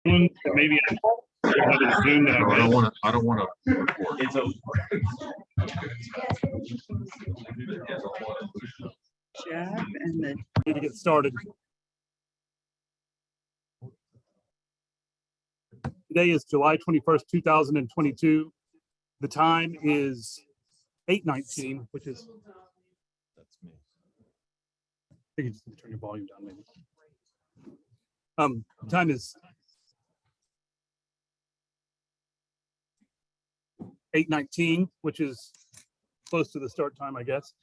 Zoom, but maybe another Zoom that I No, missed. I don't want to report. It's a. Jab and the Need to get started. Today is July 21st, 2022. The time is 8:19, which is, That's me. I think you just need to turn your volume down maybe. The time is 8:19, which is close to the start time, I guess.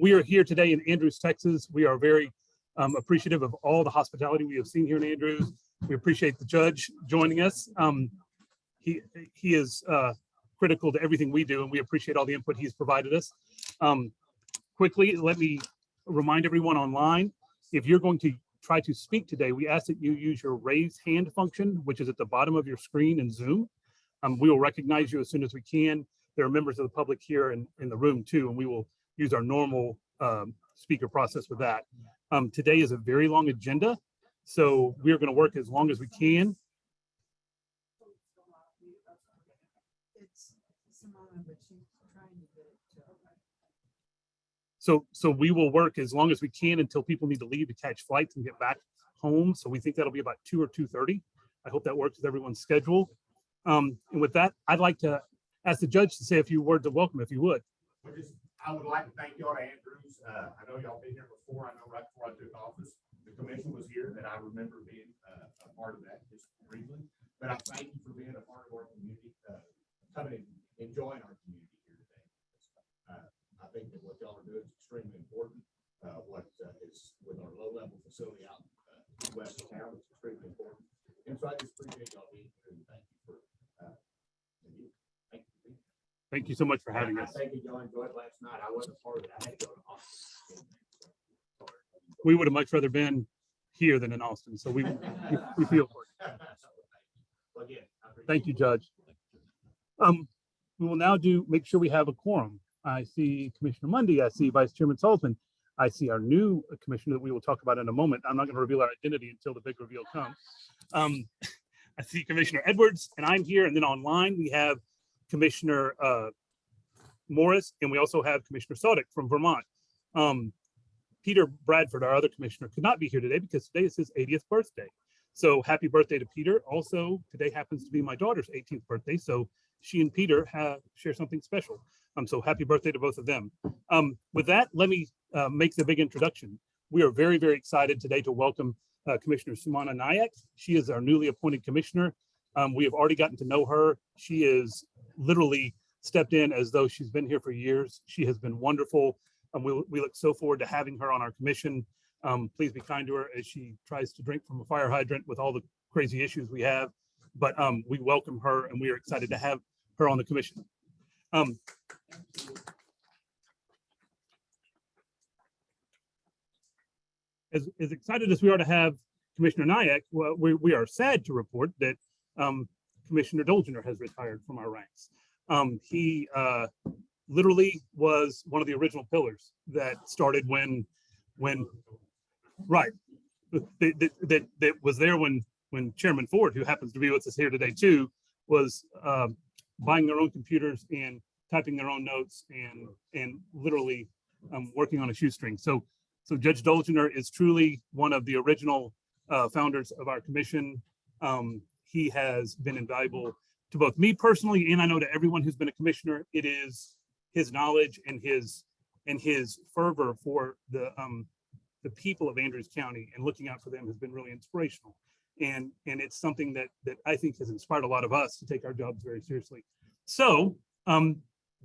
We are here today in Andrews, Texas. We are very appreciative of all the hospitality we have seen here in Andrews. We appreciate the judge joining us. He is critical to everything we do, and we appreciate all the input he's provided us. Quickly, let me remind everyone online, if you're going to try to speak today, we ask that you use your raise hand function, which is at the bottom of your screen in Zoom. We will recognize you as soon as we can. There are members of the public here in the room too, and we will use our normal speaker process with that. Today is a very long agenda, so we are going to work as long as we can. it's Simona, but she's trying to get it to. So we will work as long as we can until people need to leave to catch flights and get back home. So we think that'll be about 2 or 2:30. I hope that works with everyone's schedule. And with that, I'd like to ask the judge to say a few words of welcome, if you would. I would like to thank y'all to Andrews. I know y'all been here before. I know right before I took office, the commission was here, and I remember being a part of that just briefly. But I thank you for being a part of our community, coming and enjoying our community here today. I think that what y'all are doing is extremely important. What is with our low-level facility out west of town is extremely important. And so I just appreciate y'all being here, and thank you for thank you. Thank you so much for having I us. think y'all enjoyed last night. I wasn't part of it. I had to go to Austin. We would have much rather been here than in Austin, so we feel for you. Well, again, I appreciate Thank you, Judge. We will now make sure we have a quorum. I see Commissioner Mundy. I see Vice Chairman Salzman. I see our new commissioner that we will talk about in a moment. I'm not going to reveal our identity until the big reveal comes. I see Commissioner Edwards, and I'm here. And then online we have Commissioner Morris, and we also have Commissioner Sodick from Vermont. Peter Bradford, our other commissioner, could not be here today because today is his 80th birthday. So happy birthday to Peter. Also, today happens to be my daughter's 18th birthday. So she and Peter share something special. So happy birthday to both of them. With that, let me make the big introduction. We are very, very excited today to welcome Commissioner Simona Nayak. She is our newly appointed commissioner. We have already gotten to know her. She is literally stepped in as though she's been here for years. She has been wonderful. We look so forward to having her on our commission. Please be kind to her as she tries to drink from a fire hydrant with all the crazy issues we have. But we welcome her, and we are excited to have her on the commission. As excited as we are to have Commissioner Nayak, well, we are sad to report that Commissioner Dolgener has retired from our ranks. He literally was one of the original pillars that started when right, that was there when Chairman Ford, who happens to be with us here today too, was buying their own computers and typing their own notes and literally working on a shoestring. So Judge Dolgener is truly one of the original founders of our commission. He has been invaluable to both me personally, and I know to everyone who's been a commissioner. It is his knowledge and his fervor for the people of Andrews County and looking out for them has been really inspirational. And it's something that I think has inspired a lot of us to take our jobs very seriously. So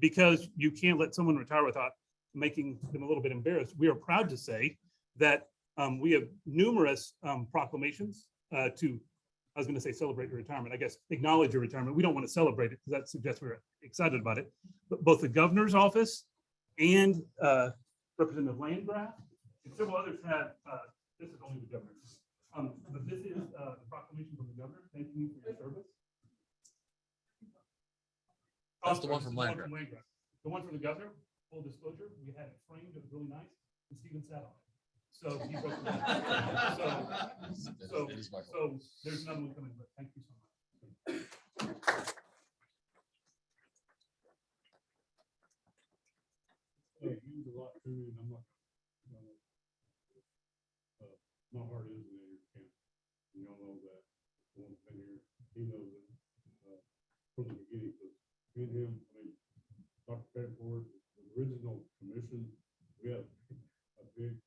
because you can't let someone retire without making them a little bit embarrassed, we are proud to say that we have numerous proclamations to, I was going to say celebrate your retirement, I guess acknowledge your retirement. We don't want to celebrate it because that suggests we're excited about it. But both the governor's office and Representative Landgraf and several others have, this is only the governor. But this is the proclamation from the governor. Thank you for your service. That's the one from Landgraf. The one from the governor, full disclosure, we had it framed, it was really nice, and Stephen sat on it. So he wrote that. So there's another one coming, but thank you opportunity, and I'm not, my heart is in Andrews County. You all know that, the one's been here, he knows it, from the beginning, because me and him, I mean, Dr. Bedford, the original commission, we had a big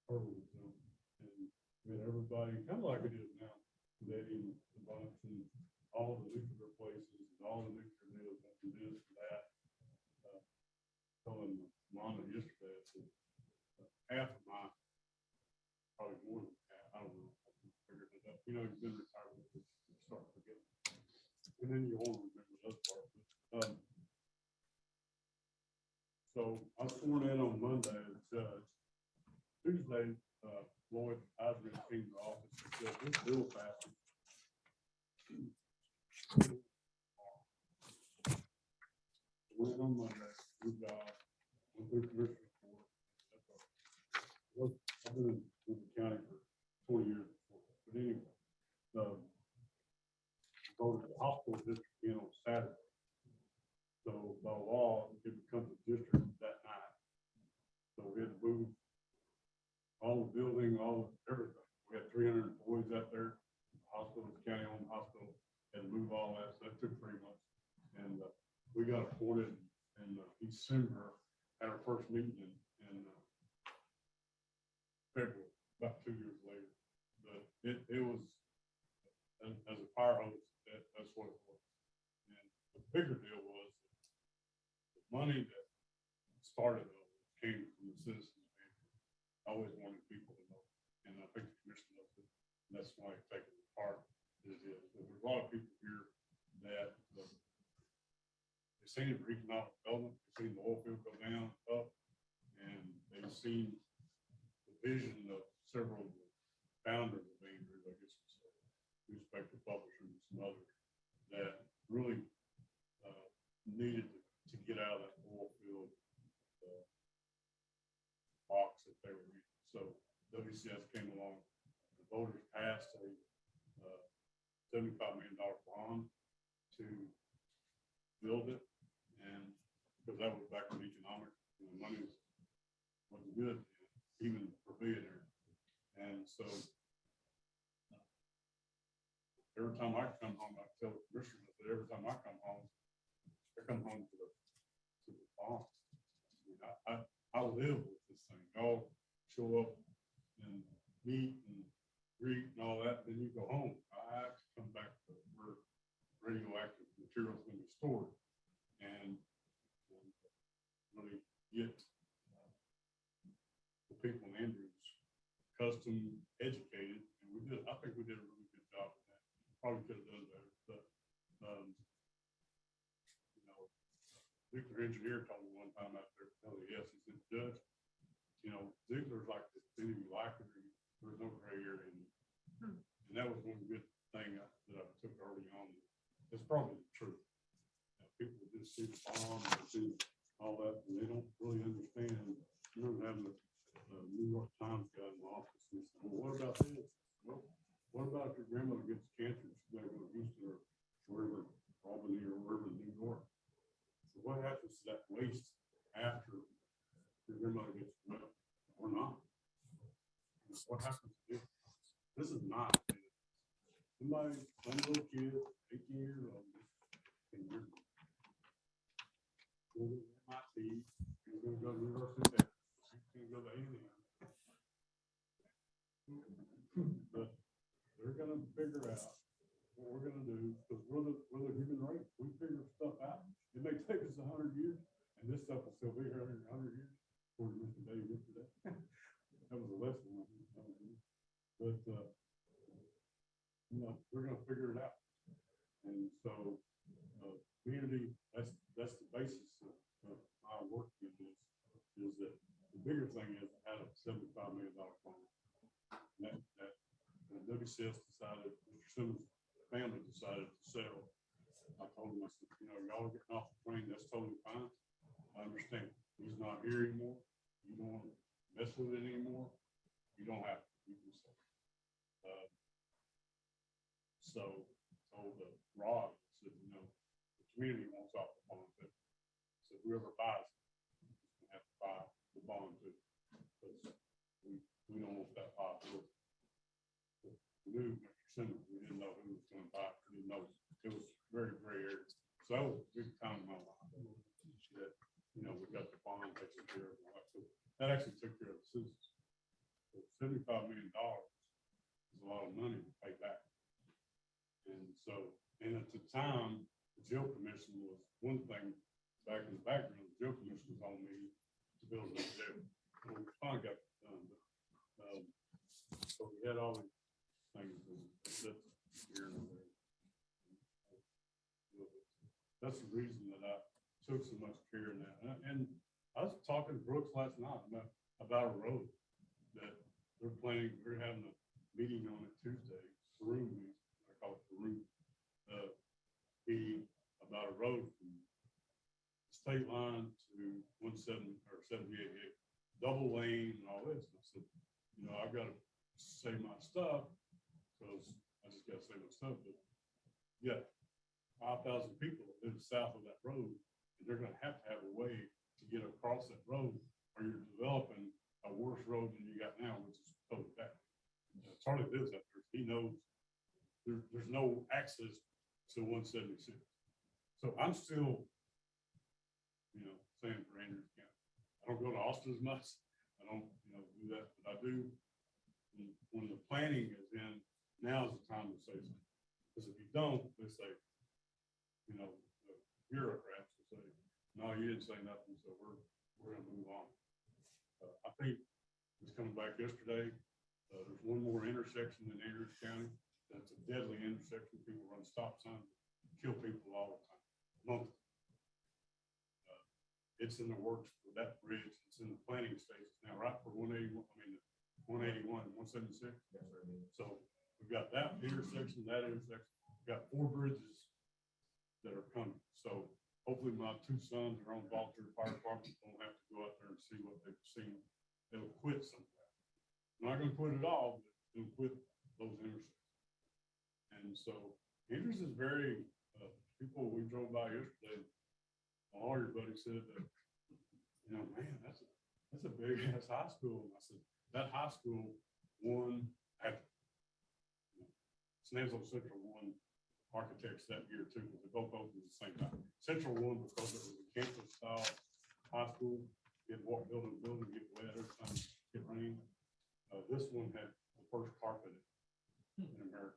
hurdle with them. And we had everybody, kind of like it is now, letting the bunch and all the nuclear places and all the nuclear deals, and this and that. Telling Lana yesterday, I said, half of my, probably more than half, I don't know, I can figure it out. You know, you've been retired, you start forgetting. And then you won't remember the other part. But, so I was sworn in on Monday as judge. Tuesday, Lloyd Osmond came to the office and said, this bill passes. Went on Monday, good job, went through commissioner court. That's all. Look, I've been in the county for 20 years before, but anyway, go to the hospital district again on Saturday. So by law, it becomes a district that night. So we had to move all the building, all of everything. We had 300 employees out there, hospital, county-owned hospital, and move all that. So that took 3 months. And we got appointed in December at our first meeting in February, about 2 years later. But it was, as a fire hose, that's what it was. And the bigger deal was the money that started it came from the citizens. I always wanted people to know, and I think the commission knows it. And that's why I take it apart. There's a lot of people here that they've seen it for economic development, they've seen the oil field go down, up, and they've seen the vision of several of the founders of Andrews, I guess, newspaper publishers and some others that really needed to get out of that oil field box that they were in. So WCS came along, the voters passed a $75 million bond to build it. And because that was back in economics, money wasn't good, even for billionaires. And so every time I come home, I tell the commissioners that every time I come home, I come home to the farm. I live with this thing. Y'all show up and meet and greet and all that, then you go home. I have to come back to where radioactive material is going to be stored and really get the people in Andrews custom educated. And we did, I think we did a really good job of that. Probably could have done better, but nuclear engineer told me one time out there, yes, he said, Judge, Ziegler's like this, either you like it or there's no gray area in it. And that was one good thing that I took early on. It's probably the truth. People just see the bomb, and see all that, and they don't really understand. I remember having a New York Times guy in my office, and he said, well, what about this? Well, what about if your grandmother gets cancer? She's got to go to Houston or wherever, Albany or wherever in New York. So what happens to that waste after your grandmother gets well or not? What happens if this is not somebody, some little kid, 18 years old, and you're going to MIT, you're going to go to the University of Texas, you're going to go to A&M. But they're going to figure out what we're going to do, because we're the human race. We figure stuff out. It may take us 100 years, and this stuff will still be here in 100 years. According to Mr. Dave yesterday. That was a lesson. But we're going to figure it out. And so community, that's the basis of my work in this, is that the bigger thing is out of $75 million fund. That WCS decided, Mr. Simmons' family decided to sell. I told him, I said, y'all are getting off the plane, that's totally fine. I understand. He's not here anymore. You don't want to mess with it anymore. You don't have to. You can sell. So told Rod, said, the community wants off the bond too. So whoever buys it is going to have to buy the bond too. we don't want that possibility. We knew Mr. Simmons, we didn't know who was gonna buy it, we didn't know, it was very gray area. So that was a big time in my life. That, you know, we got the bond taken care of, and all that. So that actually took care of the citizens. So $75 million is a lot of money to pay back. And so, and at the time, the jail commission was one thing, back in the background, the jail commission was on me to build a new jail. And we finally got it done. So we had all these things, that here and there. That's the reason that I took so much care in that. And I was talking to Brooks last night about a road that they're planning, we're having a meeting on it Tuesday, Peru meeting, I call it Peru. Meeting about a road from state line to 17 or 78, double lane and all this. And I said, you know, I've got to say my stuff because I just got to say my stuff. But yeah, 5,000 people live south of that road, and they're going to have a way to get across that road, or you're developing a worse road than you got now, which is totally bad. Charlie lives up there. He knows there's no access to 176. So I'm still, you know, saying for Andrews County. I don't go to Austin as much. I don't, you know, do that, but I do. When the planning is in, now is the time to say something. Because if you don't, they say, you know, the bureaucrats will say, no, you didn't say nothing, so we're gonna move on. I think it's coming back yesterday. There's one more intersection in Andrews County. That's a deadly intersection. People run stop signs, kill people all the time. Monthly. It's in the works for that bridge. It's in the planning stages now, right for 181, 176. So we've got that intersection, we've got 4 bridges that are coming. So hopefully my 2 sons are on volunteer fire department, don't have to go out there and see what they've seen. They'll quit sometime. I'm not gonna quit it all, but they'll quit those intersections. And so Andrews is very, people we drove by yesterday, my lawyer buddy said that, you know, man, that's a big ass high school. And I said, that high school won at Snaresville Central won architects that year too, because they both opened at the same time. Central won because it was a campus style high school. Get walk building, get wet every time it rained. This one had the first carpet in America.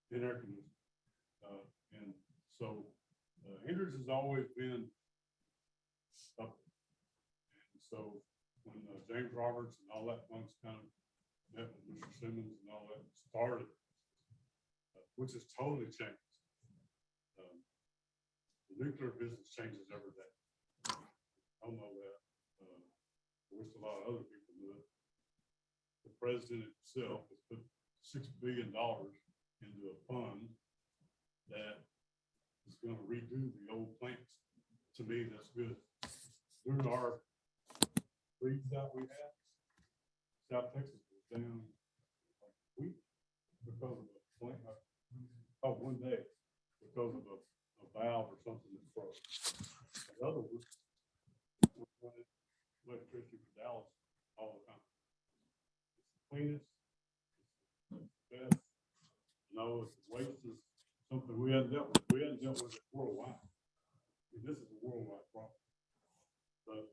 In air conditioning. And so Andrews has always been up. And so when James Roberts and all that folks kind of met with Mr. Simmons and all that started, which has totally changed. The nuclear business changes every day. I don't know that. I wish a lot of other people knew it. The president himself has put $6 billion into a fund that is going to redo the old plants. To me, that's good. During our freeze out we had, South Texas was down like a week because of a plant. One day because of a valve or something that broke. The other was running electricity for Dallas all the time. It's the cleanest, it's the best. No, it's waste is something we hadn't dealt with. We hadn't dealt with it worldwide. I mean, this is a worldwide problem. But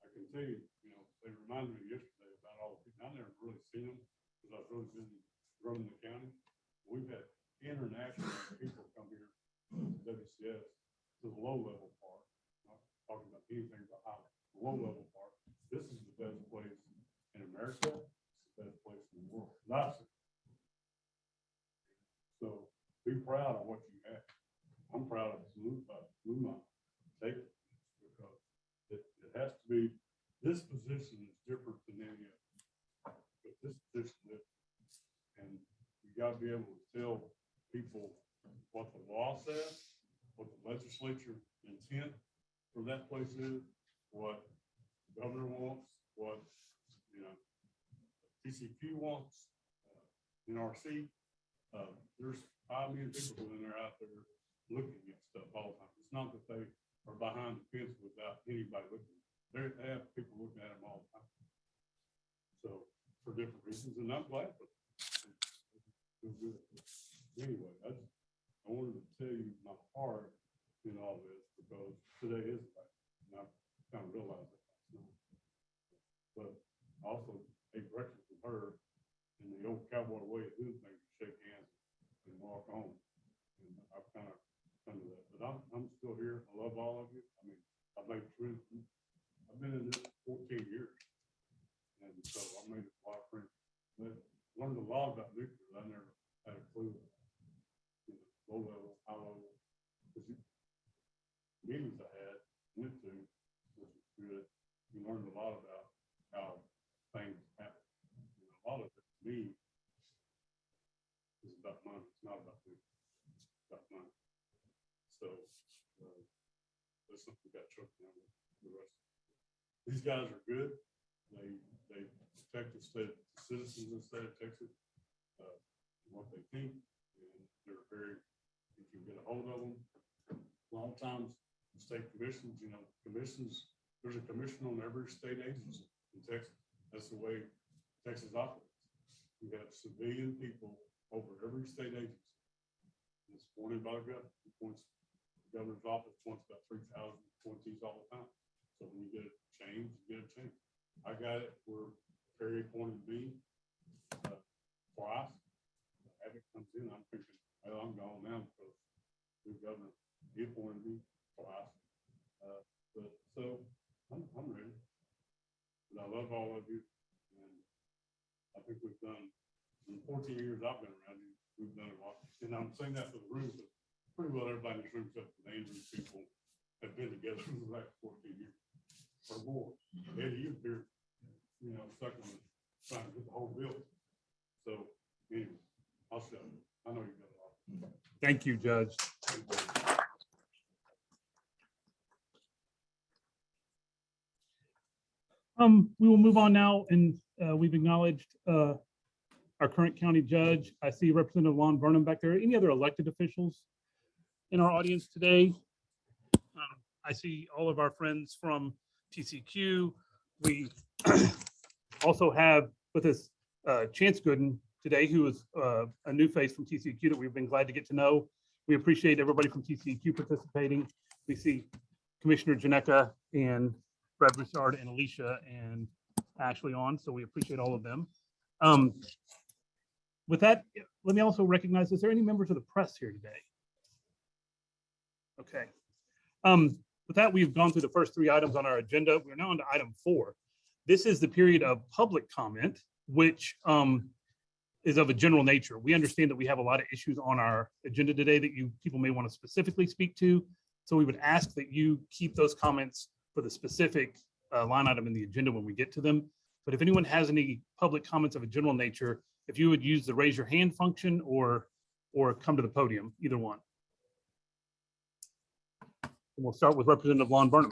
I can tell you, you know, they reminded me yesterday about all the people. I never really seen them because I've really been running the county. We've had international people come here to WCS to the low level part. Not talking about anything but high, the low level part. This is the best place in America. It's the best place in the world. So be proud of what you have. I'm proud of Blue Mountain. Take it because it has to be. This position is different than any other. But this position is, and you got to be able to tell people what the law says, what the legislature intent for that place is, what the governor wants, what, you know, TCQ wants, NRC. There's 5 million people in there out there looking at stuff all the time. It's not that they are behind the fence without anybody looking. They have people looking at them all the time. So for different reasons, and I'm glad for them. Anyway, I wanted to tell you my heart in all this because today is the day, and I kind of realized that last night. But I also ate breakfast with her in the old cowboy way of doing things, shake hands and walk on. And I've kind of come to that, but I'm still here. I love all of you. I mean, I've made friends. I've been in this 14 years. And so I made a lot of friends. But learned a lot about nuclear. I never had a clue. You know, low level, high level. Meetings I went to, which was good. You learned a lot about how things happen. You know, a lot of it to me is about money. It's not about nuclear. It's about money. So that's something we got choked down with the rest. These guys are good. They protect the state, citizens of the state of Texas, what they think, and they're very, you can get a hold of them. A lot of times, state commissions, you know, commissions, there's a commission on every state agency in Texas. That's the way Texas operates. We have civilian people over every state agency. It's appointed by the governor. Appoints the governor's office, appoints about 3,000 appointees all the time. So when you get a change, you get a change. I got it where Perry appointed me twice. Abbott comes in, I'm thinking, well, I'm gone now because the governor, he appointed me twice. But so I'm ready. But I love all of you. And I think we've done, in 14 years I've been around you, we've done a lot. And I'm saying that for the room, but pretty well everybody in this room except for the Andrews people have been together for the last 14 years or more. Eddie, you've been, you know, stuck on trying to get the whole bill. So anyway, I'll shut up. I know you got a lot. Thank you, Judge. We will move on now, and we've acknowledged our current county judge. I see Representative Lon Burnham back there. Any other elected officials in our audience today? I see all of our friends from TCQ. We also have with us Chance Gooden today, who is a new face from TCQ that we've been glad to get to know. We appreciate everybody from TCQ participating. We see Commissioner Janeka and Brad Broussard and Alicia and Ashley on, so we appreciate all of them. With that, let me also recognize, is there any members of the press here today? Okay. With that, we've gone through the first 3 items on our agenda. We're now on to item 4. This is the period of public comment, which is of a general nature. We understand that we have a lot of issues on our agenda today that people may want to specifically speak to. So we would ask that you keep those comments for the specific line item in the agenda when we get to them. But if anyone has any public comments of a general nature, if you would use the raise your hand function or come to the podium, either one. And we'll start with Representative Lon Burnham.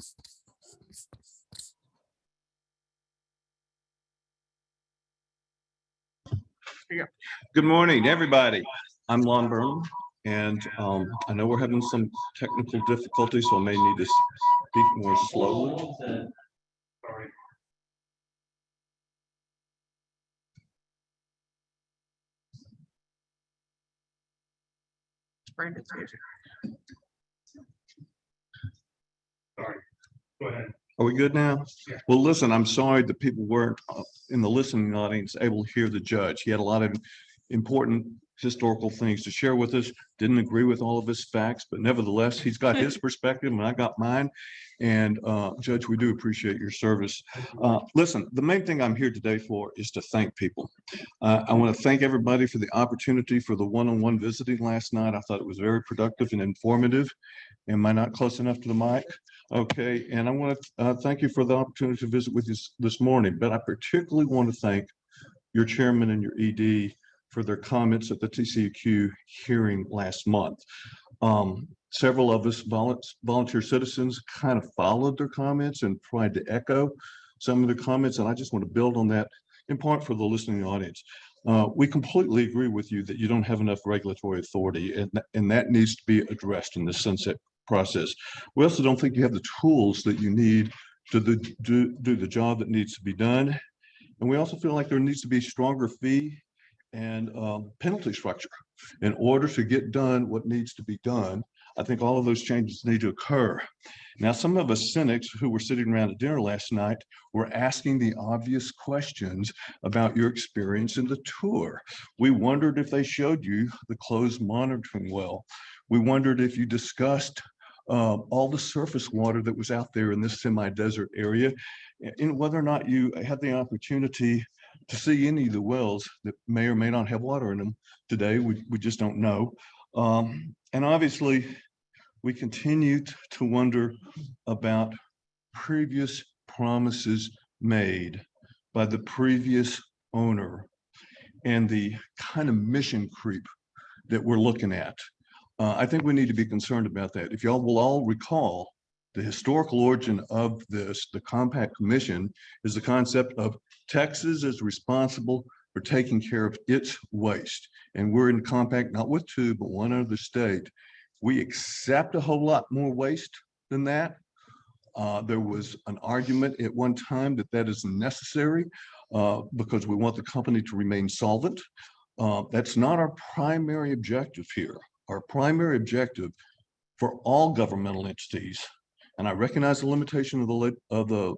Good morning, everybody. I'm Lon Burnham, and I know we're having some technical difficulties, so I may need to speak more slowly. Sorry. Sorry. Go ahead. Are we good now? Yeah. Well, listen, I'm sorry that people weren't in the listening audience able to hear the judge. He had a lot of important historical things to share with us. Didn't agree with all of his facts, but nevertheless, he's got his perspective and I got mine. And Judge, we do appreciate your service. Listen, the main thing I'm here today for is to thank people. I want to thank everybody for the opportunity for the one-on-one visiting last night. I thought it was very productive and informative. Am I not close enough to the mic? Okay, and I want to thank you for the opportunity to visit with you this morning, but I particularly want to thank your chairman and your ED for their comments at the TCQ hearing last month. Several of us volunteer citizens kind of followed their comments and tried to echo some of the comments, and I just want to build on that in part for the listening audience. We completely agree with you that you don't have enough regulatory authority, and that needs to be addressed in the sunset process. We also don't think you have the tools that you need to do the job that needs to be done. And we also feel like there needs to be stronger fee and penalty structure in order to get done what needs to be done. I think all of those changes need to occur. Now, some of us cynics who were sitting around at dinner last night were asking the obvious questions about your experience in the tour. We wondered if they showed you the closed monitoring well. We wondered if you discussed all the surface water that was out there in this semi-desert area, and whether or not you had the opportunity to see any of the wells that may or may not have water in them today. We just don't know. And obviously, we continue to wonder about previous promises made by the previous owner and the kind of mission creep that we're looking at. I think we need to be concerned about that. If y'all will all recall, the historical origin of this, the Compact Commission, is the concept of Texas is responsible for taking care of its waste. And we're in compact, not with two, but one other state. We accept a whole lot more waste than that. There was an argument at one time that that is necessary because we want the company to remain solvent. That's not our primary objective here. Our primary objective for all governmental entities, and I recognize the limitation of the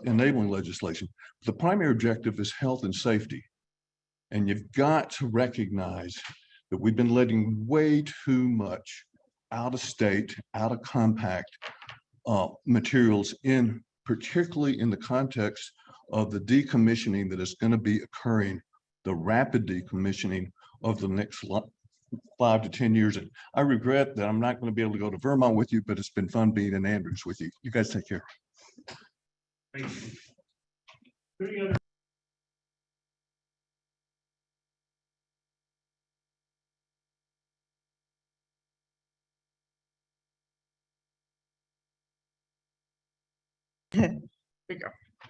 enabling legislation, the primary objective is health and safety. And you've got to recognize that we've been letting way too much out of state, out of compact materials in, particularly in the context of the decommissioning that is going to be occurring, the rapid decommissioning of the next 5 to 10 years. And I regret that I'm not going to be able to go to Vermont with you, but it's been fun being in Andrews with you. You guys take care. Thank you. Any other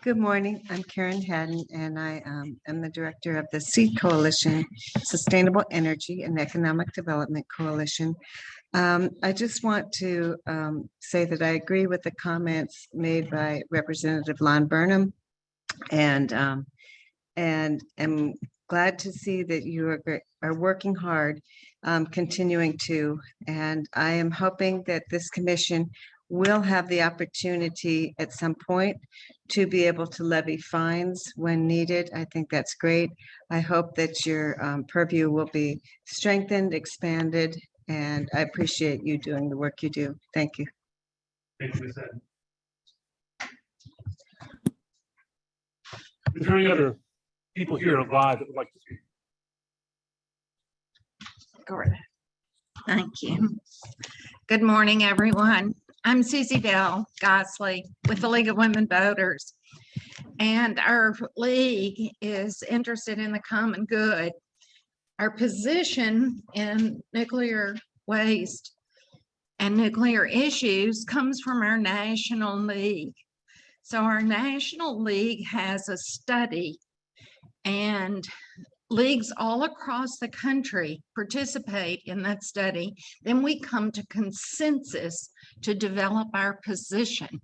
Good morning, I'm Karen Haddon, and I am the director of the Seed Coalition, Sustainable Energy and Economic Development Coalition. I just want to say that I agree with the comments made by Representative Lon Burnham, and am glad to see that you are working hard, continuing to, and I am hoping that this commission will have the opportunity at some point to be able to levy fines when needed. I think that's great. I hope that your purview will be strengthened, expanded, and I appreciate you doing the work you do. Thank you. Thank you, Ms. Haddon. Is there any other people here live that would like to speak? Go ahead. Thank you. Good morning, everyone. I'm Susie Bell Gosley with the League of Women Voters. And our league is interested in the common good. Our position in nuclear waste and nuclear issues comes from our national league. So our national league has a study, and leagues all across the country participate in that study. Then we come to consensus to develop our position.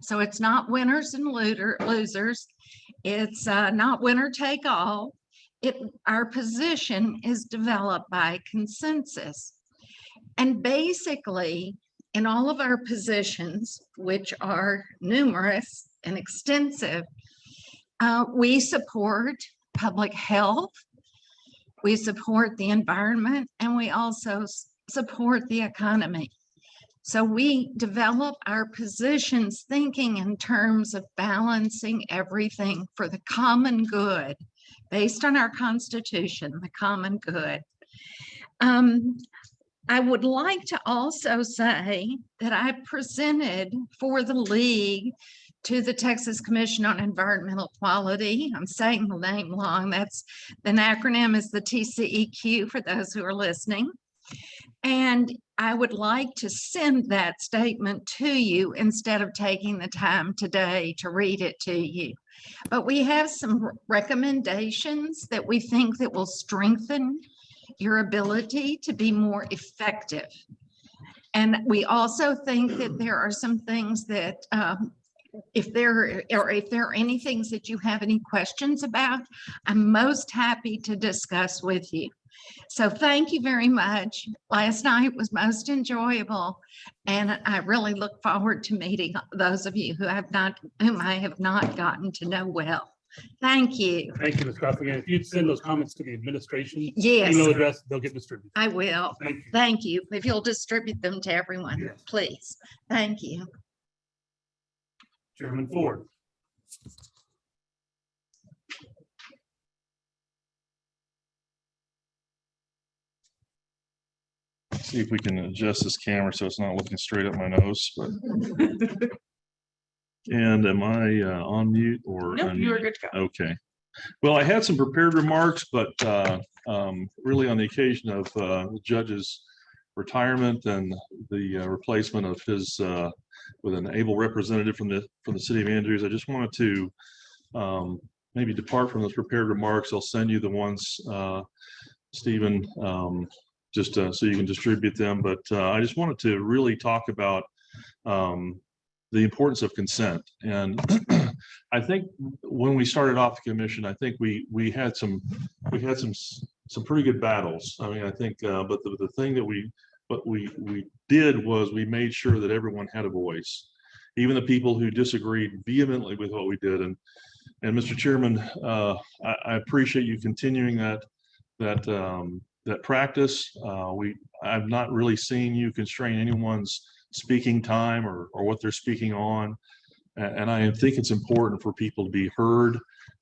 So it's not winners and losers. It's not winner take all. Our position is developed by consensus. And basically, in all of our positions, which are numerous and extensive, we support public health, we support the environment, and we also support the economy. So we develop our positions thinking in terms of balancing everything for the common good, based on our Constitution, the common good. I would like to also say that I presented for the league to the Texas Commission on Environmental Quality. I'm saying the name long. That's the acronym is the TCEQ for those who are listening. And I would like to send that statement to you instead of taking the time today to read it to you. But we have some recommendations that we think that will strengthen your ability to be more effective. And we also think that there are some things that if there are any things that you have any questions about, I'm most happy to discuss with you. So thank you very much. Last night was most enjoyable, and I really look forward to meeting those of you whom I have not gotten to know well. Thank you. Thank you, Ms. Crossley. And if you'd send those comments to the administration Yes, email address, they'll get distributed. I will. Thank you. Thank you. If you'll distribute them to everyone, Yes. please. Thank you. Chairman Ford. See if we can adjust this camera so it's not looking straight up my nose, but. And am I on mute or? Nope, you are unmute? good to go. Okay. Well, I had some prepared remarks, but really on the occasion of the judge's retirement and the replacement of his with an able representative from the city of Andrews, I just wanted to maybe depart from those prepared remarks. I'll send you the ones, Stephen, just so you can distribute them. But I just wanted to really talk about the importance of consent. And I think when we started off the commission, I think we had some pretty good battles. I mean, I think, but the thing that we did was we made sure that everyone had a voice, even the people who disagreed vehemently with what we did. And Mr. Chairman, I appreciate you continuing that practice. I've not really seen you constrain anyone's speaking time or what they're speaking on. And I think it's important for people to be heard.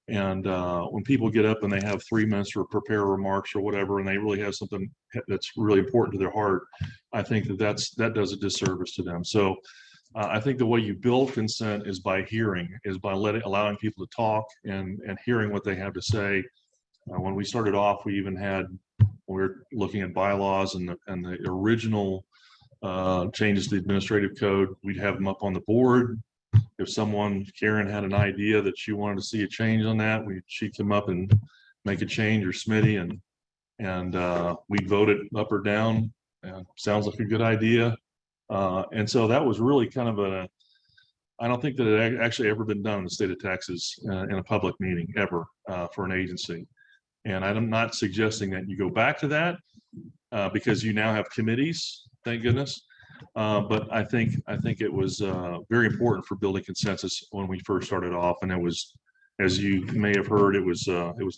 And when people get up and they have 3 minutes to prepare remarks or whatever, and they really have something that's really important to their heart, I think that does a disservice to them. So I think the way you build consent is by allowing people to talk and hearing what they have to say. When we started off, we were looking at bylaws and the original changes to the administrative code. We'd have them up on the board. If Karen had an idea that she wanted to see a change on that, she'd come up and make a change, or Smitty, and we'd vote it up or down. Sounds like a good idea. And so that was really kind of I don't think that it actually ever been done in the state of Texas in a public meeting ever for an agency. And I'm not suggesting that you go back to that because you now have committees, thank goodness. But I think it was very important for building consensus when we first started off. And it was, as you may have heard, it was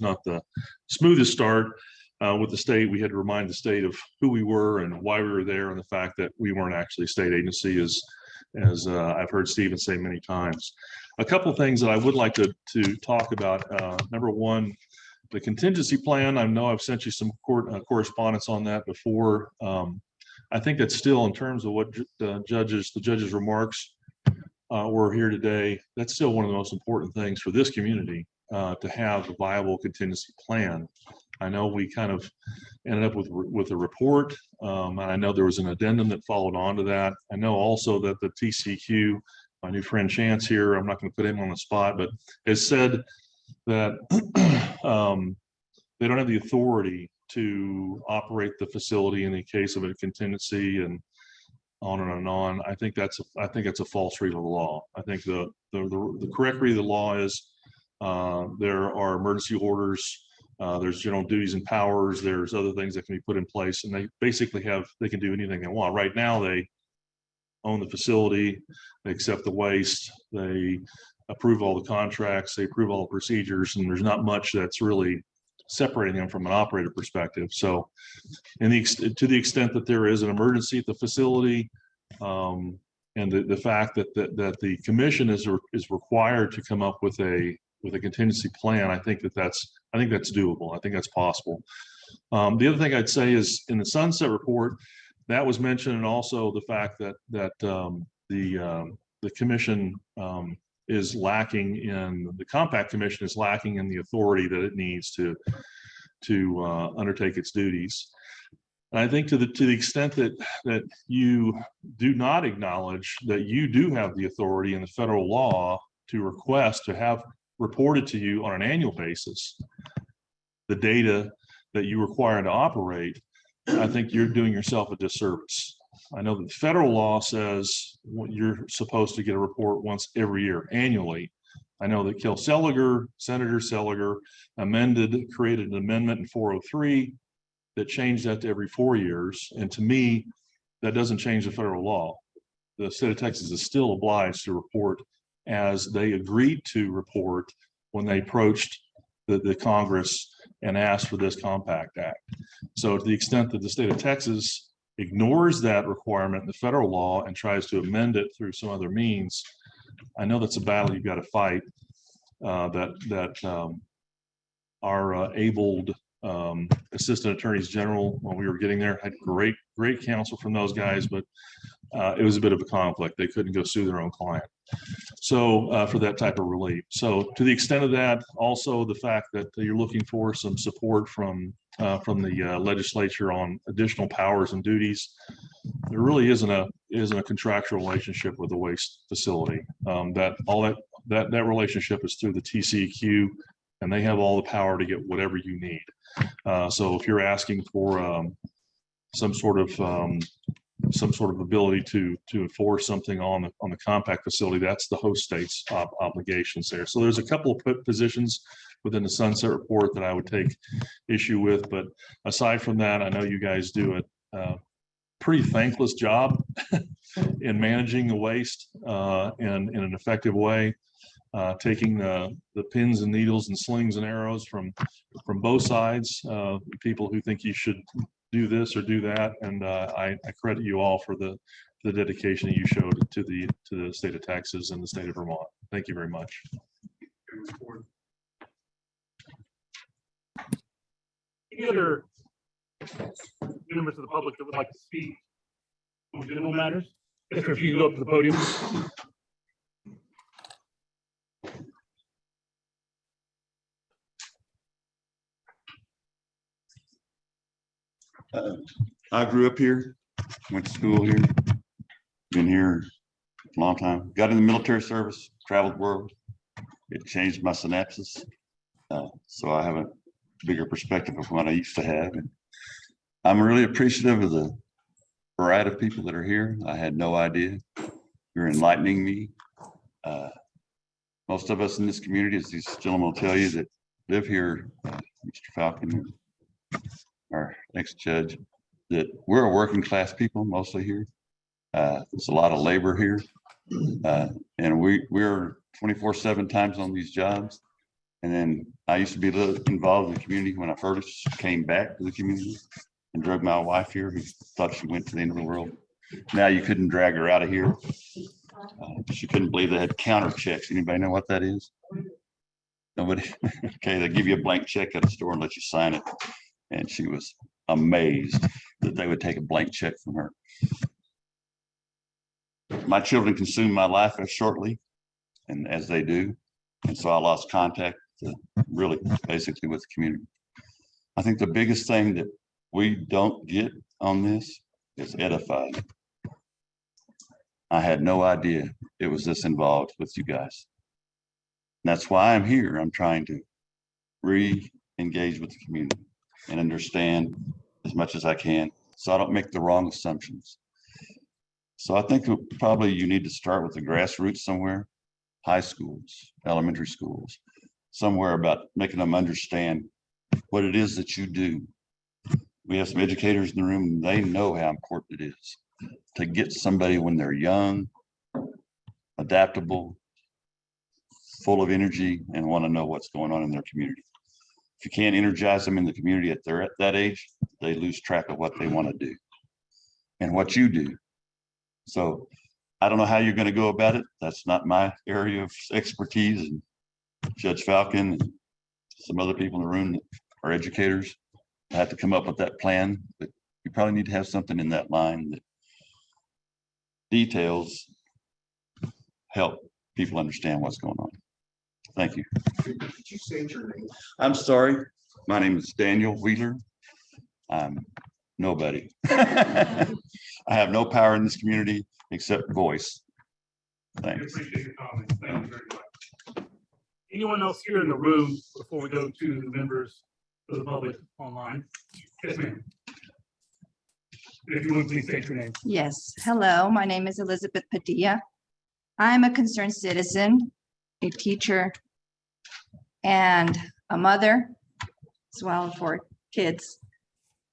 not the smoothest start with the state. We had to remind the state of who we were and why we were there, and the fact that we weren't actually a state agency, as I've heard Stephen say many times. A couple of things that I would like to talk about. Number one, the contingency plan. I know I've sent you some correspondence on that before. I think that's still, in terms of what the judge's remarks were here today, that's still one of the most important things for this community, to have a viable contingency plan. I know we kind of ended up with a report, and I know there was an addendum that followed on to that. I know also that the TCQ, my new friend Chance here, I'm not going to put him on the spot, but has said that they don't have the authority to operate the facility in the case of a contingency, and on and on and on. I think that's a false read of the law. I think the correct read of the law is there are emergency orders, there's general duties and powers, there's other things that can be put in place, and they basically they can do anything they want. Right now, they own the facility, they accept the waste, they approve all the contracts, they approve all the procedures, and there's not much that's really separating them from an operator perspective. So to the extent that there is an emergency at the facility, and the fact that the commission is required to come up with a contingency plan, I think that's doable. I think that's possible. The other thing I'd say is, in the sunset report, that was mentioned, and also the fact that the commission is lacking in, the Compact Commission is lacking in the authority that it needs to undertake its duties. And I think to the extent that you do not acknowledge that you do have the authority in the federal law to request to have reported to you on an annual basis the data that you require to operate, I think you're doing yourself a disservice. I know that the federal law says you're supposed to get a report once every year, annually. I know that Senator Seliger created an amendment in 403 that changed that to every 4 years. And to me, that doesn't change the federal law. The state of Texas is still obliged to report as they agreed to report when they approached the Congress and asked for this Compact Act. So to the extent that the state of Texas ignores that requirement in the federal law and tries to amend it through some other means, I know that's a battle you've got to fight. Our abled assistant attorneys general, when we were getting there, had great counsel from those guys, but it was a bit of a conflict. They couldn't go sue their own client. So for that type of relief. So to the extent of that, also the fact that you're looking for some support from the legislature on additional powers and duties, there really isn't a contractual relationship with the waste facility. That relationship is through the TCEQ, and they have all the power to get whatever you need. So if you're asking for some sort of ability to enforce something on the compact facility, that's the host state's obligations there. So there's a couple of positions within the Sunset Report that I would take issue with, but aside from that, I know you guys do a pretty thankless job in managing the waste in an effective way, taking the pins and needles and slings and arrows from both sides, people who think you should do this or do that, and I credit you all for the dedication that you showed to the state of Texas and the state of Vermont. Thank you very much. Any other members of the public that would like to speak on general matters? Yes, sir, if you can go up to the podium. I grew up here, went to school here, been here a long time, got in the military service, traveled the world. It changed my synapses. So I have a bigger perspective of what I used to have. And I'm really appreciative of the variety of people that are here. I had no idea. You're enlightening me. Most of us in this community, as these gentlemen will tell you that live here, Mr. Falcon, our ex-judge, that we're a working class people mostly here. There's a lot of labor here. And we're 24/7 times on these jobs. And then I used to be a little involved in the community when I first came back to the community and drug my wife here, who thought she went to the end of the world. Now you couldn't drag her out of here. She couldn't believe they had counter checks. Anybody know what that is? Nobody? Okay, they give you a blank check at a store and let you sign it. And she was amazed that they would take a blank check from her. My children consumed my life shortly, and as they do. And so I lost contact really basically with the community. I think the biggest thing that we don't get on this is edified. I had no idea it was this involved with you guys. And that's why I'm here. I'm trying to re-engage with the community and understand as much as I can, so I don't make the wrong assumptions. So I think probably you need to start with the grassroots somewhere, high schools, elementary schools, somewhere about making them understand what it is that you do. We have some educators in the room, and they know how important it is to get somebody when they're young, adaptable, full of energy, and want to know what's going on in their community. If you can't energize them in the community at that age, they lose track of what they want to do and what you do. So I don't know how you're going to go about it. That's not my area of expertise. And Judge Falcon and some other people in the room that are educators have to come up with that plan, but you probably need to have something in that line that details help people understand what's going on. Thank you. Did you say your name? I'm sorry. My name is Daniel Wheeler. I'm nobody. I have no power in this community except voice. I Thanks. appreciate your comments. Thank you very much. Anyone else here in the room before we go to the members of the public online? Yes, ma'am. If you would please state your name. Yes, hello, my name is Elizabeth Padilla. I'm a concerned citizen, a teacher, and a mother as well for kids.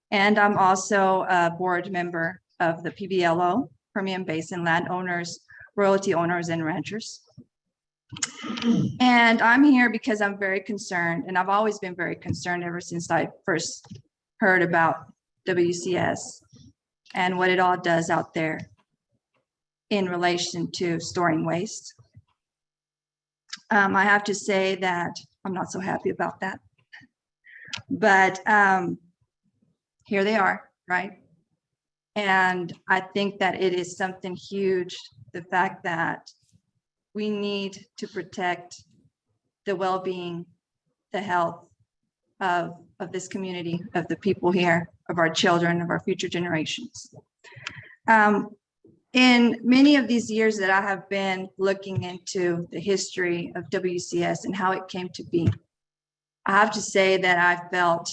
And I'm also a board member of the PBLO, Permian Basin Landowners, Royalty Owners and Ranchers. And I'm here because I'm very concerned, and I've always been very concerned ever since I first heard about WCS and what it all does out there in relation to storing waste. I have to say that I'm not so happy about that. But here they are, right? And I think that it is something huge, the fact that we need to protect the well-being, the health of this community, of the people here, of our children, of our future generations. In many of these years that I have been looking into the history of WCS and how it came to be, I have to say that I felt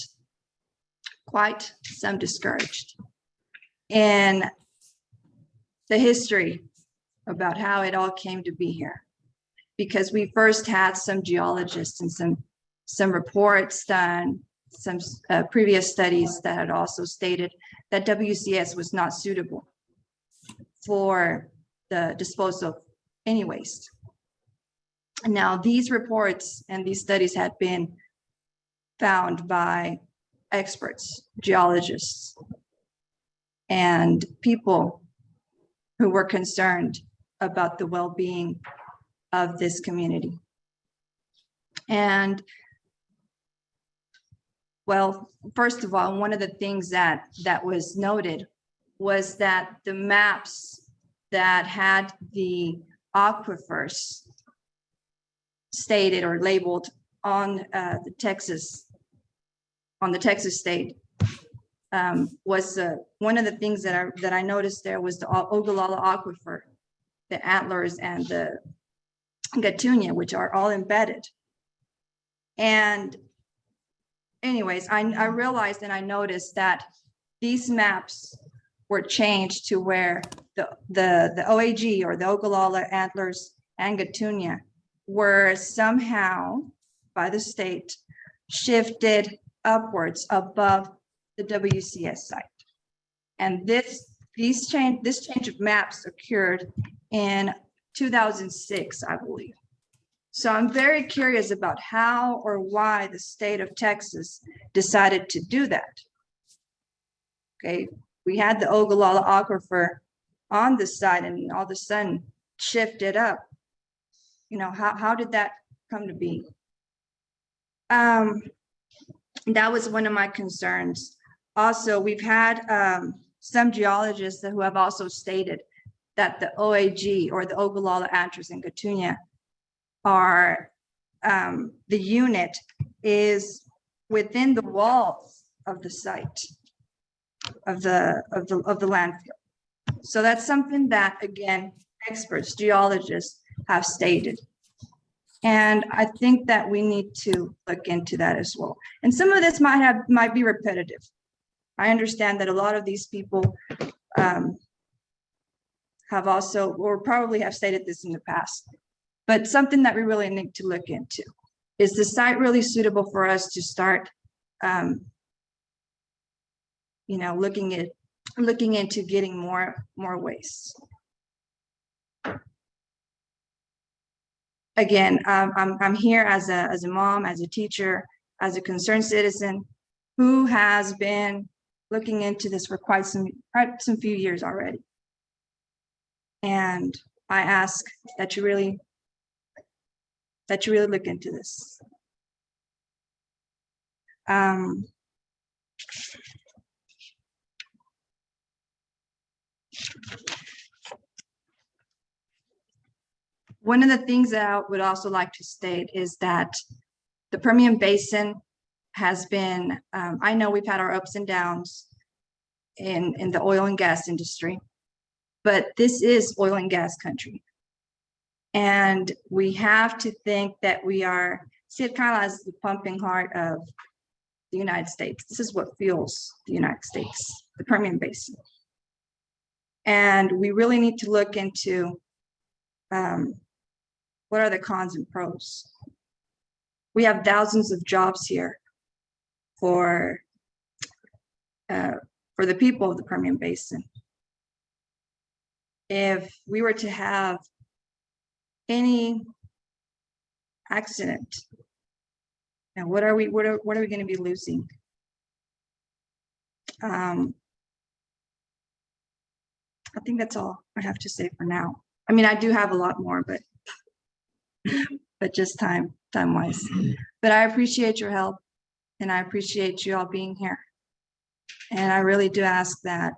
quite some discouraged in the history about how it all came to be here. Because we first had some geologists and some reports done, some previous studies that had also stated that WCS was not suitable for the disposal of any waste. Now, these reports and these studies had been found by experts, geologists, and people who were concerned about the well-being of this community. And well, first of all, one of the things that was noted was that the maps that had the aquifers stated or labeled on the Texas state was one of the things that I noticed there was the Ogallala Aquifer, the Antlers, and the Gatunia, which are all embedded. And anyways, I realized and I noticed that these maps were changed to where the OAG, or the Ogallala, Antlers, and Gatunia, were somehow by the state shifted upwards above the WCS site. And this change of maps occurred in 2006, I believe. So I'm very curious about how or why the state of Texas decided to do that. Okay, we had the Ogallala Aquifer on the side and all of a sudden shifted up. You know, how did that come to be? That was one of my concerns. Also, we've had some geologists who have also stated that the OAG, or the Ogallala, Antlers, and Gatunia, are the unit is within the walls of the site of the landfill. So that's something that, again, experts, geologists have stated. And I think that we need to look into that as well. And some of this might be repetitive. I understand that a lot of these people have also, or probably have stated this in the past, but something that we really need to look into. Is the site really suitable for us to start, you know, looking into getting more waste? Again, I'm here as a mom, as a teacher, as a concerned citizen who has been looking into this for quite some few years already. And I ask that you really look into this. One of the things that I would also like to state is that the Permian Basin has been, I know we've had our ups and downs in the oil and gas industry, but this is oil and gas country. And we have to think that we are, see it kind of as the pumping heart of the United States. This is what fuels the United States, the Permian Basin. And we really need to look into what are the cons and pros. We have thousands of jobs here for the people of the Permian Basin. If we were to have any accident, now what are we going to be losing? I think that's all I have to say for now. I mean, I do have a lot more, but just time wise. But I appreciate your help, and I appreciate you all being here. And I really do ask that,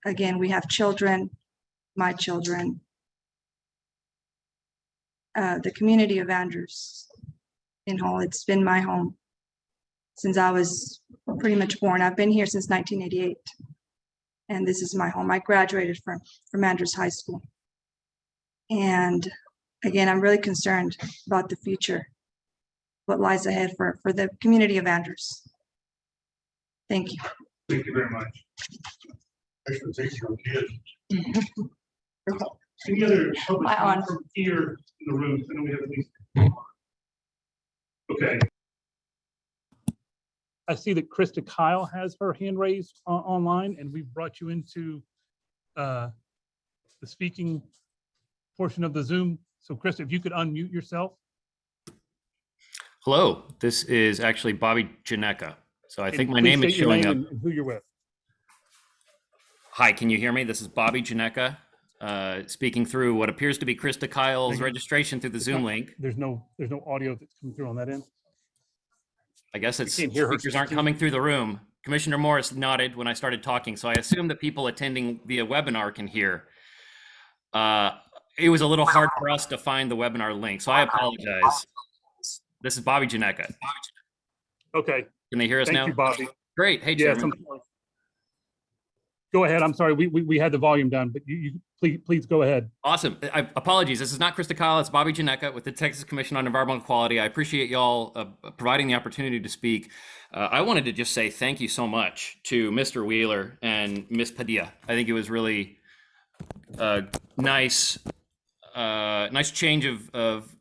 again, we have children, my children, the community of Andrews in Hall. It's been my home since I was pretty much born. I've been here since 1988. And this is my home. I graduated from Andrews High School. And again, I'm really concerned about the future, what lies ahead for the community of Andrews. Thank you. Thank you very much. Expertise from kids. Any other public My honor. comment from here in the room? I know we have at least. Okay. I see that Krista Kyle has her hand raised online, and we've brought you into the speaking portion of the Zoom. So Krista, if you could unmute yourself. Hello, this is actually Bobby Janeka. So I think And my please name is state your showing name up. and who you're with. Hi, can you hear me? This is Bobby Janeka, speaking through what appears to be Krista Kyle's Thank you. registration through the Zoom link. There's no audio that's coming through on that end. I guess it's can't hear her speakers aren't speaking. coming through the room. Commissioner Morris nodded when I started talking, so I assume that people attending via webinar can hear. It was a little hard for us to find the webinar link, so I apologize. This is Bobby Janeka. Okay, Can they hear us thank now? you, Bobby. Great. Hey, Yes, Chairman. go ahead. I'm sorry. We had the volume down, but you please go ahead. Awesome. Apologies. This is not Krista Kyle. It's Bobby Janeka with the Texas Commission on Environmental Quality. I appreciate y'all providing the opportunity to speak. I wanted to just say thank you so much to Mr. Wheeler and Ms. Padilla. I think it was really nice change of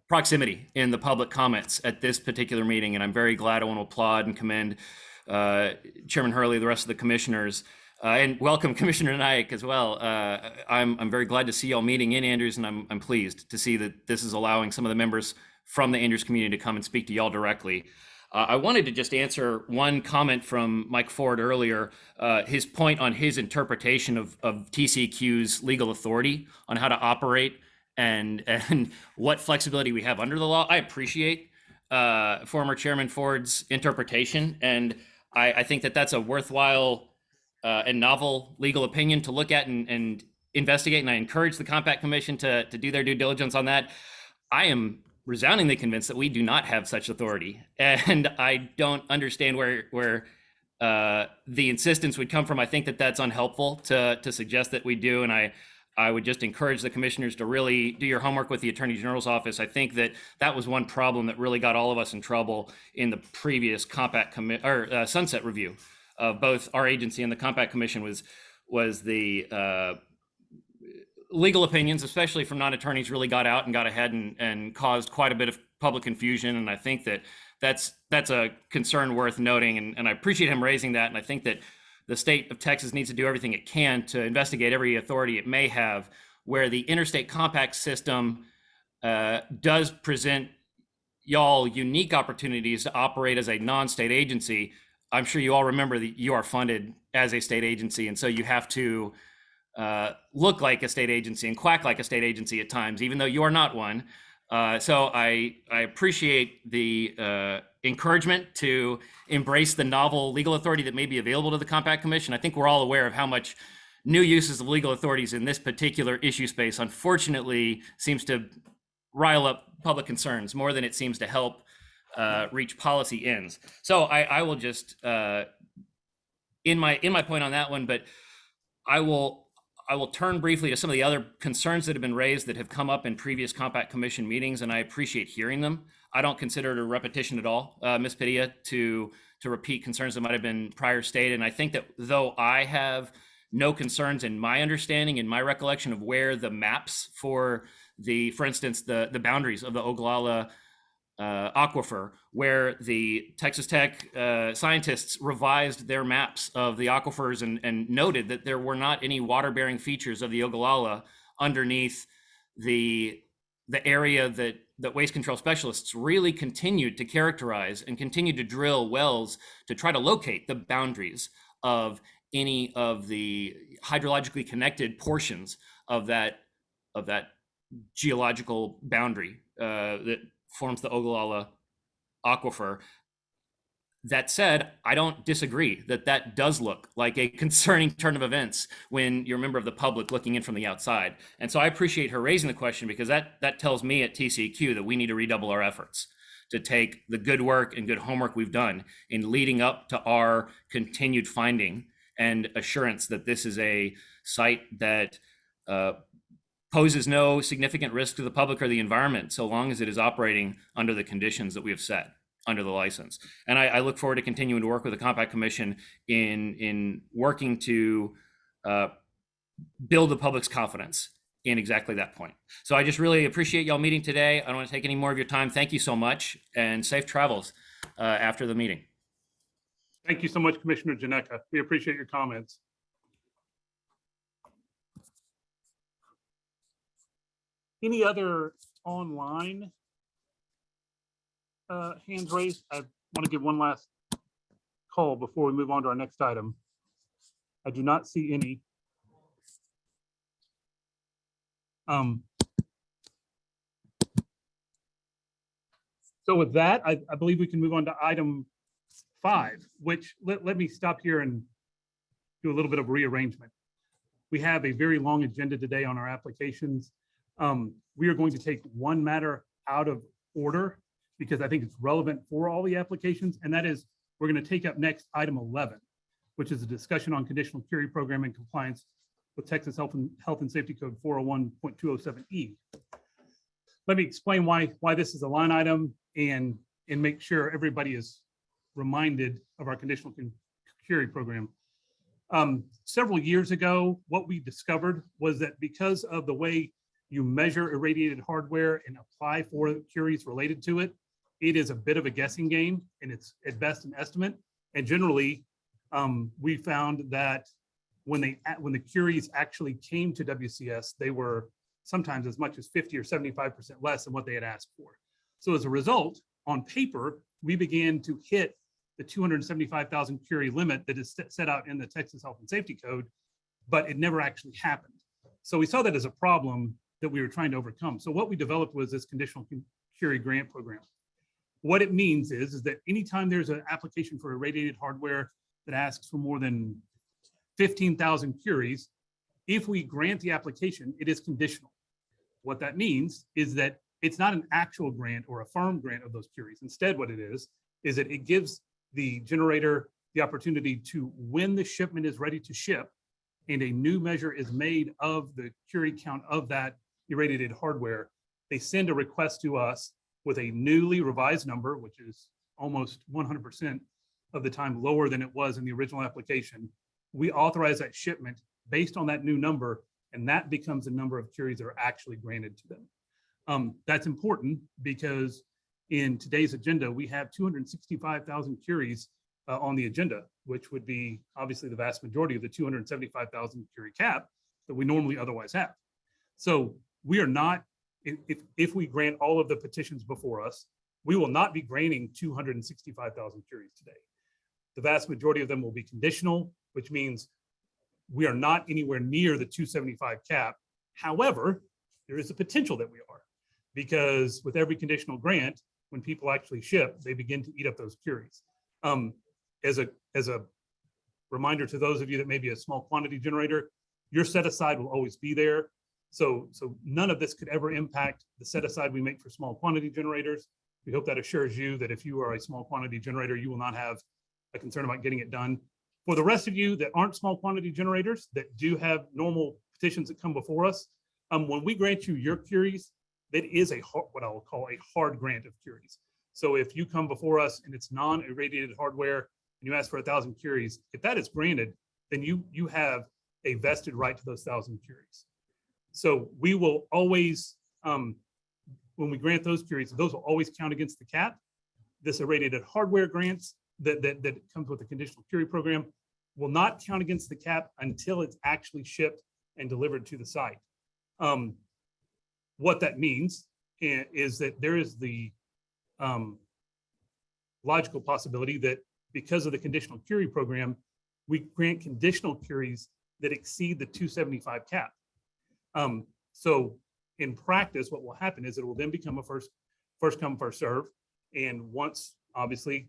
proximity in the public comments at this particular meeting, and I'm very glad. I want to applaud and commend Chairman Hurley, the rest of the commissioners, and welcome Commissioner Naik as well. I'm very glad to see y'all meeting in Andrews, and I'm pleased to see that this is allowing some of the members from the Andrews community to come and speak to y'all directly. I wanted to just answer one comment from Mike Ford earlier, his point on his interpretation of TCQ's legal authority on how to operate and what flexibility we have under the law. I appreciate former Chairman Ford's interpretation, and I think that that's a worthwhile and novel legal opinion to look at and investigate, and I encourage the Compact Commission to do their due diligence on that. I am resoundingly convinced that we do not have such authority, and I don't understand where the insistence would come from. I think that that's unhelpful to suggest that we do, and I would just encourage the commissioners to really do your homework with the Attorney General's office. I think that was one problem that really got all of us in trouble in the previous sunset review of both our agency and the Compact Commission was the legal opinions, especially from non-attorneys, really got out and got ahead and caused quite a bit of public confusion. And I think that's a concern worth noting. And I appreciate him raising that. And I think that the state of Texas needs to do everything it can to investigate every authority it may have where the interstate compact system does present y'all unique opportunities to operate as a non-state agency. I'm sure you all remember that you are funded as a state agency, and so you have to look like a state agency and quack like a state agency at times, even though you are not one. So I appreciate the encouragement to embrace the novel legal authority that may be available to the Compact Commission. I think we're all aware of how much new uses of legal authorities in this particular issue space, unfortunately, seems to rile up public concerns more than it seems to help reach policy ends. So I will just in my point on that one, but I will turn briefly to some of the other concerns that have been raised that have come up in previous Compact Commission meetings, and I appreciate hearing them. I don't consider it a repetition at all, Ms. Padilla, to repeat concerns that might have been prior stated. And I think that though I have no concerns in my understanding, in my recollection of where the maps for instance, the boundaries of the Ogallala aquifer, where the Texas Tech scientists revised their maps of the aquifers and noted that there were not any water-bearing features of the Ogallala underneath the area that waste control specialists really continued to characterize and continued to drill wells to try to locate the boundaries of any of the hydrologically connected portions of that geological boundary that forms the Ogallala aquifer. That said, I don't disagree that does look like a concerning turn of events when you're a member of the public looking in from the outside. And so I appreciate her raising the question, because that tells me at TCEQ that we need to redouble our efforts to take the good work and good homework we've done in leading up to our continued finding and assurance that this is a site that poses no significant risk to the public or the environment, so long as it is operating under the conditions that we have set under the license. And I look forward to continuing to work with the Compact Commission in working to build the public's confidence in exactly that point. So I just really appreciate y'all meeting today. I don't want to take any more of your time. Thank you so much, and safe travels after the meeting. Thank you so much, Commissioner Janeka. We appreciate your comments. Any other online hands raised? I want to give one last call before we move on to our next item. I do not see any. So with that, I believe we can move on to item 5, which let me stop here and do a little bit of rearrangement. We have a very long agenda today on our applications. We are going to take one matter out of order because I think it's relevant for all the applications, and that is we're going to take up next item 11, which is a discussion on conditional carry program in compliance with Texas Health and Safety Code 401.207E. Let me explain why this is a line item and make sure everybody is reminded of our conditional carry program. Several years ago, what we discovered was that because of the way you measure irradiated hardware and apply for carries related to it, it is a bit of a guessing game, and it's at best an estimate. And generally, we found that when the carries actually came to WCS, they were sometimes as much as 50 or 75% less than what they had asked for. So as a result, on paper, we began to hit the 275,000 carry limit that is set out in the Texas Health and Safety Code, but it never actually happened. So we saw that as a problem that we were trying to overcome. So what we developed was this conditional carry grant program. What it means is that anytime there's an application for irradiated hardware that asks for more than 15,000 carries, if we grant the application, it is conditional. What that means is that it's not an actual grant or a firm grant of those carries. Instead, what it is that it gives the generator the opportunity to, when the shipment is ready to ship and a new measure is made of the carry count of that irradiated hardware, they send a request to us with a newly revised number, which is almost 100% of the time lower than it was in the original application. We authorize that shipment based on that new number, and that becomes the number of carries that are actually granted to them. That's important because in today's agenda, we have 265,000 carries on the agenda, which would be obviously the vast majority of the 275,000 carry cap that we normally otherwise have. So we are not, if we grant all of the petitions before us, we will not be granting 265,000 carries today. The vast majority of them will be conditional, which means we are not anywhere near the 275 cap. However, there is a potential that we are, because with every conditional grant, when people actually ship, they begin to eat up those carries. As a reminder to those of you that may be a small quantity generator, your set aside will always be there. So none of this could ever impact the set aside we make for small quantity generators. We hope that assures you that if you are a small quantity generator, you will not have a concern about getting it done. For the rest of you that aren't small quantity generators, that do have normal petitions that come before us, when we grant you your carries, that is what I will call a hard grant of carries. So if you come before us and it's non-irradiated hardware and you ask for 1,000 carries, if that is granted, then you have a vested right to those 1,000 curies. So we will always, when we grant those curies, those will always count against the cap. This irradiated hardware grants that comes with the conditional curie program will not count against the cap until it's actually shipped and delivered to the site. What that means is that there is the logical possibility that because of the conditional curie program, we grant conditional curies that exceed the 275 cap. So in practice, what will happen is it will then become a first come, first serve. And once, obviously,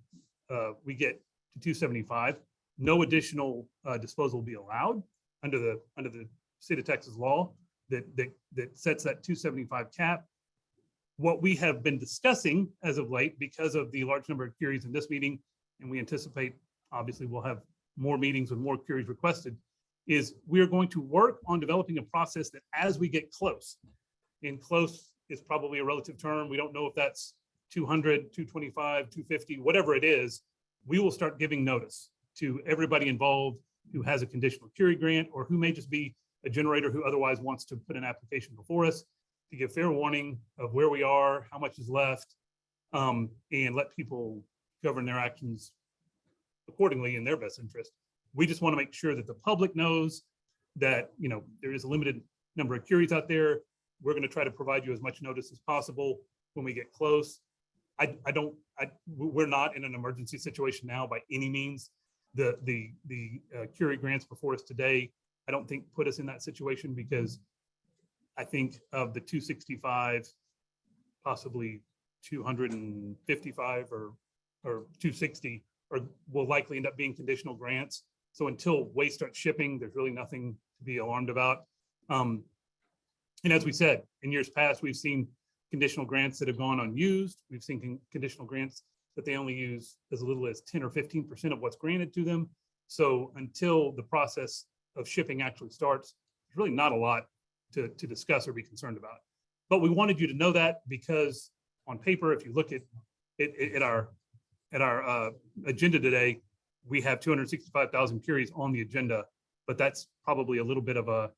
we get to 275, no additional disposal will be allowed under the state of Texas law that sets that 275 cap. What we have been discussing as of late, because of the large number of curies in this meeting, and we anticipate, obviously, we'll have more meetings with more curies requested, is we are going to work on developing a process that as we get close, and close is probably a relative term. We don't know if that's 200, 225, 250, whatever it is, we will start giving notice to everybody involved who has a conditional curie grant or who may just be a generator who otherwise wants to put an application before us, to give fair warning of where we are, how much is left, and let people govern their actions accordingly in their best interest. We just want to make sure that the public knows that, you know, there is a limited number of curies out there. We're going to try to provide you as much notice as possible when we get close. We're not in an emergency situation now by any means. The curie grants before us today, I don't think put us in that situation, because I think of the 265, possibly 255 or 260 will likely end up being conditional grants. So until waste starts shipping, there's really nothing to be alarmed about. And as we said, in years past, we've seen conditional grants that have gone unused. We've seen conditional grants that they only use as little as 10 or 15% of what's granted to them. So until the process of shipping actually starts, there's really not a lot to discuss or be concerned about. But we wanted you to know that, because on paper, if you look at our agenda today, we have 265,000 curies on the agenda, but that's probably a little bit of a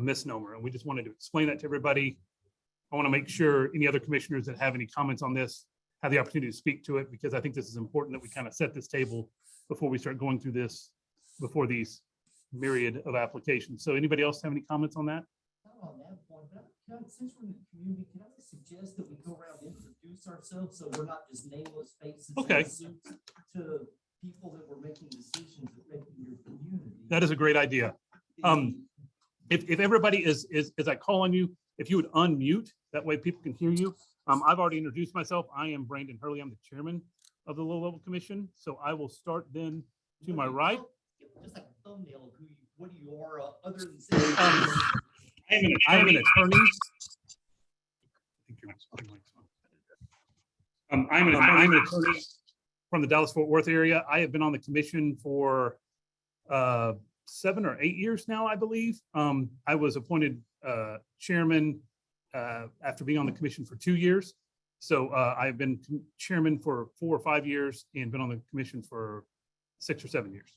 misnomer. And we just wanted to explain that to everybody. I want to make sure any other commissioners that have any comments on this have the opportunity to speak to it, because I think this is important that we kind of set this table before we start going through this, before these myriad of applications. So anybody else have any comments on that? Not on that point, but since we're in the community, can I suggest that we go around and introduce ourselves so we're not just nameless faces Okay. in suits to people that were making decisions affecting your community? That is a great idea. If everybody is as I call on you, if you would unmute, that way people can hear you. I've already introduced myself. I am Brandon Hurley. I'm the chairman of the Low Level Commission. So I will start then to my right. Just like a thumbnail of what you are, other than saying. I am an attorney. I'm an attorney from the Dallas-Fort Worth area. I have been on the commission for 7 or 8 years now, I believe. I was appointed chairman after being on the commission for 2 years. So I've been chairman for 4 or 5 years and been on the commission for 6 or 7 years.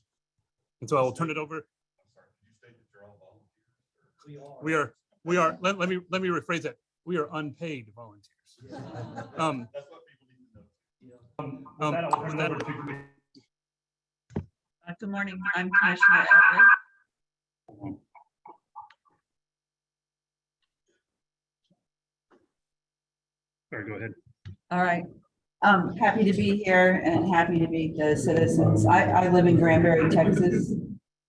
And so I will turn it over. We are, let me rephrase that. We are unpaid volunteers. That's what people need to know. Good morning, I'm Commissioner Everett. Sorry, go ahead. All right, happy to be here and happy to meet the citizens. I live in Granbury, Texas.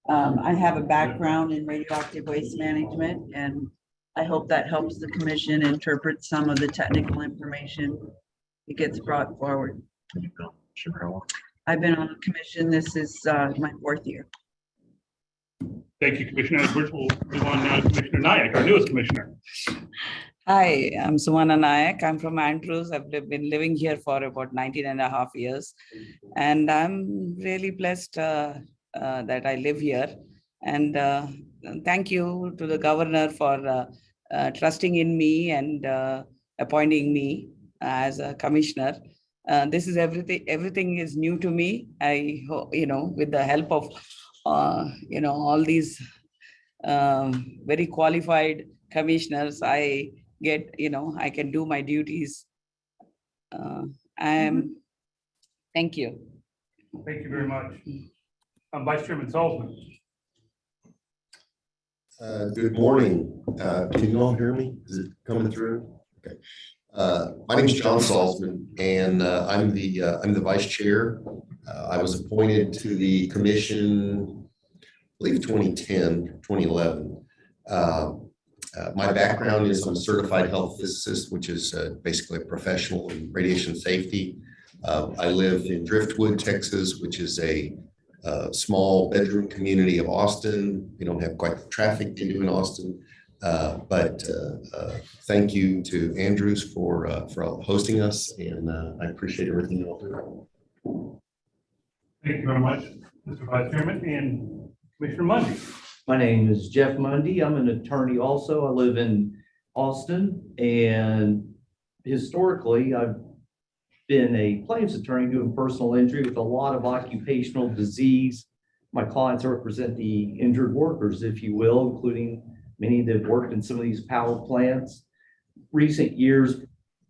I have a background in radioactive waste management, and I hope that helps the commission interpret some of the technical information that gets brought forward. I've been on the commission. This is my 4th year. Thank you, Commissioner. We'll move on now to Commissioner Nayak, our newest commissioner. Hi, I'm Sumana Nayak. I'm from Andrews. I've been living here for about 19.5 years. And I'm really blessed that I live here. And thank you to the governor for trusting in me and appointing me as a commissioner. This is everything is new to me. I hope, with the help of, all these very qualified commissioners. I get, I can do my duties. Thank you. Thank you very much. Vice Chairman Salzman. Good morning. Can you all hear me? Is it coming through? Okay. My name is John Salzman, and I'm the vice chair. I was appointed to the commission, I believe 2010, 2011. My background is I'm a certified health physicist, which is basically a professional in radiation safety. I live in Driftwood, Texas, which is a small bedroom community of Austin. We don't have quite the traffic they do in Austin, but thank you to Andrews for hosting us, and I appreciate everything you all do. Thank you very much, Mr. Vice Chairman, and Commissioner Mundy. My name is Jeff Mundy. I'm an attorney also. I live in Austin, and historically, I've been a plaintiff's attorney doing personal injury with a lot of occupational disease. My clients represent the injured workers, if you will, including many that have worked in some of these power plants. Recent years,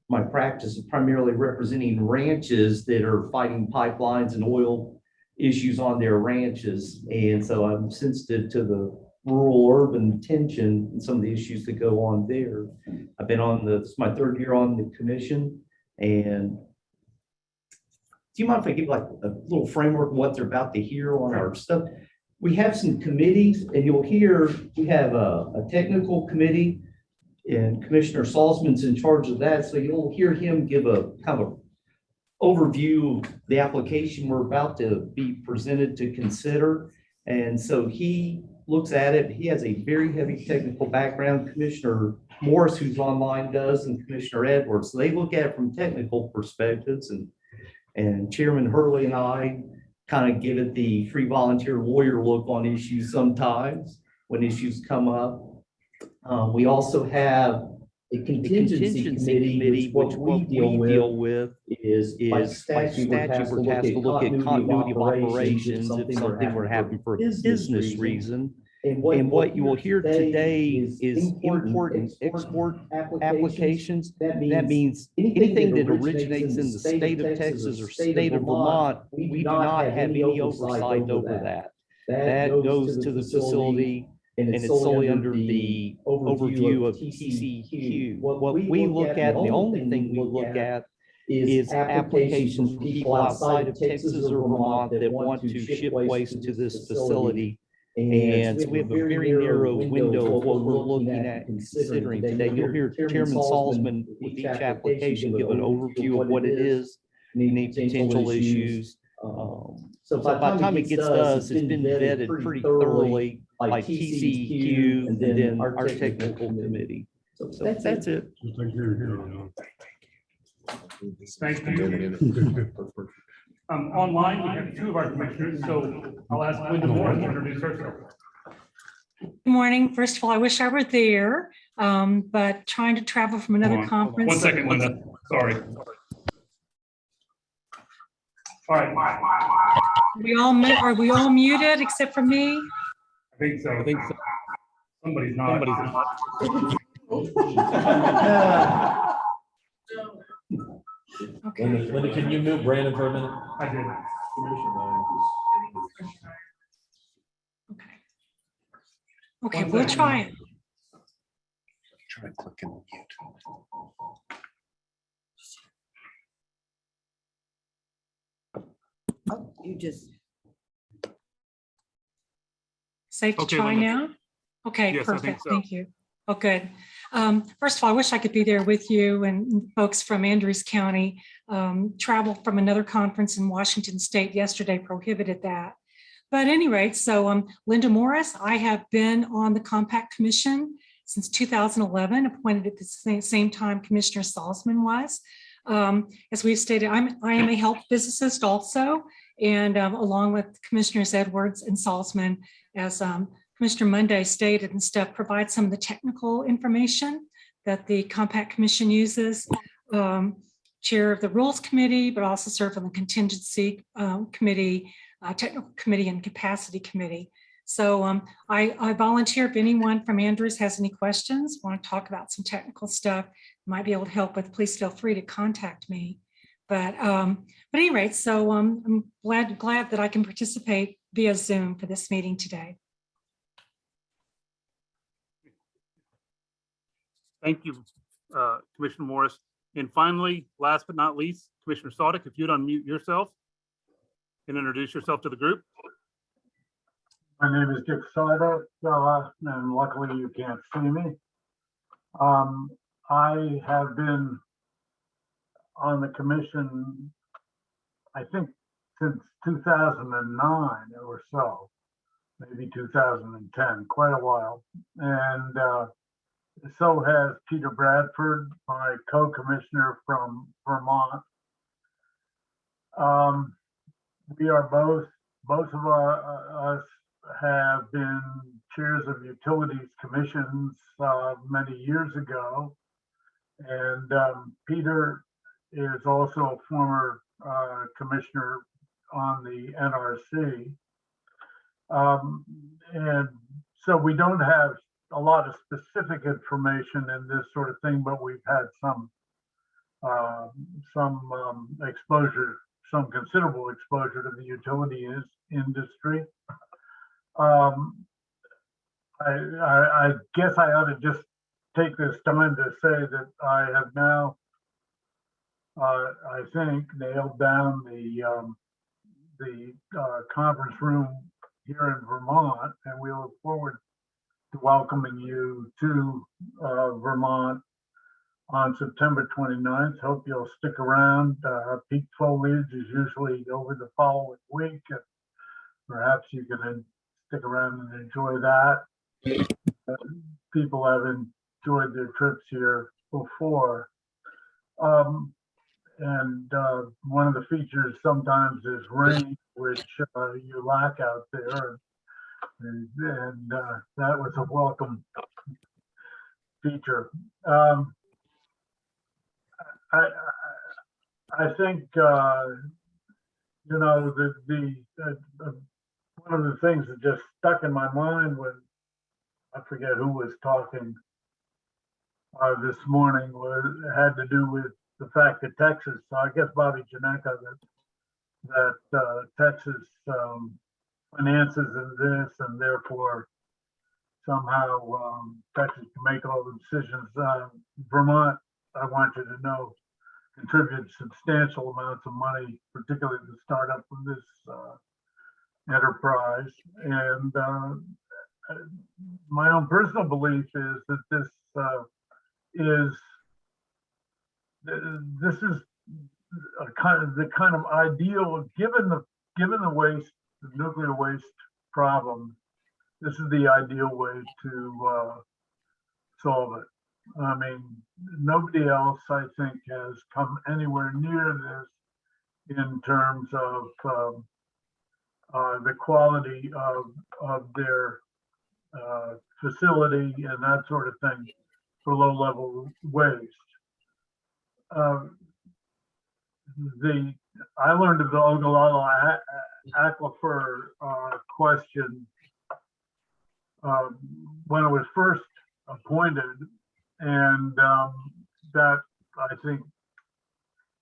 my practice is primarily representing ranches that are fighting pipelines and oil issues on their ranches. And so I'm sensitive to the rural-urban tension and some of the issues that go on there. I've been this is my third year on the commission, and do you mind if I give like a little framework of what they're about to hear on our stuff? We have some committees, and you'll hear we have a technical committee, and Commissioner Salzman's in charge of that. So you'll hear him give a kind of overview of the application we're about to be presented to consider. And so he looks at it. He has a very heavy technical background. Commissioner Morris, who's online, does, and Commissioner Edwards. So they look at it from technical perspectives, and Chairman Hurley and I kind of give it the free volunteer lawyer look on issues sometimes when issues come up. We also have a contingency committee, which we deal with is by statute, we're tasked to look at continuity of operations if something were to happen for a business reason. And what you will hear today is important export applications. That means anything that originates in the state of Texas or state of Vermont, we do not have any oversight over that. That goes to the facility, and it's solely under the overview of TCEQ. What we look at, and the only thing we look at, is applications from people outside of Texas or Vermont that want to ship waste to this facility. And so we have a very narrow window of what we're looking at and considering today. You'll hear Chairman Salzman with each application give an overview of what it is, any potential issues. So by the time it gets to us, it's been vetted pretty thoroughly by TCEQ and then our technical committee. So that's it. Thank you. Online, we have two of our commissioners, so I'll ask Linda Morris to introduce herself. Good morning. First of all, I wish I were there, but trying to travel from another conference. 1 second, Linda. Sorry. All right. Are we all muted except for me? I think so. Somebody's not. Okay. Linda, can you move Brandon for a minute? I did. Okay, we'll try it. Try clicking mute. Oh, you just. Safe to Okay, try Linda. now? Okay, Yes, I think perfect. so. Thank you. Oh, good. First of all, I wish I could be there with you and folks from Andrews County. Travel from another conference in Washington State yesterday prohibited that. But at any rate, so Linda Morris, I have been on the Compact Commission since 2011, appointed at the same time Commissioner Salzman was. As we've stated, I am a health physicist also, and along with Commissioners Edwards and Salzman, as Commissioner Monday stated and stuff, provide some of the technical information that the Compact Commission uses. Chair of the Rules Committee, but also serve on the Contingency Committee, Technical Committee, and Capacity Committee. So I volunteer if anyone from Andrews has any questions, want to talk about some technical stuff, might be able to help with, please feel free to contact me. But at any rate, so I'm glad that I can participate via Zoom for this meeting today. Thank you, Commissioner Morris. And finally, last but not least, Commissioner Sautic, if you'd unmute yourself and introduce yourself to the group. My name is Dick Sautic, and luckily you can't see me. I have been on the commission, I think, since 2009 or so, maybe 2010, quite a while. And so has Peter Bradford, my co-commissioner from Vermont. We are both of us have been chairs of utilities commissions many years ago. And Peter is also a former commissioner on the NRC. And so we don't have a lot of specific information in this sort of thing, but we've had some exposure, some considerable exposure to the utility industry. I guess I ought to just take this time to say that I have now, I think, nailed down the conference room here in Vermont, and we look forward to welcoming you to Vermont on September 29th. Hope you'll stick around. Peak foliage is usually over the following week. Perhaps you can stick around and enjoy that. People have enjoyed their trips here before. And one of the features sometimes is rain, which you lack out there. And that was a welcome feature. I think, you know, one of the things that just stuck in my mind when, I forget who was talking this morning, had to do with the fact that Texas, so I guess Bobby Janeka, that Texas finances in this, and therefore somehow Texas can make all the decisions. Vermont, I want you to know, contributed substantial amounts of money, particularly the startup of this enterprise. And my own personal belief is that this is the kind of ideal, given the waste, the nuclear waste problem. This is the ideal way to solve it. I mean, nobody else, I think, has come anywhere near this in terms of the quality of their facility and that sort of thing for low-level waste. I learned of the Ogallala Aquifer question when it was first appointed, and that, I think,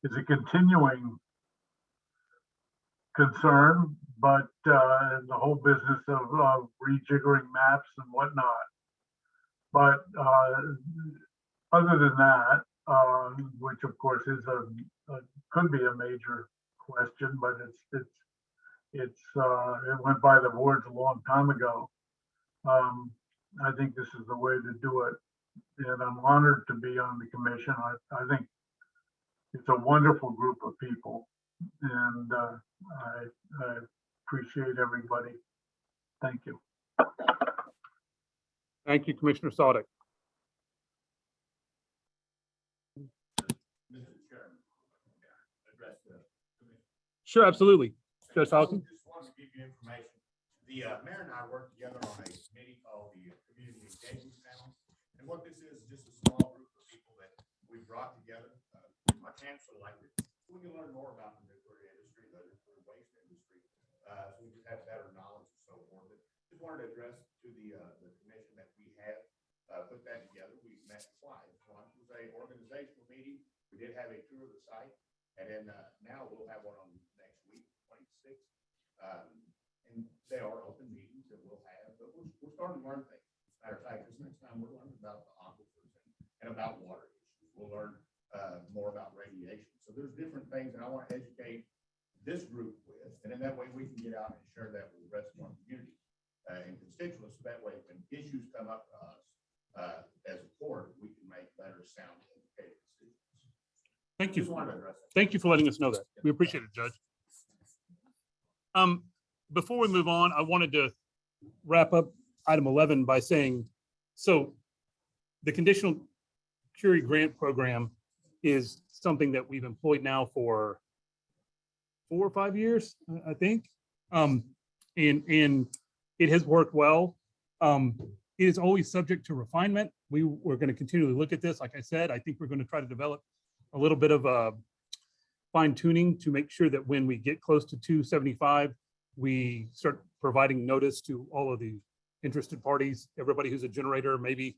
is a continuing concern, but the whole business of rejiggering maps and whatnot. But other than that, which of course is could be a major question, but it went by the boards a long time ago. I think this is the way to do it, and I'm honored to be on the commission. I think it's a wonderful group of people, and I appreciate everybody. Thank you. Thank you, Commissioner Sautic. Sure, absolutely. Judge Falcon. Just wanted to give you information. The mayor and I worked together on a committee called the Community Engagement Panel. And what this is just a small group of people that we brought together. My chancellor like it. We can learn more about the nuclear industry, the nuclear waste industry. So we just have better knowledge and so forth. But just wanted to address to the commission that we have, put that together. We met twice. Once was a organizational meeting. We did have a tour of the site. And then, now we'll have one on next week, 26th. And they are open meetings that we'll have, but we're starting to learn things. Matter of fact, this next time we're learning about the aquifers and about water issues. We'll learn, more about radiation. So there's different things that I want to educate this group with, and then that way we can get out and share that with the rest of our community and constituents. So that way, when issues come up to us as a court, we can make better sound educated decisions. Thank you. Just wanted to address that. Thank you for letting us know that. We appreciate it, Judge. Before we move on, I wanted to wrap up item 11 by saying, so the conditional Curie grant program is something that we've employed now for 4 or 5 years, I think. And it has worked well. It is always subject to refinement. We're going to continually look at this. Like I said, I think we're going to try to develop a little bit of a fine tuning to make sure that when we get close to 275, we start providing notice to all of the interested parties, everybody who's a generator, maybe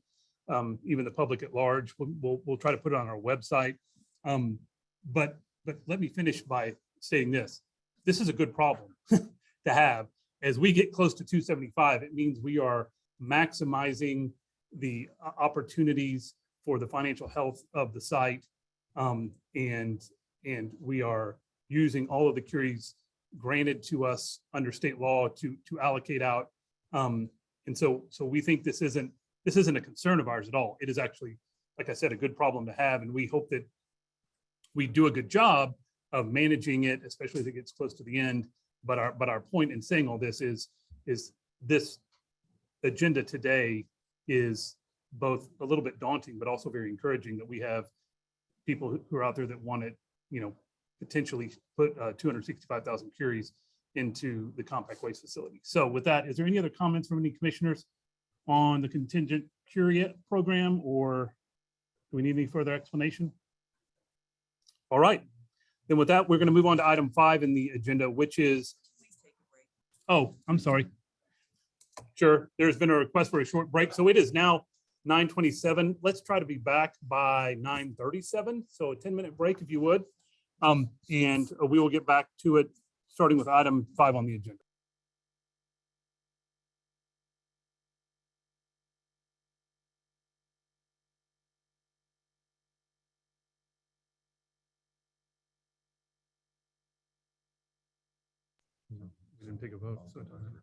even the public at large. We'll try to put it on our website. But let me finish by stating this. This is a good problem to have. As we get close to 275, it means we are maximizing the opportunities for the financial health of the site. And we are using all of the cures granted to us under state law to allocate out. And so we think this isn't a concern of ours at all. It is actually, like I said, a good problem to have. And we hope that we do a good job of managing it, especially as it gets close to the end. But our point in saying all this is this agenda today is both a little bit daunting, but also very encouraging that we have people who are out there that want to, potentially put 265,000 curies into the compact waste facility. So with that, is there any other comments from any commissioners on the contingent curie program, or do we need any further explanation? All right, then with that, we're going to move on to item 5 in the agenda, which is, oh, I'm sorry. Sure, there's been a request for a short break. So it is now 9:27. Let's try to be back by 9:37. So a 10-minute break if you would. And we will get back to it, starting with item 5 on the agenda. We didn't take a vote. So it doesn't.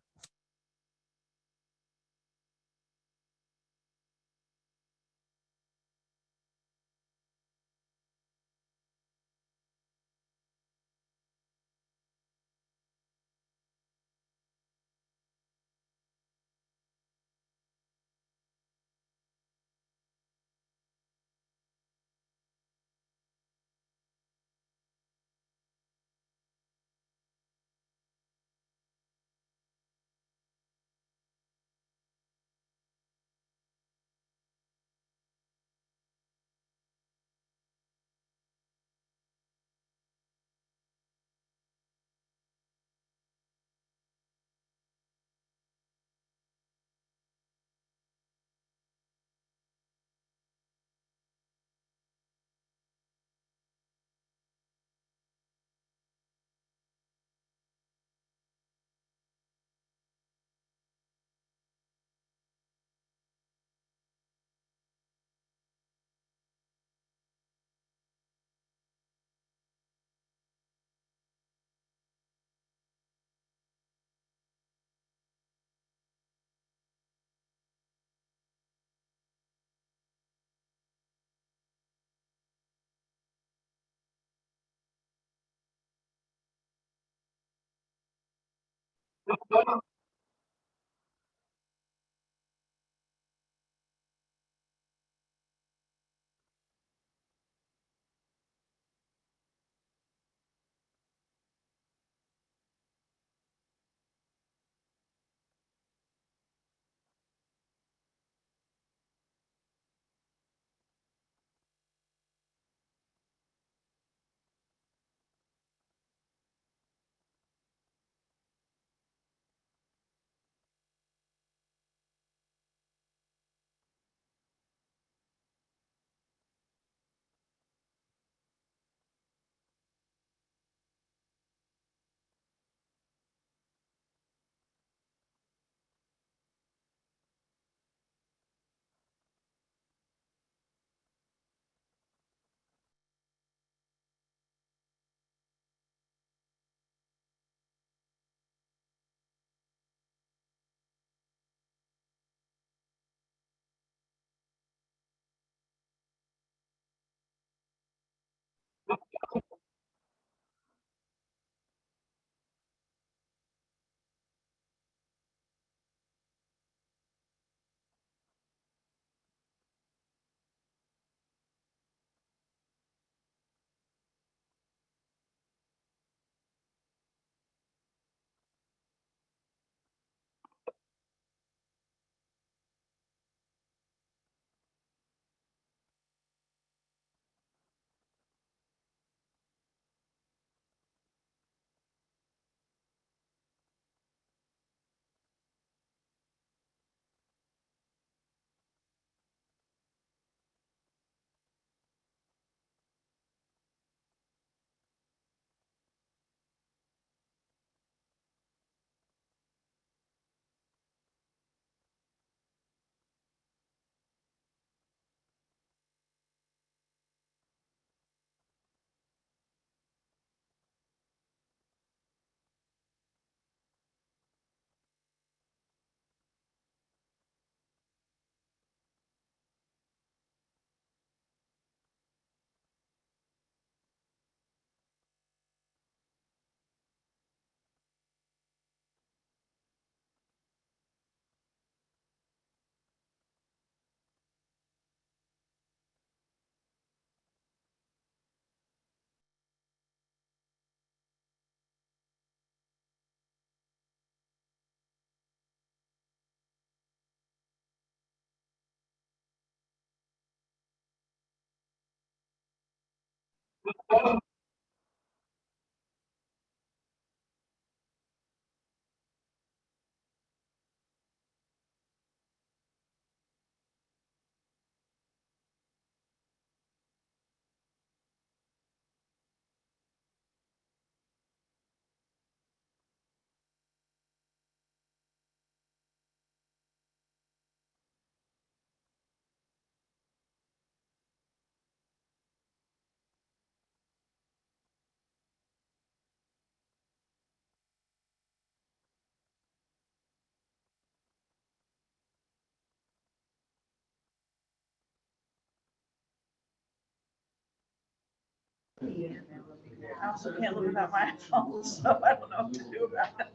I also can't live without my phone, so I don't know what to do about it.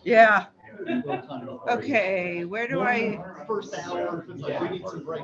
Yeah. Okay, where do I? First hour, we need some break.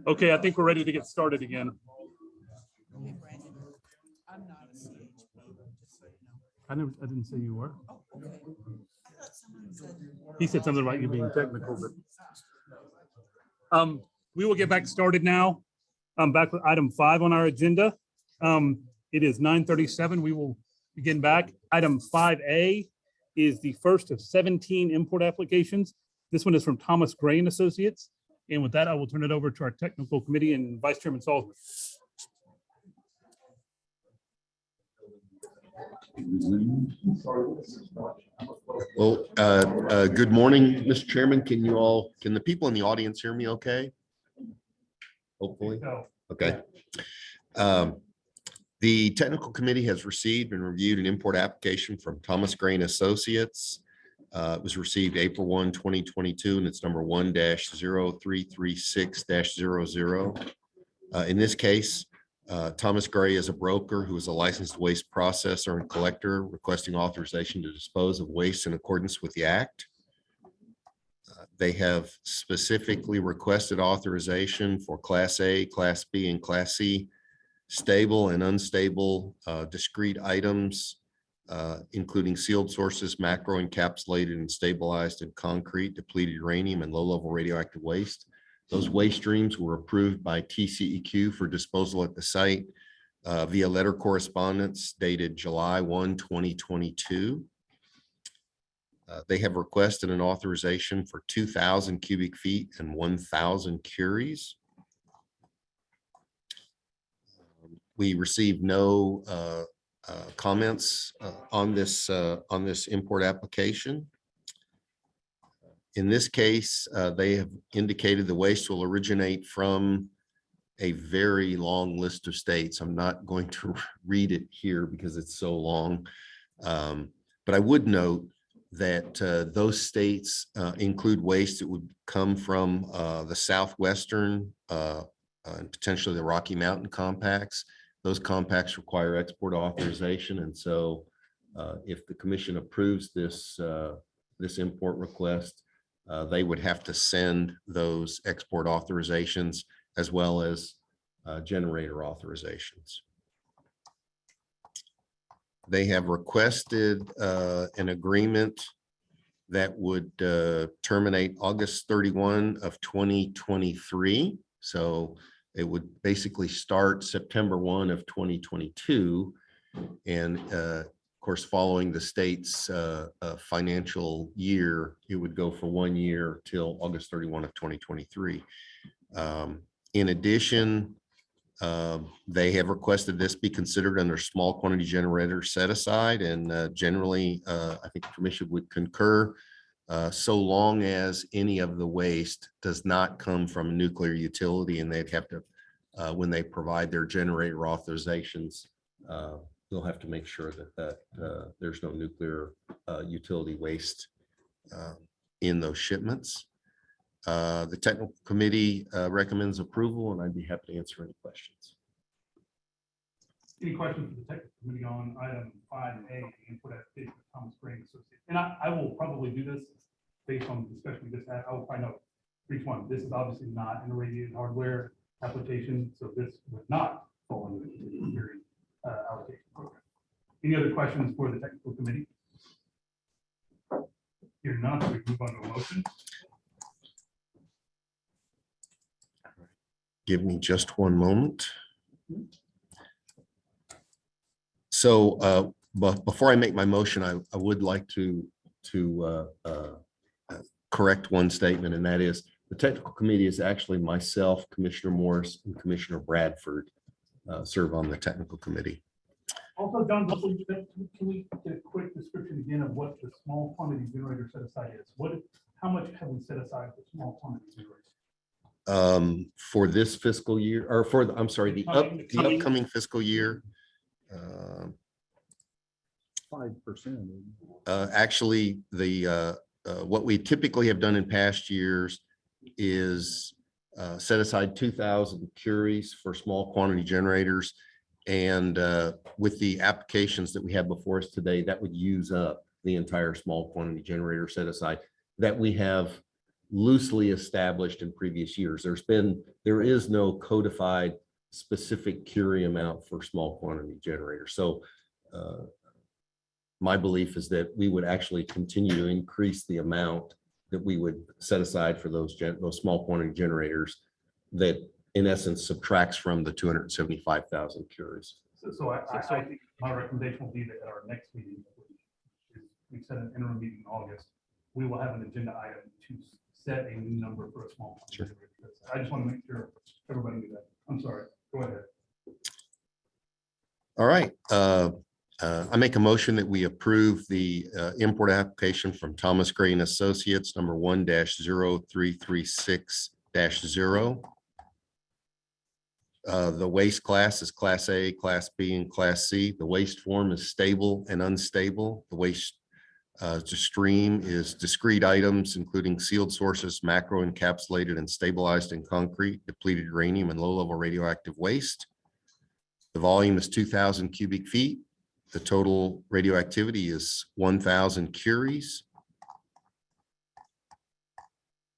Okay, I think we're ready to get started again. I didn't say you were. He said something about you being technical, but we will get back started now. I'm back with item 5 on our agenda. It is 9:37. We will begin back. Item 5A is the first of 17 import applications. This one is from Thomas Gray and Associates. And with that, I will turn it over to our technical committee and Vice Chairman Salzman. Well, good morning, Mr. Chairman. Can the people in the audience hear me okay? Hopefully. Okay. The technical committee has received and reviewed an import application from Thomas Gray and Associates. It was received April 1, 2022, and it's number 1-0336-00. In this case, Thomas Gray is a broker who is a licensed waste processor and collector requesting authorization to dispose of waste in accordance with the Act. They have specifically requested authorization for Class A, Class B, and Class C stable and unstable discrete items, including sealed sources, macro encapsulated and stabilized in concrete, depleted uranium, and low-level radioactive waste. Those waste streams were approved by TCEQ for disposal at the site via letter correspondence dated July 1, 2022. They have requested an authorization for 2,000 cubic feet and 1,000 curies. We received no comments on this import application. In this case, they have indicated the waste will originate from a very long list of states. I'm not going to read it here because it's so long. But I would note that those states include waste that would come from the southwestern and potentially the Rocky Mountain compacts. Those compacts require export authorization. And so if the commission approves this import request, they would have to send those export authorizations as well as generator authorizations. They have requested an agreement that would terminate August 31 of 2023. So it would basically start September 1 of 2022. And of course, following the state's financial year, it would go for 1 year till August 31 of 2023. In addition, they have requested this be considered under small quantity generator set aside, and generally, I think the commission would concur so long as any of the waste does not come from a nuclear utility, and they'd have to, when they provide their generator authorizations, they'll have to make sure that there's no nuclear utility waste in those shipments. The technical committee recommends approval, and I'd be happy to answer any questions. Any questions for the technical committee on item 5A, the input application of Thomas Gray and Associates? And I will probably do this based on the discussion we just had. I will find out for each one. This is obviously not an irradiated hardware application, so this would not fall under the hearing allocation program. Any other questions for the technical committee? Here none, we move on to a motion. Give me just one moment. So but before I make my motion, I would like to correct one statement, and that is the technical committee is actually myself, Commissioner Morris, and Commissioner Bradford serve on the technical committee. Also, John, can we get a quick description again of what the small quantity generator set aside is? How much have we set aside for small quantity generators? For this fiscal year, or for the, I'm sorry, the upcoming fiscal year. 5%. Actually, what we typically have done in past years is set aside 2,000 curies for small quantity generators. And with the applications that we have before us today, that would use up the entire small quantity generator set aside. that we have loosely established in previous years. There is no codified specific curie amount for small quantity generators. So my belief is that we would actually continue to increase the amount that we would set aside for those small quantity generators that in essence subtracts from the 275,000 curies. So I think my recommendation will be that at our next meeting, we set an interim meeting in August, we will have an agenda item to set a new number for a small. Sure. I just want to make sure everybody knew that. I'm sorry. Go ahead. All right. I make a motion that we approve the import application from Thomas Gray and Associates, number 1-0336-0. The waste class is Class A, Class B, and Class C. The waste form is stable and unstable. The waste to stream is discrete items, including sealed sources, macro encapsulated and stabilized in concrete, depleted uranium, and low-level radioactive waste. The volume is 2,000 cubic feet. The total radioactivity is 1,000 curies.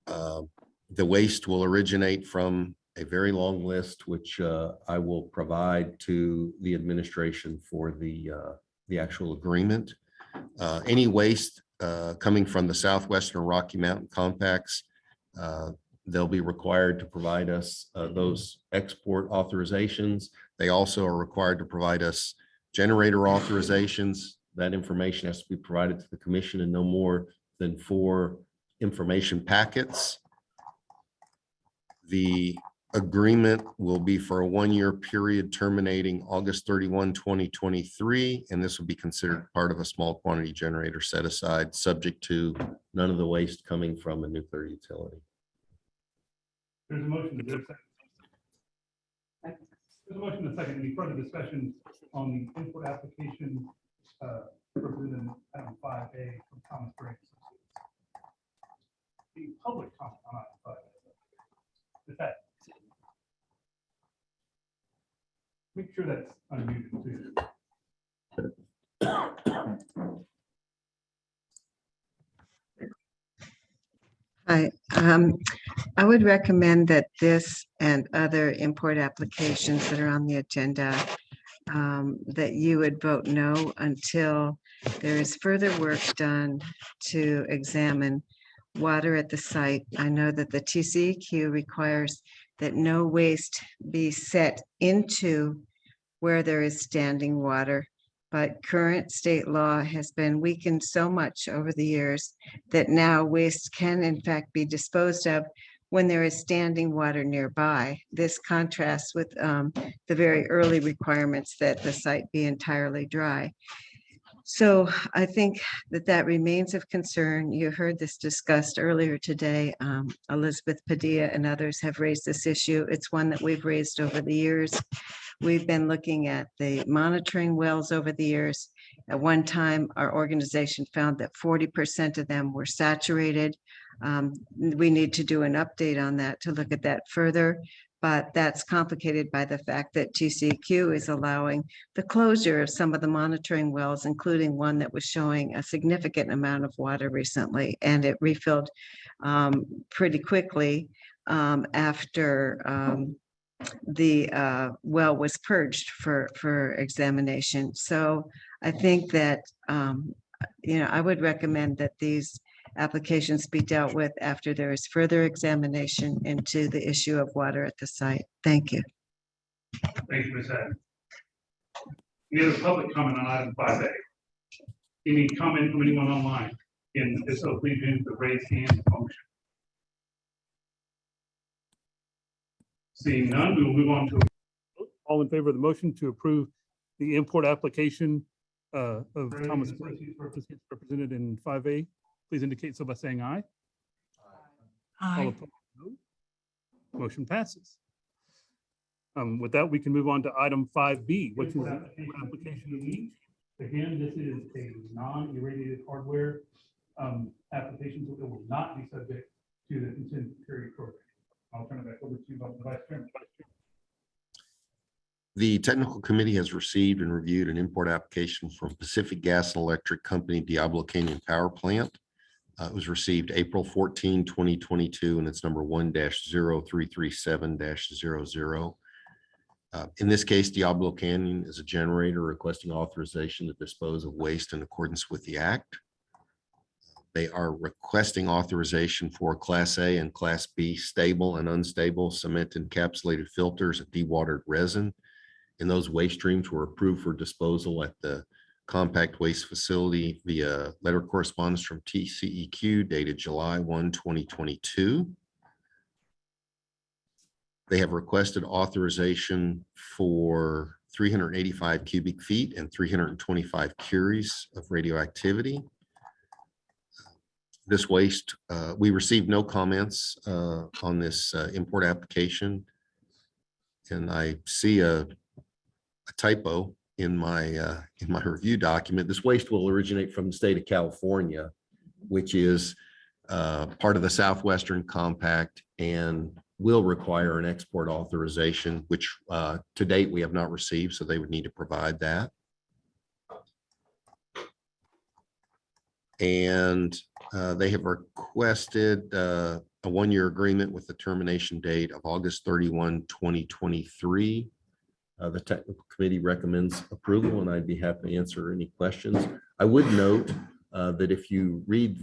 The waste will originate from a very long list, which I will provide to the administration for the actual agreement. Any waste coming from the Southwestern Rocky Mountain compacts, they'll be required to provide us those export authorizations. They also are required to provide us generator authorizations. That information has to be provided to the commission in no more than 4 information packets. The agreement will be for a 1-year period terminating August 31, 2023, and this will be considered part of a small quantity generator set aside, subject to none of the waste coming from a nuclear utility. There's a motion. There's a motion and a second. Any further discussion on the import application represented in item 5A from Thomas Gray? The public comment on item 5A. With that, make sure that's unmuted too. Hi, I would recommend that this and other import applications that are on the agenda, that you would vote no until there is further work done to examine water at the site. I know that the TCEQ requires that no waste be set into where there is standing water. But current state law has been weakened so much over the years that now waste can in fact be disposed of when there is standing water nearby. This contrasts with the very early requirements that the site be entirely dry. So I think that that remains of concern. You heard this discussed earlier today. Elizabeth Padilla and others have raised this issue. It's one that we've raised over the years. We've been looking at the monitoring wells over the years. At one time, our organization found that 40% of them were saturated. We need to do an update on that to look at that further. But that's complicated by the fact that TCEQ is allowing the closure of some of the monitoring wells, including one that was showing a significant amount of water recently, and it refilled pretty quickly after the well was purged for examination. So I think that, I would recommend that these applications be dealt with after there is further examination into the issue of water at the site. Thank you. Thank you, Ms. Haddon. Any other public comment on item 5A? Any comment from anyone online? And if so, please use the raise hand function. Seeing none, we will move on to all in favor of the motion to approve the import application of Thomas represented in 5A. Please indicate so by saying aye. All Aye. opposed, no. Motion passes. With that, we can move on to item 5B, which is the application of lead. Again, this is a non-irradiated hardware application, so it will not be subject to the consent period program. I'll turn it back over to you, Vice Chairman. The technical committee has received and reviewed an import application from Pacific Gas and Electric Company Diablo Canyon Power Plant. It was received April 14, 2022, and it's number 1-0337-00. In this case, Diablo Canyon is a generator requesting authorization to dispose of waste in accordance with the act. They are requesting authorization for Class A and Class B stable and unstable cement encapsulated filters of dewatered resin. And those waste streams were approved for disposal at the compact waste facility via letter correspondence from TCEQ dated July 1, 2022. They have requested authorization for 385 cubic feet and 325 curies of radioactivity. This waste, we received no comments on this import application. And I see a typo in my review document. This waste will originate from the state of California, which is part of the Southwestern Compact and will require an export authorization, which to date we have not received, so they would need to provide that. And they have requested a one-year agreement with the termination date of August 31, 2023. The technical committee recommends approval, and I'd be happy to answer any questions. I would note that if you read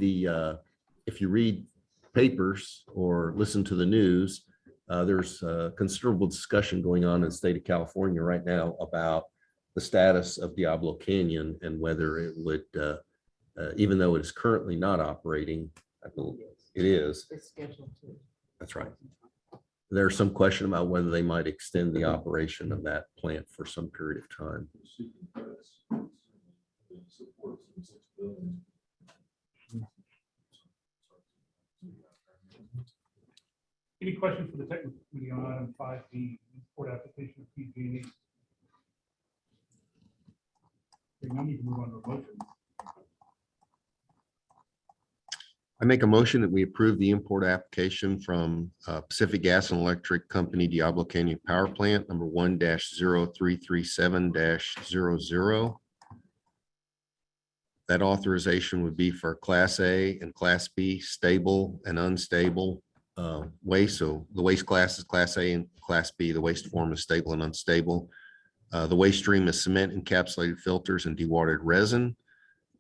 papers or listen to the news, there's considerable discussion going on in the state of California right now about the status of Diablo Canyon and whether it would, even though it is currently not operating, I believe it is. It's scheduled to. That's right. There's some question about whether they might extend the operation of that plant for some period of time. Any questions for the technical committee on item 5B, import application of PG&E? Now we can move on to a motion. I make a motion that we approve the import application from Pacific Gas and Electric Company Diablo Canyon Power Plant number 1-0337-00. That authorization would be for Class A and Class B stable and unstable waste. So the waste class is Class A and Class B. The waste form is stable and unstable. The waste stream is cement encapsulated filters and dewatered resin.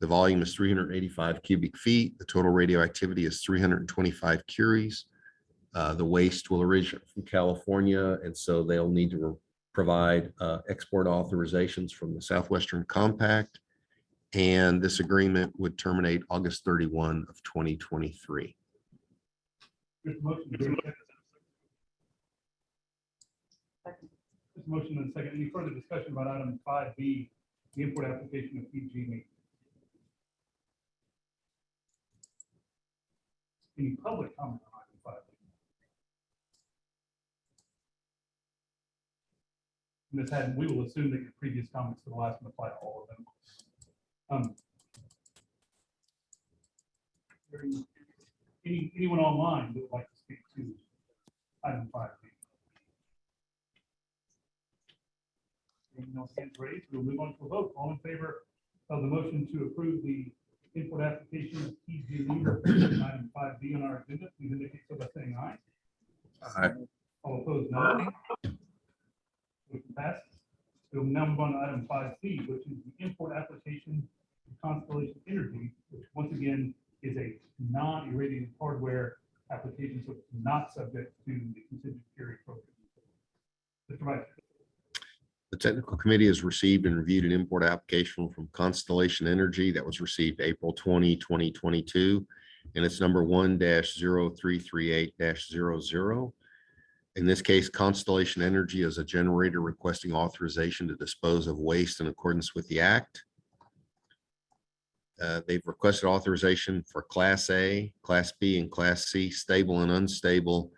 The volume is 385 cubic feet. The total radioactivity is 325 curies. The waste will originate from California, and so they'll need to provide export authorizations from the Southwestern Compact. And this agreement would terminate August 31 of 2023. Motion and second. Any further discussion about item 5B, the import application of PG&E? Any public comment on item 5B? Ms. Haddon, we will assume that your previous comments to the last one apply to all of them. Anyone online that would like to speak to item 5B? No hands raised. We'll move on to a vote. All in favor of the motion to approve the import application of PG&E item 5B on our agenda, please indicate so by saying aye. Aye. All opposed, no. Motion passes. We'll now move on to item 5C, which is the import application to Constellation Energy, which once again is a non-irradiated hardware application, so it's not subject to the contingent carry program. Mr. Vice. The technical committee has received and reviewed an import application from Constellation Energy that was received April 20, 2022, and it's number 1-0338-00. In this case, Constellation Energy is a generator requesting authorization to dispose of waste in accordance with the act. They've requested authorization for Class A, Class B, and Class C stable and unstable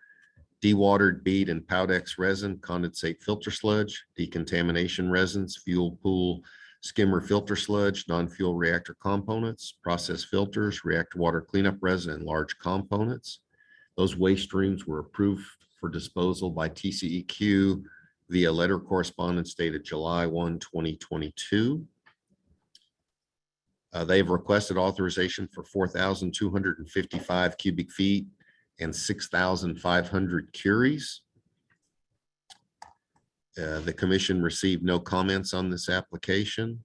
dewatered bead and Powdex resin, condensate filter sludge, decontamination resins, fuel pool skimmer filter sludge, non-fuel reactor components, process filters, reactor water cleanup resin, and large components. Those waste streams were approved for disposal by TCEQ via letter correspondence dated July 1, 2022. They've requested authorization for 4,255 cubic feet and 6,500 curies. The commission received no comments on this application.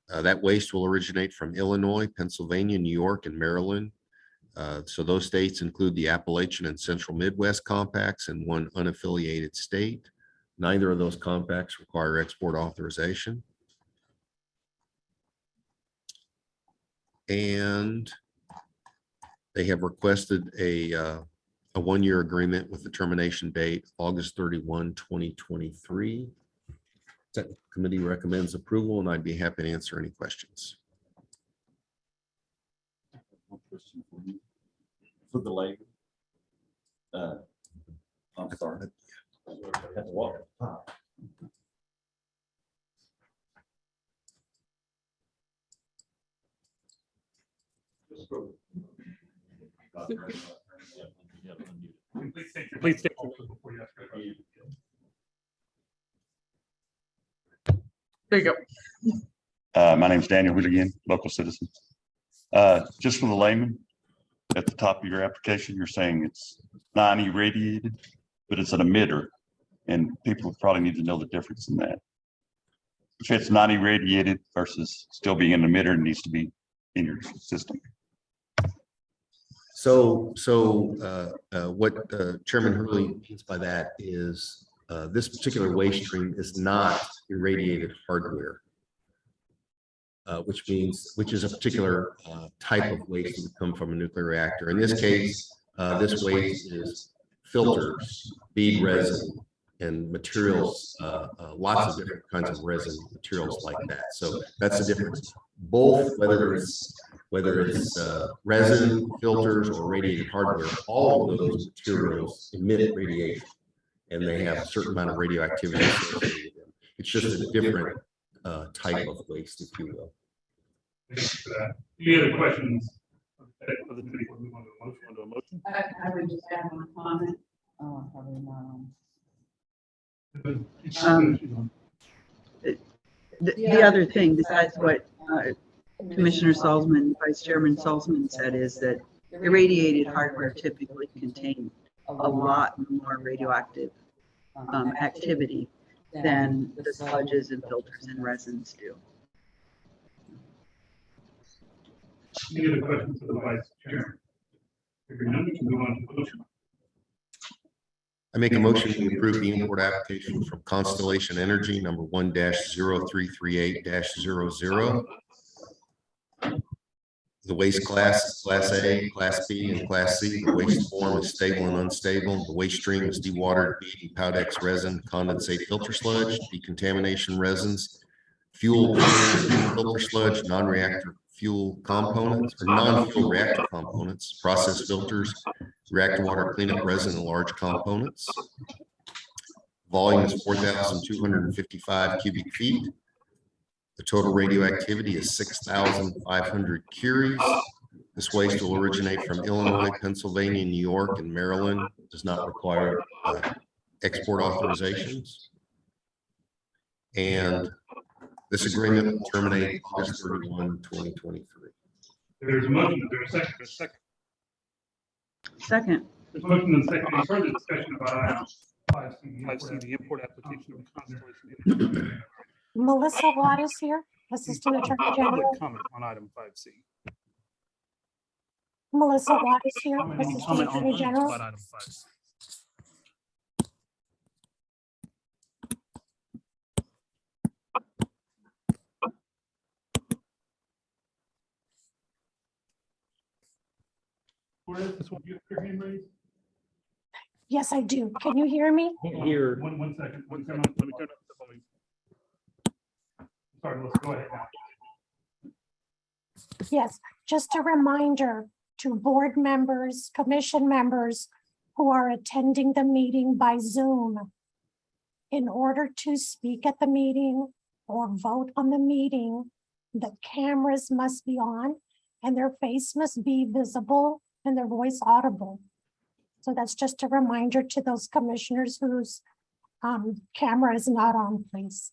That waste will originate from Illinois, Pennsylvania, New York, and Maryland. So those states include the Appalachian and Central Midwest compacts and one unaffiliated state. Neither of those compacts require export authorization. And they have requested a one-year agreement with the termination date, August 31, 2023. Technical committee recommends approval, and I'd be happy to answer any questions. For the labor. I'm sorry. I had to walk. Please state your name before you ask your question. There you go. My name is Daniel Wheeler again, local citizen. Just for the layman, at the top of your application, you're saying it's non-irradiated, but it's an emitter. And people probably need to know the difference in that. If it's non-irradiated versus still being an emitter, it needs to be in your system. So what Chairman Hurley means by that is this particular waste stream is not irradiated hardware, which is a particular type of waste that would come from a nuclear reactor. In this case, this waste is filters, bead resin, and materials, lots of different kinds of resin materials like that. So that's the difference. Both, whether it's resin, filters, or radiated hardware, all of those materials emit radiation, and they have a certain amount of radioactivity associated with them. It's just a different type of waste, if you will. Thank you for that. Any other questions? Of the committee, we'll move on to a motion. I would just add one comment. Probably not on. The other thing besides what Commissioner Salzman, Vice Chairman Salzman said is that irradiated hardware typically contain a lot more radioactive activity than the sludges and filters and resins do. Any other questions for the Vice Chairman? Hearing none, we can move on to the motion. I make a motion to approve the import application from Constellation Energy number 1-0338-00. The waste class, Class A, Class B, and Class C. The waste form is stable and unstable. The waste stream is dewatered bead and Powdex resin, condensate filter sludge, decontamination resins, fuel filter sludge, non-reactor fuel components, or non-fuel reactor components, process filters, reactor water cleanup resin, and large components. Volume is 4,255 cubic feet. The total radioactivity is 6,500 curies. This waste will originate from Illinois, Pennsylvania, New York, and Maryland. Does not require export authorizations. And this agreement will terminate August 31, 2023. There's a motion. There's a second. Second. There's a motion and a second. Any further discussion about item 5C, the import application of Constellation Energy? Melissa Watt is here, Assistant Attorney General. Public comment on item 5C. Melissa Watt is here, Any Assistant comment Attorney on General. about item 5C? This one, you have your hand raised? Yes, I do. Can you hear me? Here. One second. Let me turn up the volume. Sorry, let's go ahead now. Yes, just a reminder to board members, commission members who are attending the meeting by Zoom. In order to speak at the meeting or vote on the meeting, the cameras must be on and their face must be visible and their voice audible. So that's just a reminder to those commissioners whose camera is not on, please.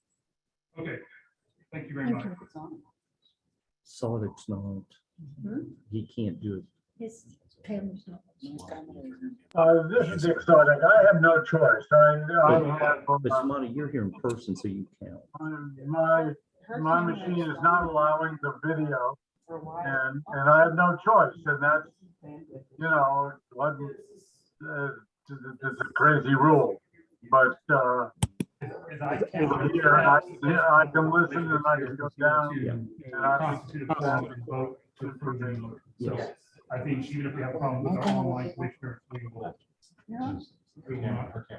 Okay, thank you very much. Sonic's not, he can't do it. His camera's not. This is Dick Sardik. I have no choice. I have, But Monty, you're here in person, so you count. my machine is not allowing the video and I have no choice. And that's, you know, it's a crazy rule, but, I can listen and I can go down. And I can So I think even if we have problems with our online commissioners, we will. we will not. Okay.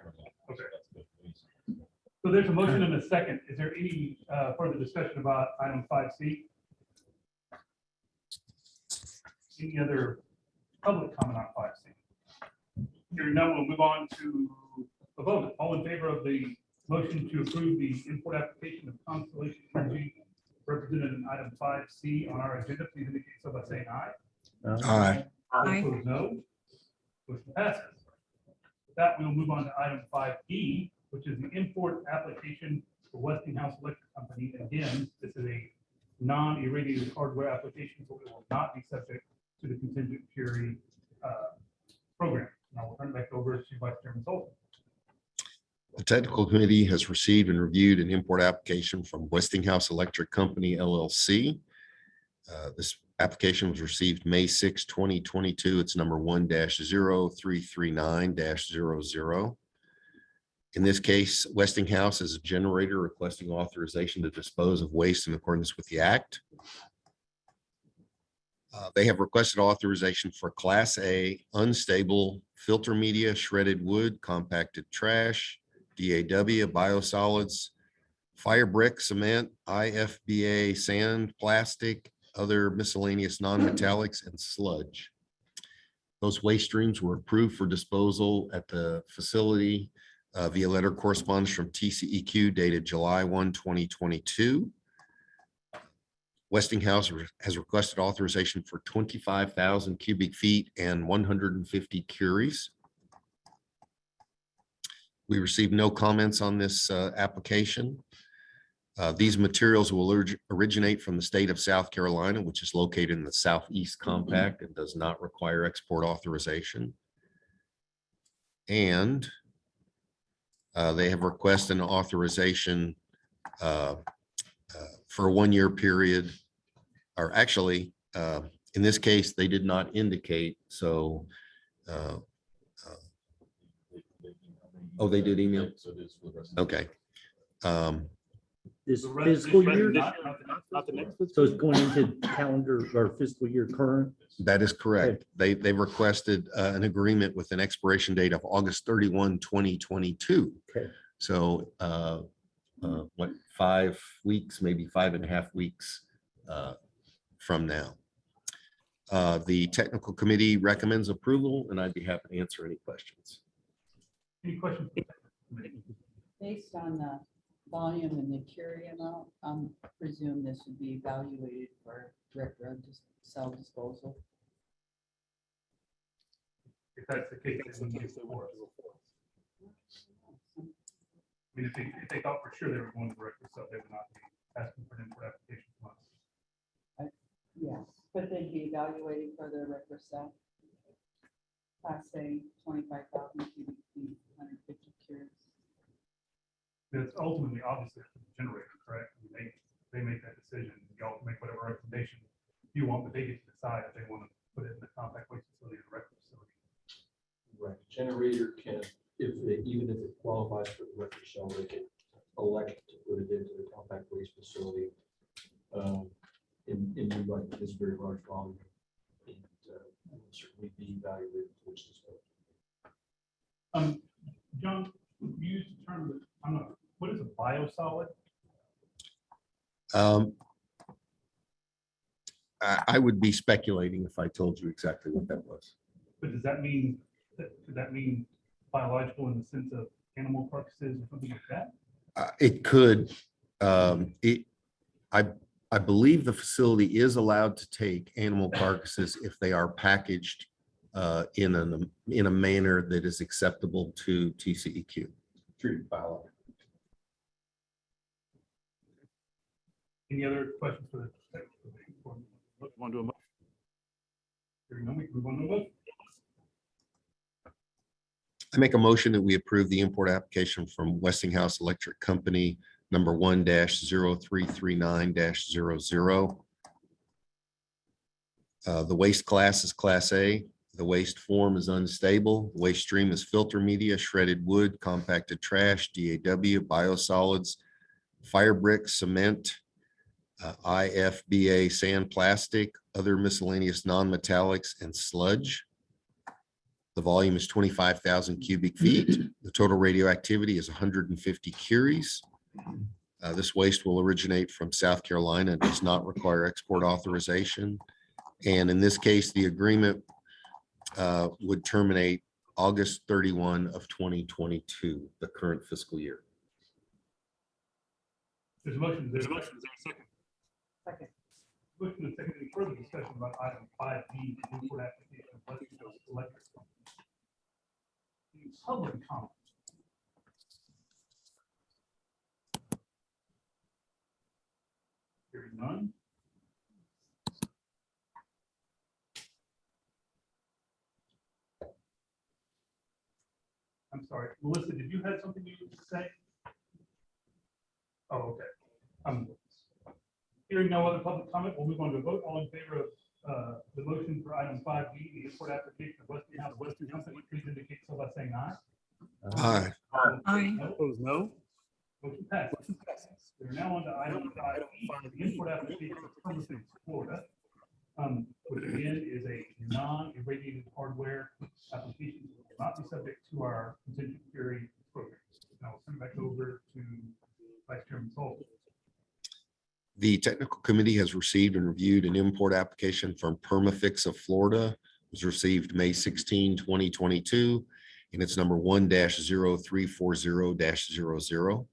So there's a motion and a second. Is there any further discussion about item 5C? Any other public comment on 5C? Hearing none, we'll move on to a vote. All in favor of the motion to approve the import application of Constellation Energy represented in item 5C on our agenda, please indicate so by saying aye. Aye. Aye. Opposed, no. Motion passes. With that, we'll move on to item 5E, which is the import application for Westinghouse Electric Company. Again, this is a non-irradiated hardware application, so it will not be subject to the contingent carry program. Now we'll turn it back over to Vice Chairman Sullivan. The technical committee has received and reviewed an import application from Westinghouse Electric Company LLC. This application was received May 6, 2022. It's number 1-0339-00. In this case, Westinghouse is a generator requesting authorization to dispose of waste in accordance with the Act. They have requested authorization for Class A unstable filter media, shredded wood, compacted trash, DAW, biosolids, fire brick, cement, IFBA, sand, plastic, other miscellaneous non-metallics, and sludge. Those waste streams were approved for disposal at the facility via letter correspondence from TCEQ dated July 1, 2022. Westinghouse has requested authorization for 25,000 cubic feet and 150 curies. We received no comments on this application. These materials will originate from the state of South Carolina, which is located in the Southeast Compact and does not require export authorization. And they have requested an authorization for a 1-year period, or actually, in this case, they did not indicate. So, oh, they did email. Okay. This The fiscal rest- year, not the next fiscal so it's going into calendar or fiscal year current. That is correct. They requested an agreement with an expiration date of August 31, 2022. Okay. So what, 5 weeks, maybe 5.5 weeks from now. The technical committee recommends approval, and I'd be happy to answer any questions. Any questions? Based on the volume and the curie amount, presume this would be evaluated for direct road cell disposal. If that's the case, then we move forward. I mean, if they thought for sure they were going direct to sub, they would not be asking for an import application from us. Yes, but they'd be evaluating for the record cell. Class A, 25,000 cubic feet, 150 curies. It's ultimately obviously up to the generator, correct? I mean, they make that decision. Y'all can make whatever recommendation you want, but they get to decide if they want to put it in the compact waste facility or the record facility. Right, generator can, even if it qualifies for the record cell, they can elect to put it into the compact waste facility. In like this very large volume, and will certainly be evaluated towards this. John, you used the term that I'm not. What is a biosolid? I would be speculating if I told you exactly what that was. But does that mean could that mean biological in the sense of animal carcasses or something like that? It could. I believe the facility is allowed to take animal carcasses if they are packaged in a manner that is acceptable to TCEQ. Treated biologically. Any other questions for the Want to do a motion? Hearing none, we can move on to a vote. I make a motion that we approve the import application from Westinghouse Electric Company, number 1-0339-00. The waste class is Class A. The waste form is unstable. The waste stream is filter media, shredded wood, compacted trash, DAW, biosolids, fire bricks, cement, IFBA sand, plastic, other miscellaneous non-metallics, and sludge. The volume is 25,000 cubic feet. The total radioactivity is 150 curies. This waste will originate from South Carolina and does not require export authorization. And in this case, the agreement would terminate August 31 of 2022, the current fiscal year. There's a motion, is there a second? Second. Motion and second, any further discussion about item 5B, the import application of Westinghouse Electric Company? Any public comment? Hearing none. I'm sorry, Melissa, did you have something you would say? Oh, okay. Hearing no other public comment, we'll move on to a vote. All in favor of the motion for item 5B, the import application of Westinghouse Electric Company, please indicate so by saying aye. Aye. Aye. Opposed, no. Motion passes. We're now on to item 5E, the import application of Perma-Fix, Florida, which again is a non-irradiated hardware application that will not be subject to our contingent carry program. Now I'll turn it back over to Vice Chairman Sullivan. The technical committee has received and reviewed an import application from Perma-Fix of Florida. It was received May 16, 2022, and it's number 1-0340-00.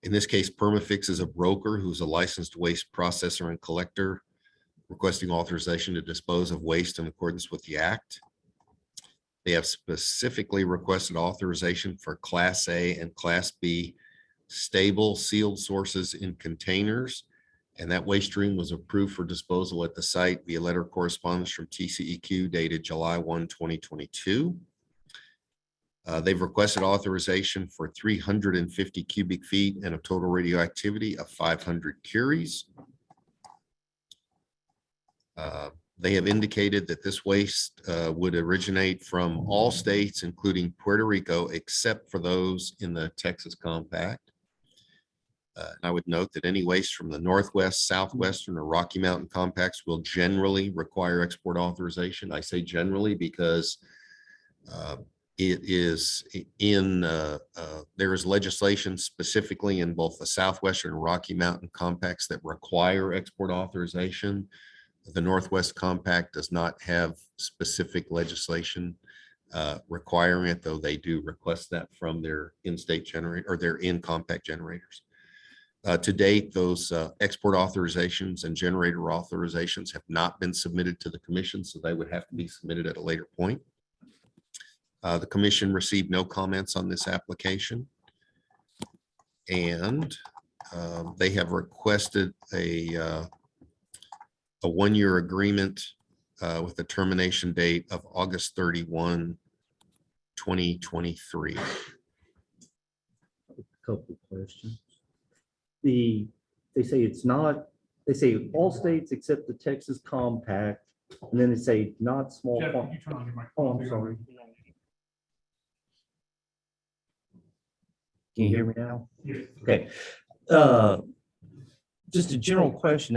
In this case, Perma-Fix is a broker who's a licensed waste processor and collector requesting authorization to dispose of waste in accordance with the Act. They have specifically requested authorization for Class A and Class B stable sealed sources in containers. And that waste stream was approved for disposal at the site via letter of correspondence from TCEQ dated July 1, 2022. They've requested authorization for 350 cubic feet and a total radioactivity of 500 curies. They have indicated that this waste would originate from all states, including Puerto Rico, except for those in the Texas Compact. And I would note that any waste from the Northwest, Southwestern, or Rocky Mountain compacts will generally require export authorization. I say generally because it is in, there is legislation specifically in both the Southwestern and Rocky Mountain compacts that require export authorization. The Northwest Compact does not have specific legislation requiring it, though they do request that from their in-state generator or their in-compact generators. To date, those export authorizations and generator authorizations have not been submitted to the commission, so they would have to be submitted at a later point. The commission received no comments on this application, and they have requested a one-year agreement with a termination date of August 31, 2023. Couple of questions. They say it's not, they say all states except the Texas Compact, and then they say not small. Jeff, could you turn on your microphone? Oh, I'm sorry. Can you hear me now? Yes. Okay. Just a general question.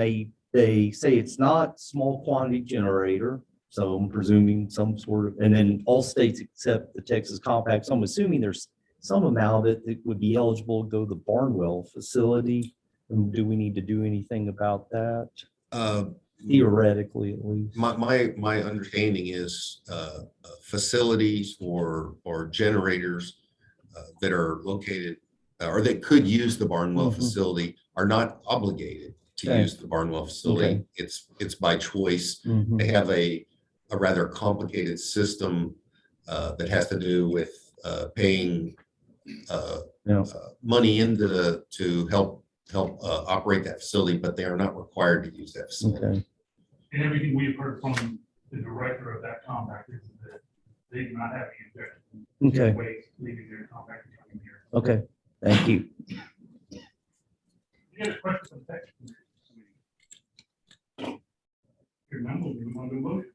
They say it's not small quantity generator, so I'm presuming some sort of, and then all states except the Texas Compact. So I'm assuming there's some amount of it that would be eligible to go to the Barnwell facility. And do we need to do anything about that? Theoretically, at least. My understanding is facilities or generators that are located or that could use the Barnwell facility are not obligated to use the Barnwell facility. It's by choice. They have a rather complicated system that has to do with paying money into to help help operate that facility, but they are not required to use that facility. Okay. And everything we've heard from the director of that compact is that they do not have any objection. to Okay. waste leaving their compact and coming here. Okay, thank you. Any other questions on the text? Hearing none, we'll move on to a motion.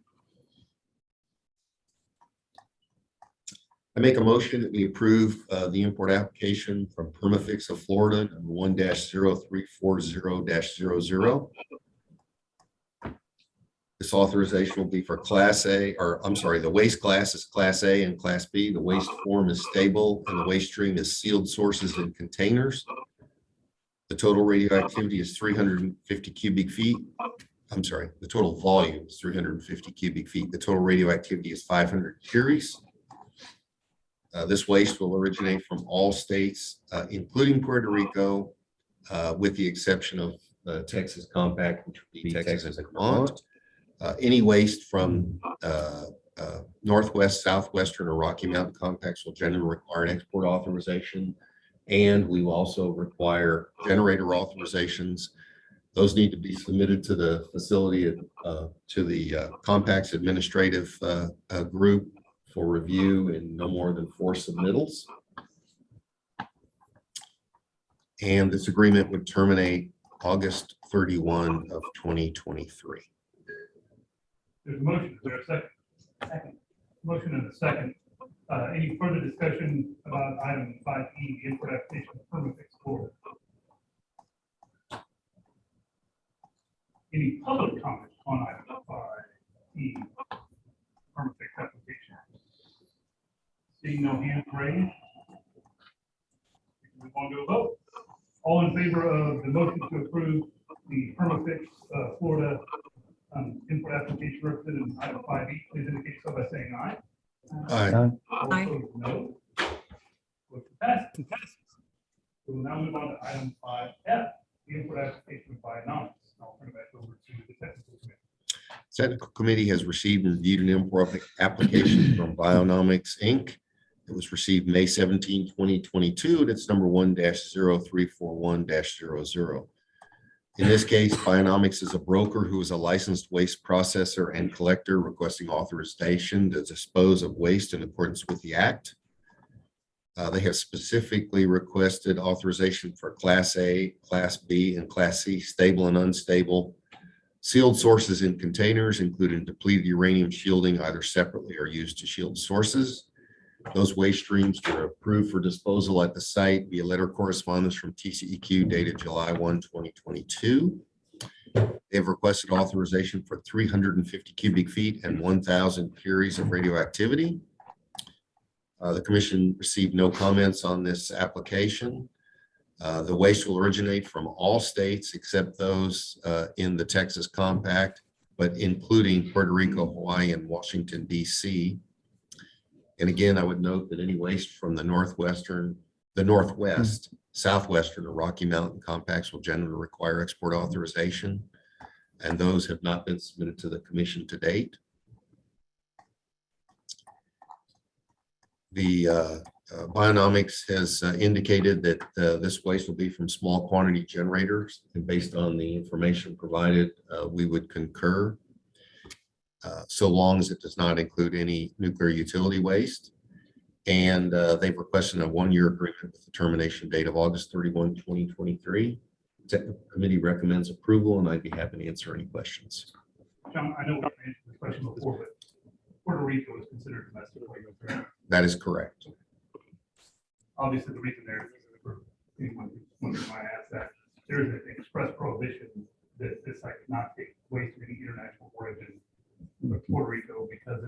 I make a motion that we approve the import application from Permafix of Florida, number 1-0340-00. This authorization will be for Class A, or I'm sorry, the waste class is Class A and Class B. The waste form is stable and the waste stream is sealed sources and containers. The total radioactivity is 350 cubic feet. I'm sorry, the total volume is 350 cubic feet. The total radioactivity is 500 curies. This waste will originate from all states, including Puerto Rico, with the exception of the Texas Compact, which would be Texas and Vermont. Any waste from Northwest, Southwestern, or Rocky Mountain compacts will generally require an export authorization. And we will also require generator authorizations. Those need to be submitted to the facility, to the compacts administrative group for review in no more than 4 submittals. And this agreement would terminate August 31 of 2023. There's a motion. Is there a second? Second. Motion and a second. Any further discussion about item 5E, the import application of Permafix Florida? Any public comment on item 5E, Permafix application? Seeing no hands raised, we move on to a vote. All in favor of the motion to approve the Permafix Florida import application represented in item 5E, please indicate so by saying aye. Aye. All opposed, no. Motion passes. We will now move on to item 5F, the import application of Bionomics. I'll turn it back over to the technical committee. Technical committee has received and reviewed an import application from Bionomics, Inc. It was received May 17, 2022, and it's number 1-0341-00. In this case, Bionomics is a broker who is a licensed waste processor and collector requesting authorization to dispose of waste in accordance with the Act. They have specifically requested authorization for Class A, Class B, and Class C stable and unstable sealed sources in containers, including depleted uranium shielding, either separately or used to shield sources. Those waste streams were approved for disposal at the site via letter correspondence from TCEQ dated July 1, 2022. They've requested authorization for 350 cubic feet and 1,000 curies of radioactivity. The commission received no comments on this application. The waste will originate from all states except those in the Texas Compact, but including Puerto Rico, Hawaii, and Washington, D.C. And again, I would note that any waste from the Northwest, Southwestern, or Rocky Mountain compacts will generally require export authorization, and those have not been submitted to the commission to date. The Bionomics has indicated that this waste will be from small quantity generators, and based on the information provided, we would concur. So long as it does not include any nuclear utility waste. And they've requested a 1-year agreement with the termination date of August 31, 2023. Technical committee recommends approval, and I'd be happy to answer any questions. John, I know we answered this question before, but Puerto Rico is considered domestic waste, correct? That is correct. Obviously, the reason there, for anyone who might ask that, there is an express prohibition that this site cannot take waste of any international origin of Puerto Rico because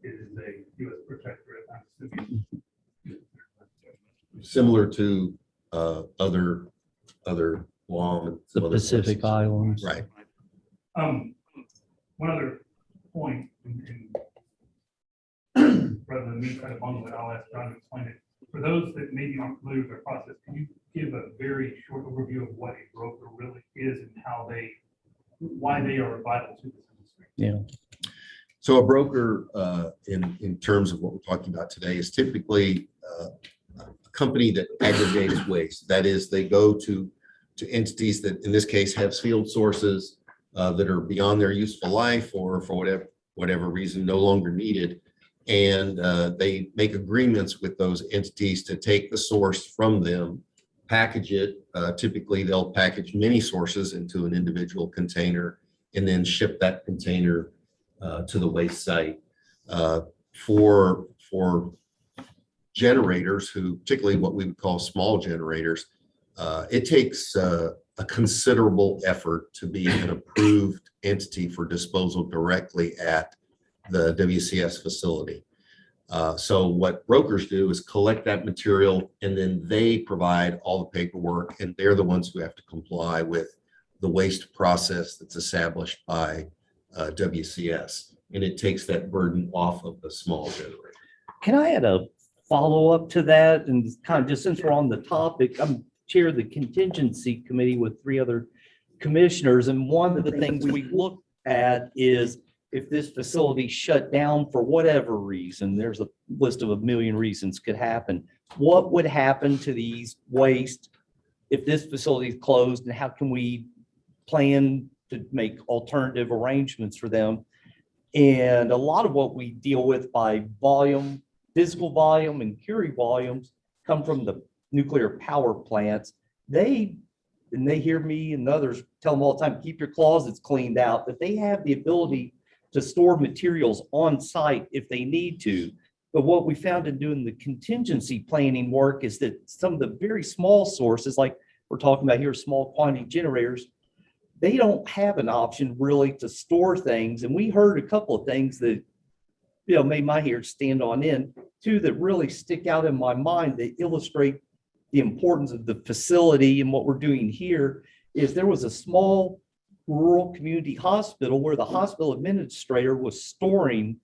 it is a U.S. protectorate. I'm assuming. Similar to other Guam and some The other Pacific places. Islands. Right. One other point, rather than me try to bundle it, I'll ask John to explain it. For those that maybe aren't familiar with the process, can you give a very short overview of what a broker really is and why they are vital to this industry? Yeah. So a broker, in terms of what we're talking about today, is typically a company that aggregates waste. That is, they go to to entities that in this case have field sources that are beyond their useful life or for whatever reason no longer needed. And they make agreements with those entities to take the source from them, package it. Typically, they'll package many sources into an individual container and then ship that container to the waste site. For generators who, particularly what we would call small generators, it takes a considerable effort to be an approved entity for disposal directly at the WCS facility. So what brokers do is collect that material and then they provide all the paperwork, and they're the ones who have to comply with the waste process that's established by WCS. And it takes that burden off of the small generator. Can I add a follow-up to that? And kind of just since we're on the topic, I'm chair of the contingency committee with 3 other commissioners. And one of the things we look at is if this facility shut down for whatever reason, there's a list of a million reasons could happen. What would happen to these waste if this facility is closed, and how can we plan to make alternative arrangements for them? And a lot of what we deal with by volume, physical volume and Curie volumes come from the nuclear power plants. They hear me and others tell them all the time, keep your closets cleaned out, that they have the ability to store materials on site if they need to. But what we found in doing the contingency planning work is that some of the very small sources, like we're talking about here, small quantity generators, they don't have an option really to store things. And we heard a couple of things that, made my hair stand on end, 2 that really stick out in my mind that illustrate the importance of the facility and what we're doing here. Is there was a small rural community hospital where the hospital administrator was storing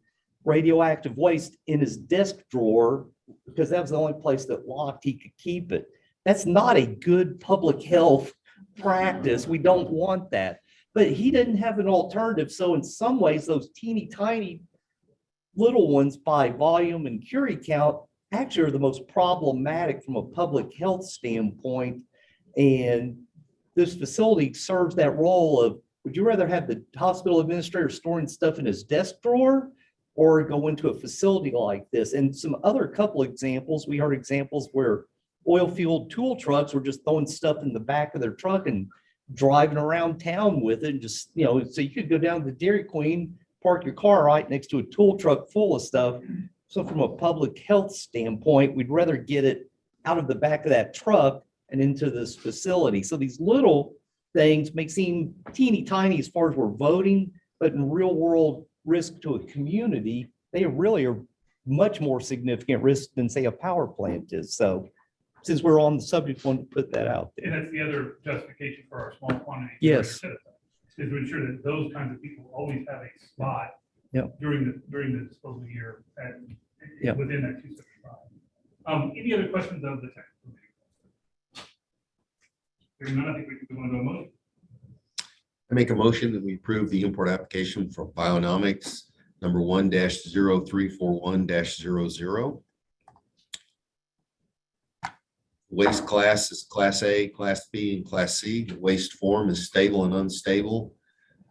radioactive waste in his desk drawer because that was the only place that locked he could keep it. That's not a good public health practice. We don't want that. But he didn't have an alternative. So in some ways, those teeny tiny little ones by volume and Curie count actually are the most problematic from a public health standpoint. And this facility serves that role of, would you rather have the hospital administrator storing stuff in his desk drawer or go into a facility like this? And some other couple examples, we heard examples where oil-fueled tool trucks were just throwing stuff in the back of their truck and driving around town with it. And just, so you could go down to Dairy Queen, park your car right next to a tool truck full of stuff. So from a public health standpoint, we'd rather get it out of the back of that truck and into this facility. So these little things may seem teeny tiny as far as we're voting, but in real world risk to a community, they really are much more significant risk than say a power plant is. So since we're on the subject, I want to put that out there. And that's the other justification for our small quantity. Yes. Is to ensure that those kinds of people always have a spot during the disposal year and within that 275. Any other questions of the technical committee? Hearing none, I think we can go into a motion. I make a motion that we approve the import application from Bionomics number 1-0341-00. Waste class is Class A, Class B, and Class C. The waste form is stable and unstable.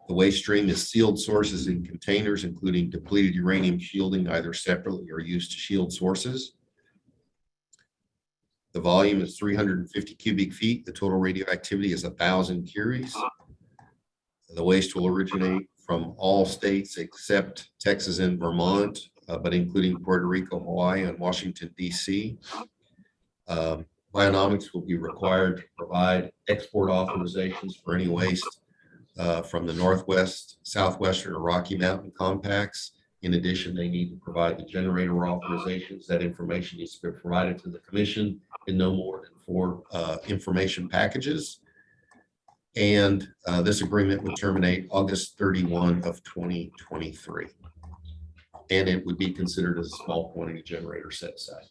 The waste stream is sealed sources in containers, including depleted uranium shielding, either separately or used to shield sources. The volume is 350 cubic feet. The total radioactivity is 1,000 curies. The waste will originate from all states except Texas and Vermont, but including Puerto Rico, Hawaii, and Washington, D.C. Bionomics will be required to provide export authorizations for any waste from the Northwest, Southwestern, or Rocky Mountain compacts. In addition, they need to provide the generator authorizations. That information needs to be provided to the commission in no more than 4 information packages. And this agreement would terminate August 31 of 2023. And it would be considered as a small quantity generator set aside.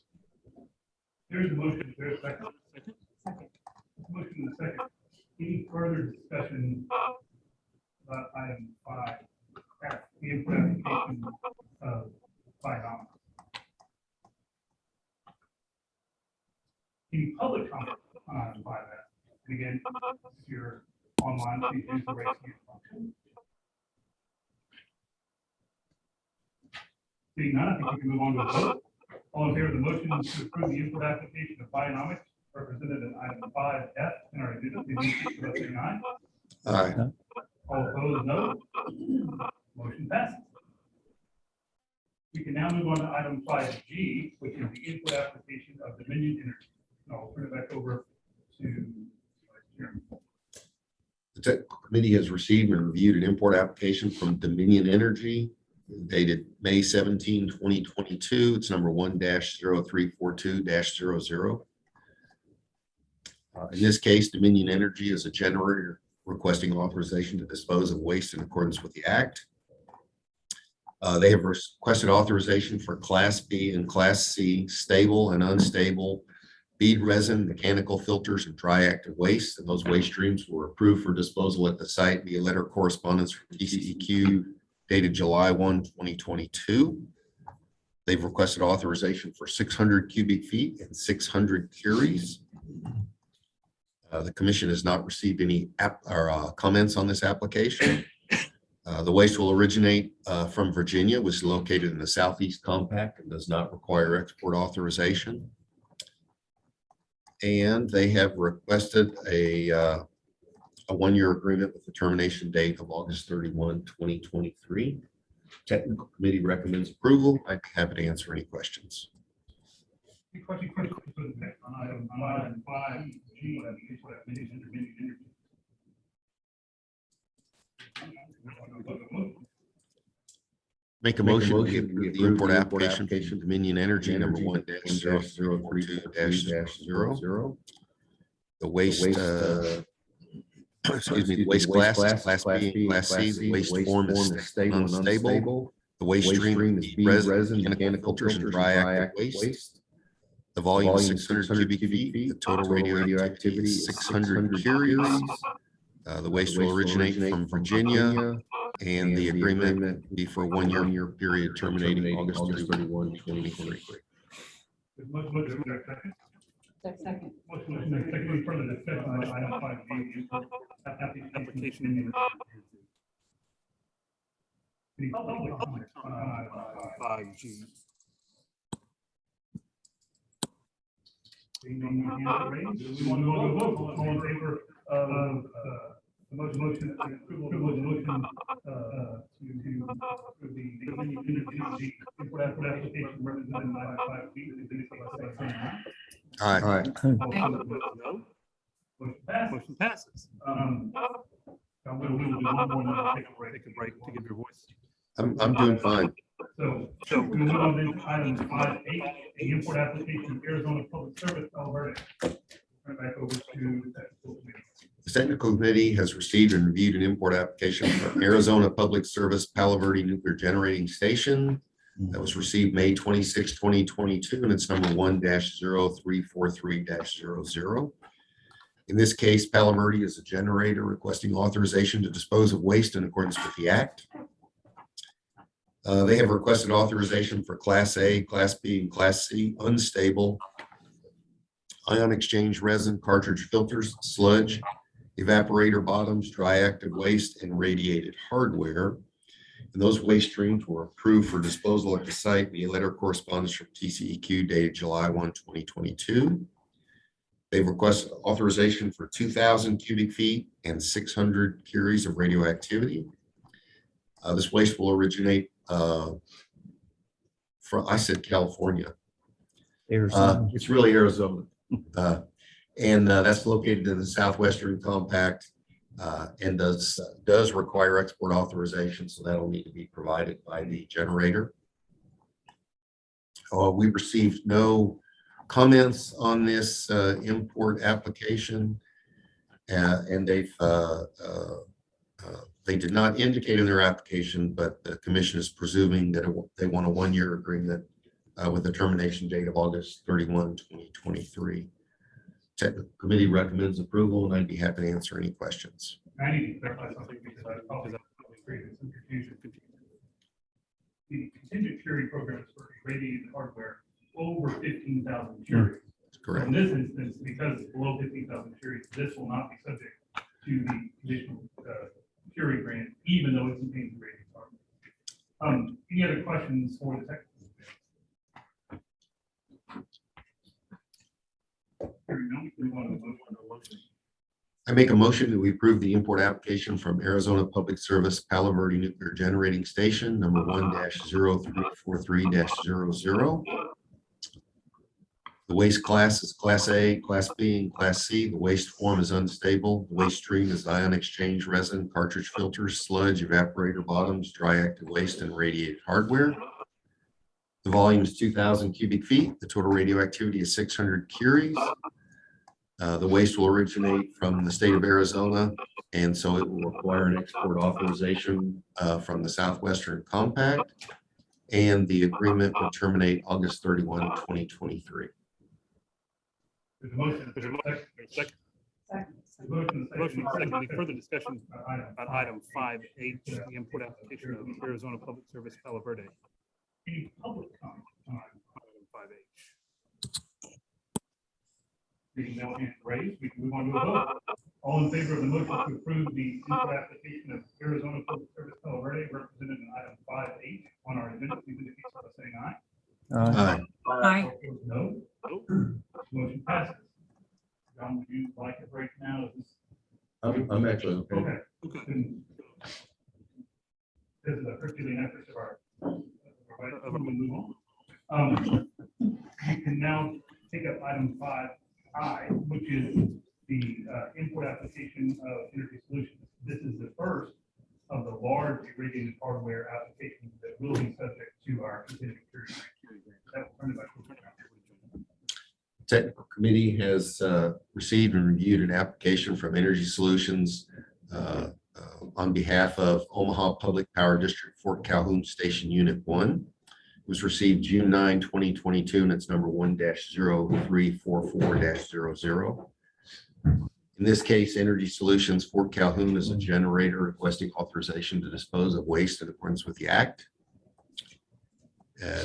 There's a motion. There's a second. Second. Motion and a second. Any further discussion about item 5? The input application of Bionomics. Any public comment on item 5? And again, if you're online, please use the raise hand function. Seeing none, I think we can move on to a vote. All in favor of the motion to approve the import application of Bionomics represented in item 5F in our agenda, please indicate by saying aye. Aye. All opposed, no. Motion passes. We can now move on to item 5G, which is the input application of Dominion Energy. And I'll turn it back over to Vice Chairman. The technical committee has received and reviewed an import application from Dominion Energy dated May 17, 2022. It's number 1-0342-00. In this case, Dominion Energy is a generator requesting authorization to dispose of waste in accordance with the act. They have requested authorization for Class B and Class C stable and unstable bead resin, mechanical filters, and dry active waste. And those waste streams were approved for disposal at the site via letter of correspondence from TCEQ dated July 1, 2022. They've requested authorization for 600 cubic feet and 600 curies. The commission has not received any comments on this application. The waste will originate from Virginia, which is located in the Southeast Compact and does not require export authorization. And they have requested a one-year agreement with the termination date of August 31, 2023. Technical committee recommends approval. I'd be happy to answer any questions. Any questions for the next on item 5G, import application of Dominion Energy? Make a motion to approve the import application from Dominion Energy number 1-042-00. The waste, excuse me, the waste class, Class B and Class C, the waste form is stable and unstable. The waste stream is bead resin, mechanical filters, and dry active waste. The volume is 600 cubic feet. The total radioactivity is 600 curies. The waste will originate from Virginia, and the agreement will be for a one-year period terminating August 31, 2023. Second. Motion is second. Any further discussion on item 5G, application? Any public comment on item 5G? Seeing no more hands raised, do we want to go to a vote? All in favor of the motion to approve the motion to the Dominion Energy import application represented in item 5G, please indicate by saying aye. Aye. All opposed, no. Motion passes. We will do one more, and then I'll take a break to give your voice. I'm doing fine. So we move on to item 5H, the import application of Arizona Public Service, Alberta. Turn it back over to the technical committee. The technical committee has received and reviewed an import application from Arizona Public Service Palo Verde Nuclear Generating Station that was received May 26, 2022, and it's number 1-0343-00. In this case, Palo Verde is a generator requesting authorization to dispose of waste in accordance with the act. They have requested authorization for Class A, Class B, and Class C unstable ion exchange resin, cartridge filters, sludge, evaporator bottoms, dry active waste, and radiated hardware. And those waste streams were approved for disposal at the site via letter of correspondence from TCEQ dated July 1, 2022. They've requested authorization for 2,000 cubic feet and 600 curies of radioactivity. This waste will originate from, I said California. Arizona. It's really Arizona. And that's located in the Southwestern Compact and does require export authorization, so that'll need to be provided by the generator. We received no comments on this import application, and they did not indicate in their application, but the commission is presuming that they want a one-year agreement with a termination date of August 31, 2023. Technical committee recommends approval, and I'd be happy to answer any questions. I need to clarify something because I probably created some confusion. The contingent curie program is for irradiated hardware over 15,000 curies. Correct. In this instance, because it's below 15,000 curies, this will not be subject to the conditional curie grant, even though it contains the rating requirement. Any other questions for the technical? Hearing none, we move on to the motion. I make a motion that we approve the import application from Arizona Public Service Palo Verde Nuclear Generating Station, number 1-0343-00. The waste class is Class A, Class B, and Class C. The waste form is unstable. The waste stream is ion exchange resin, cartridge filters, sludge, evaporator bottoms, dry active waste, and radiated hardware. The volume is 2,000 cubic feet. The total radioactivity is 600 curies. The waste will originate from the state of Arizona, and so it will require an export authorization from the Southwestern Compact, and the agreement will terminate August 31, 2023. There's a motion. There's a second. Motion and second. Any further discussion on item 5H, the import application of Arizona Public Service Palo Verde? Any public comment on item 5H? Seeing no hands raised, we can move on to a vote. All in favor of the motion to approve the import application of Arizona Public Service Palo Verde represented in item 5H on our agenda, please indicate so by saying aye. Aye. Aye. No. Motion passes. John, would you like a break now? Is this- I'm actually okay. Okay. This is a Herculean effort of our move on. We can now take up item 5I, which is the import application of Energy Solutions. This is the first of the large irradiated hardware applications that will be subject to our continuing curie grant. That will turn it back to Technical committee has received and reviewed an application from Energy Solutions on behalf of Omaha Public Power District Fort Calhoun Station Unit 1. It was received June 9, 2022, and it's number 1-0344-00. In this case, Energy Solutions Fort Calhoun is a generator requesting authorization to dispose of waste in accordance with the Act.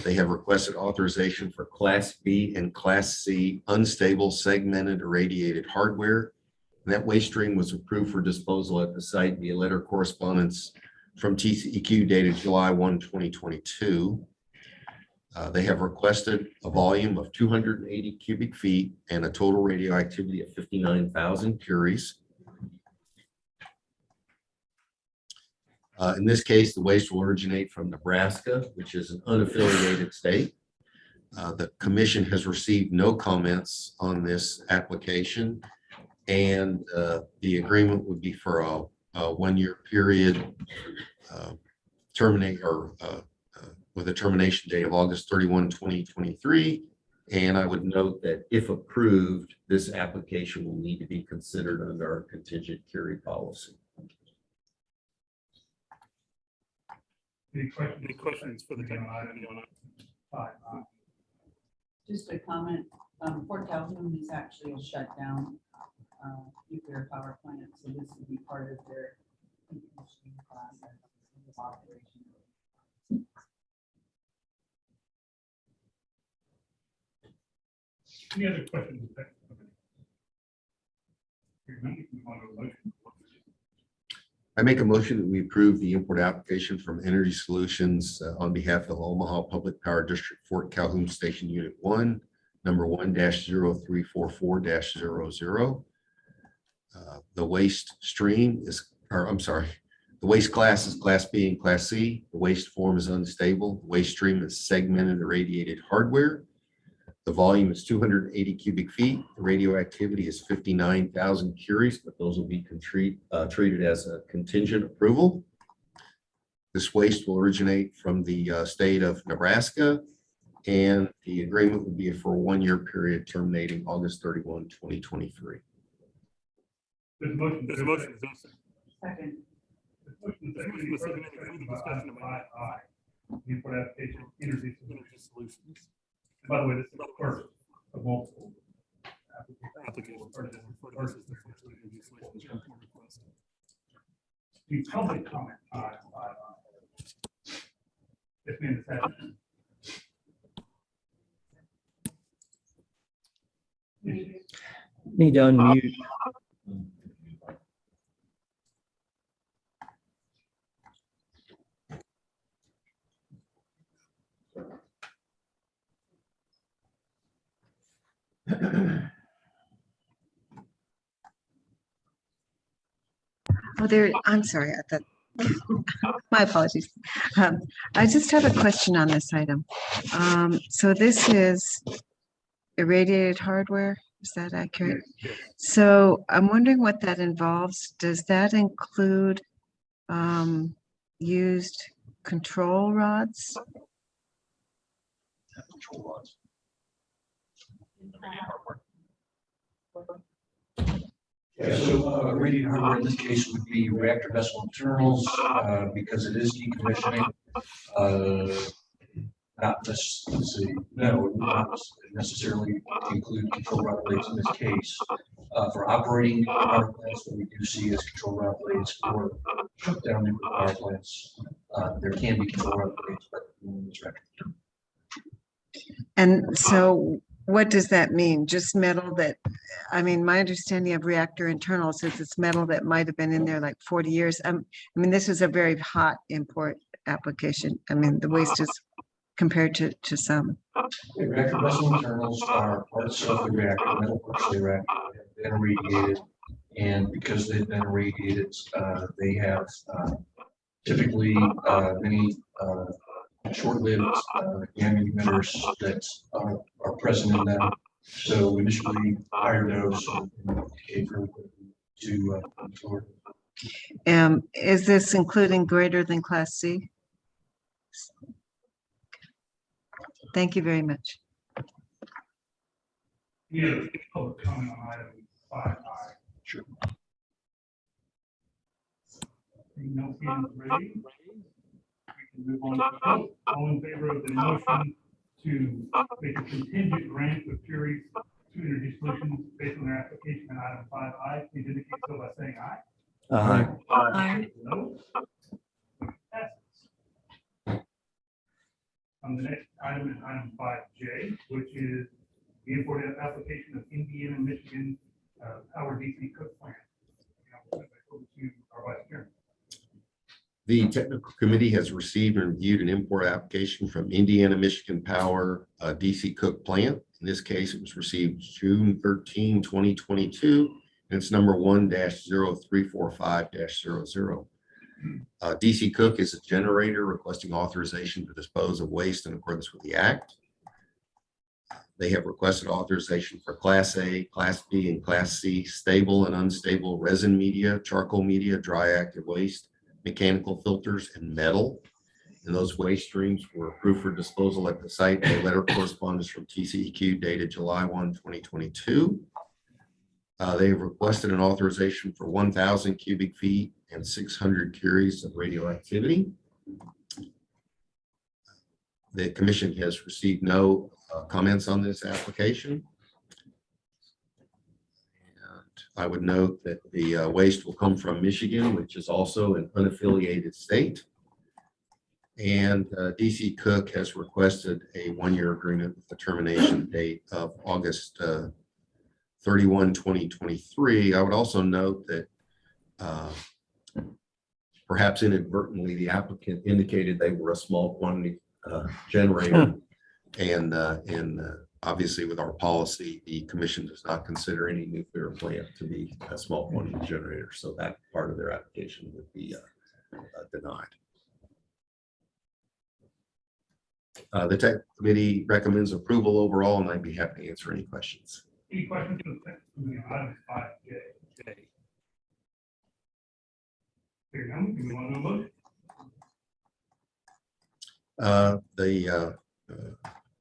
They have requested authorization for Class B and Class C unstable segmented irradiated hardware. And that waste stream was approved for disposal at the site via letter correspondence from TCEQ dated July 1, 2022. They have requested a volume of 280 cubic feet and a total radioactivity of 59,000 curies. In this case, the waste will originate from Nebraska, which is an unaffiliated state. The commission has received no comments on this application, and the agreement would be for a one-year period, with a termination date of August 31, 2023. And I would note that if approved, this application will need to be considered under our contingent curie policy. Any questions for the technical item? Just a comment, Fort Calhoun is actually a shut down nuclear power plant, so this would be part of their decommissioning process of operation. Any other questions? Hearing none, we can move on to a motion. I make a motion that we approve the import application from Energy Solutions on behalf of Omaha Public Power District Fort Calhoun Station Unit 1, number 1-0344-00. The waste stream is, the waste class is Class B and Class C. The waste form is unstable. The waste stream is segmented irradiated hardware. The volume is 280 cubic feet. The radioactivity is 59,000 curies, but those will be treated as a contingent approval. This waste will originate from the state of Nebraska, and the agreement would be for a one-year period terminating August 31, 2023. There's a motion. There's a motion. Second. Any discussion of 5I, the import application of Energy Solutions. By the way, this is the first of multiple applications. The public comment on item 5I. Yes, ma'am. Need to unmute. Oh, there, I'm sorry. I thought, my apologies. I just have a question on this item. So this is irradiated hardware. Is that accurate? So I'm wondering what that involves. Does that include used control rods? Yeah, so radiant hardware in this case would be reactor vessel internals, because it is decommissioning. Not necessarily, no, it would not necessarily include control rod blades in this case. For operating power plants, what we do see is control rod blades for shutdown nuclear power plants. There can be control rod blades, but in this record. And so what does that mean? Just metal that, I mean, my understanding of reactor internals is it's metal that might have been in there like 40 years. I mean, this is a very hot import application. I mean, the waste is compared to some. The reactor vessel internals are parts of the reactor, metal parts of the reactor have been irradiated. And because they've been irradiated, they have typically many short-lived gamma emitters that are present in them. So initially higher dose decay fairly quickly to absorb. Is this including greater than Class C? Thank you very much. Yeah, public comment on item 5I. Sure. No hands raised. We can move on to the vote. All in favor of the motion to make a contingent grant of Curie to Energy Solutions based on their application in item 5I, please indicate so by saying aye. Aye. Aye. No. Passes. On the next item is item 5J, which is the import application of Indiana, Michigan Power DC Cook Plant. Over to our vice chairman. The technical committee has received and reviewed an import application from Indiana Michigan Power DC Cook Plant. In this case, it was received June 13, 2022, and it's number 1-0345-00. DC Cook is a generator requesting authorization to dispose of waste in accordance with the Act. They have requested authorization for Class A, Class B, and Class C stable and unstable resin media, charcoal media, dry active waste, mechanical filters, and metal. And those waste streams were approved for disposal at the site. A letter of correspondence from TCEQ dated July 1, 2022. They have requested an authorization for 1,000 cubic feet and 600 curies of radioactivity. The commission has received no comments on this application. I would note that the waste will come from Michigan, which is also an unaffiliated state. And DC Cook has requested a one-year agreement with the termination date of August 31, 2023. I would also note that perhaps inadvertently, the applicant indicated they were a small quantity generator. And obviously, with our policy, the commission does not consider any nuclear plant to be a small quantity generator. So that part of their application would be denied. The tech committee recommends approval overall, and I'd be happy to answer any questions. Any questions for the tech committee on item 5J? Here now, we move on to a motion.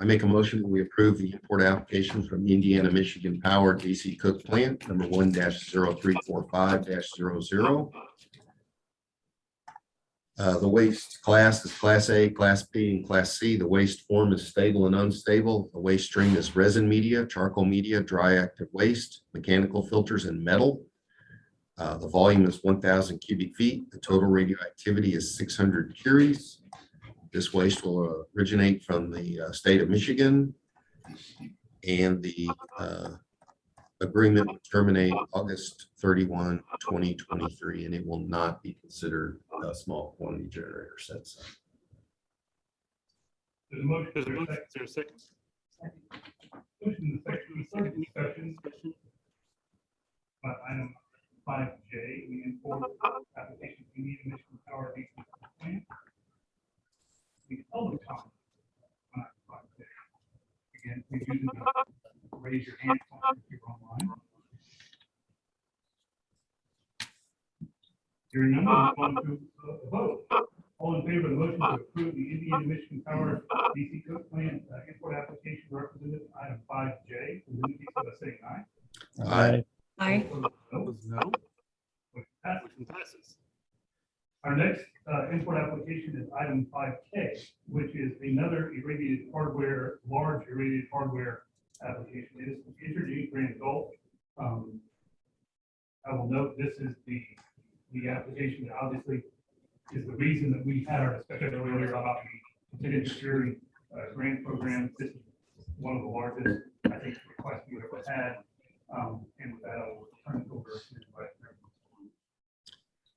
I make a motion that we approve the import application from Indiana Michigan Power DC Cook Plant, number 1-0345-00. The waste class is Class A, Class B, and Class C. The waste form is stable and unstable. The waste stream is resin media, charcoal media, dry active waste, mechanical filters, and metal. The volume is 1,000 cubic feet. The total radioactivity is 600 curies. This waste will originate from the state of Michigan, and the agreement will terminate August 31, 2023, and it will not be considered a small quantity generator sets. There's a motion, is there a second? Motion, second, any questions? Item 5J, the import application, we need emission power DC plant. The public comment on item 5J. Again, please use the raise your hand function if you're online. Hearing none, we'll move on to a vote. All in favor of the motion to approve the Indiana Michigan Power DC Cook Plant import application represented item 5J, please indicate so by saying aye. Aye. Aye. No. Motion passes. Our next import application is item 5K, which is another irradiated hardware, large irradiated hardware application. It is Entergy Grand Gulf. I will note this is the application that obviously is the reason that we had our discussion earlier about the continuing security grant program. This is one of the largest, I think, requests we've ever had. And with that, I will turn it over to the Vice Chair.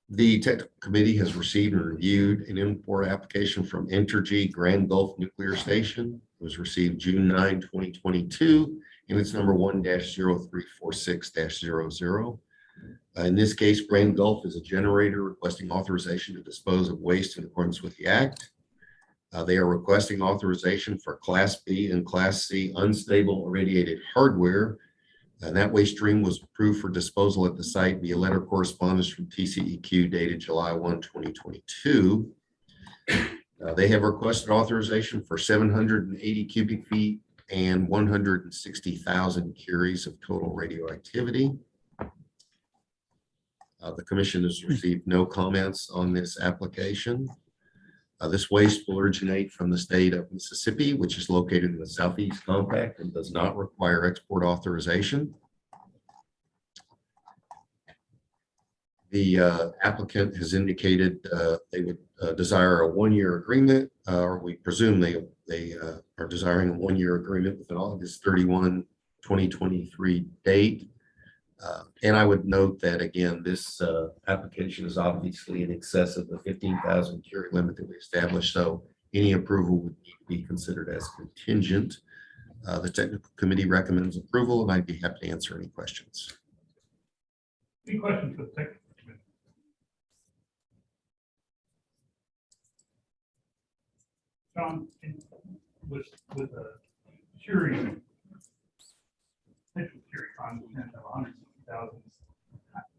The technical committee has received and reviewed an import application from Entergy Grand Gulf Nuclear Station. It was received June 9, 2022, and it's number 1-0346-00. In this case, Grand Gulf is a generator requesting authorization to dispose of waste in accordance with the Act. They are requesting authorization for Class B and Class C unstable irradiated hardware. And that waste stream was approved for disposal at the site via letter correspondence from TCEQ dated July 1, 2022. They have requested authorization for 780 cubic feet and 160,000 curies of total radioactivity. The commission has received no comments on this application. This waste will originate from the state of Mississippi, which is located in the Southeast Compact and does not require export authorization. The applicant has indicated they would desire a one-year agreement, or we presume they are desiring a one-year agreement with an August 31, 2023 date. And I would note that, again, this application is obviously in excess of the 15,000 curie limit that we established. So any approval would need to be considered as contingent. The technical committee recommends approval, and I'd be happy to answer any questions. Any questions for the technical committee? John, with a curie, potential curie content of 160,000,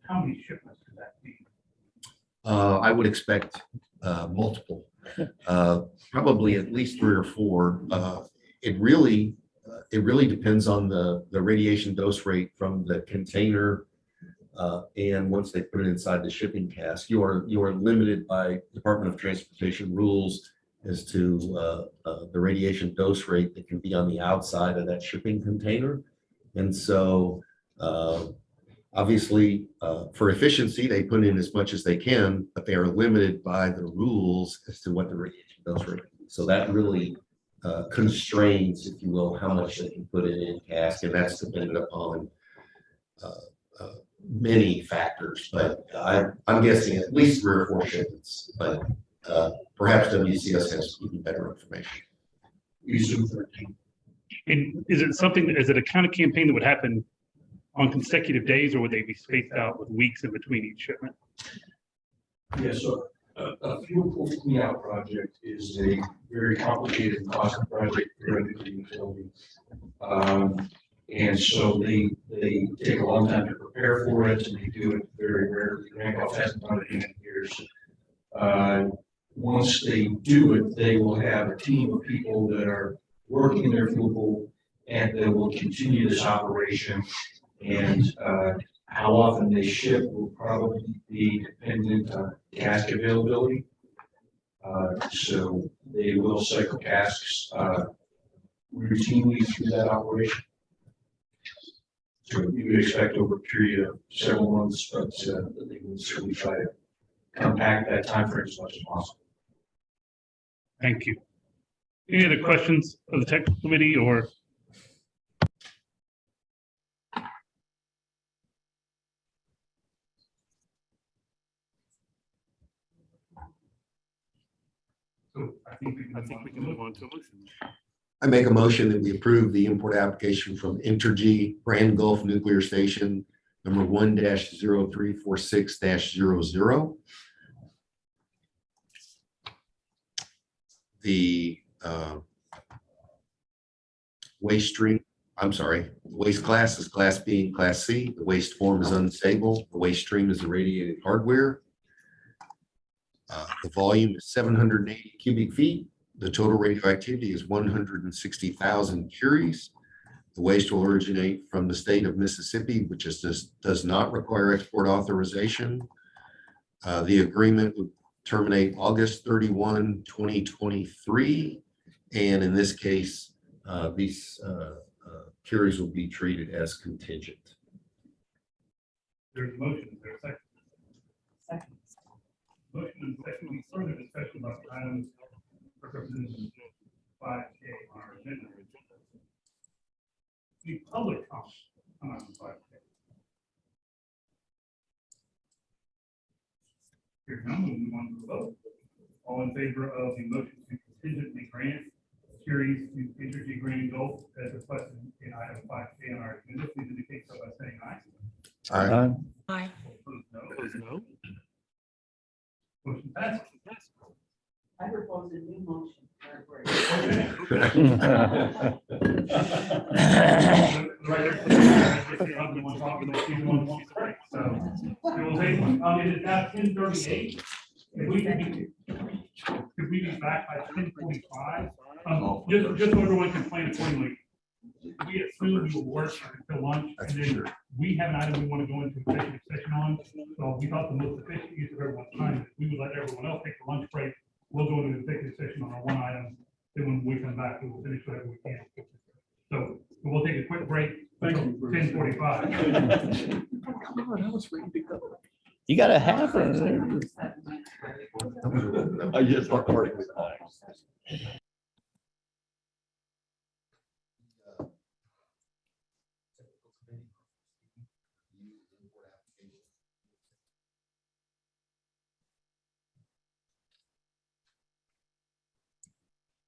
how many shipments could that be? I would expect multiple, probably at least 3 or 4. It really depends on the radiation dose rate from the container. And once they put it inside the shipping cask, you are limited by Department of Transportation rules as to the radiation dose rate that can be on the outside of that shipping container. And so obviously for efficiency, they put in as much as they can, but they are limited by the rules as to what the radiation dose rate is. So that really constrains, if you will, how much they can put in cask, and that's dependent upon many factors. But I'm guessing at least 3 or 4 shipments, but perhaps WCS has even better information. And is it something is it a kind of campaign that would happen on consecutive days, or would they be spaced out with weeks in between each shipment? Yeah, so a fuel pool clean out project is a very complicated and costly project for a nuclear utility. And so they take a long time to prepare for it, and they do it very rarely. Grand Gulf hasn't done it in years. Once they do it, they will have a team of people that are working in their fuel pool, and they will continue this operation. And how often they ship will probably be dependent on cask availability. So they will cycle casks routinely through that operation. So you would expect over a period of several months, but they will certainly try to compact that time frame as much as possible. Thank you. Any other questions of the technical committee or? So I think we can move on to a motion. I make a motion that we approve the import application from Entergy Grand Gulf Nuclear Station number 1-0346-00. The waste stream, I'm sorry, the waste class is Class B and Class C. The waste form is unstable. The waste stream is irradiated hardware. The volume is 780 cubic feet. The total radioactivity is 160,000 curies. The waste will originate from the state of Mississippi, which does not require export authorization. The agreement would terminate August 31, 2023. And in this case, these curies will be treated as contingent. There's a motion, is there a second? Second. Motion and second, any further discussion about the items represented 5K on our agenda? Any public comment on item 5K? Here's none, we'll move on to the vote. All in favor of the motion to contingently grant series to Entergy Grand Gulf as requested in item 5K on our agenda, please indicate so by saying aye. Aye. Aye. Opposed, no. Opposed, no. Motion passes. I propose a new motion. So we'll take one. It is now 10:38. If we could we be back by 10:45? Just so everyone can plan accordingly. We assume we will work until lunch, and then we have an item we want to go into executive session on. So we thought the most efficient use of everyone's time, is we would let everyone else take the lunch break. We'll go into executive session on our one item. Then when we come back, we will finish whatever we can. So we'll take a quick break. Thank you. 10:45. I was ready to go. You got a half of it. I just want to work with time.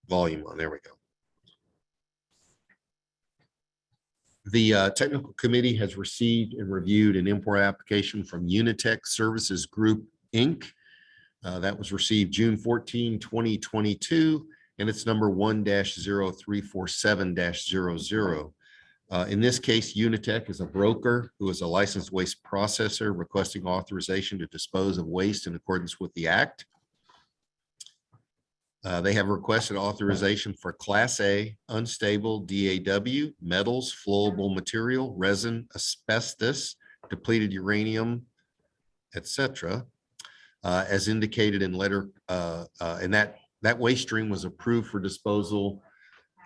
Volume on, there we go. The technical committee has received and reviewed an import application from Unitech Services Group, Inc. That was received June 14, 2022, and it's number 1-0347-00. In this case, Unitech is a broker who is a licensed waste processor requesting authorization to dispose of waste in accordance with the Act. They have requested authorization for Class A unstable DAW, metals, flowable material, resin, asbestos, depleted uranium, etc. As indicated in letter, and that waste stream was approved for disposal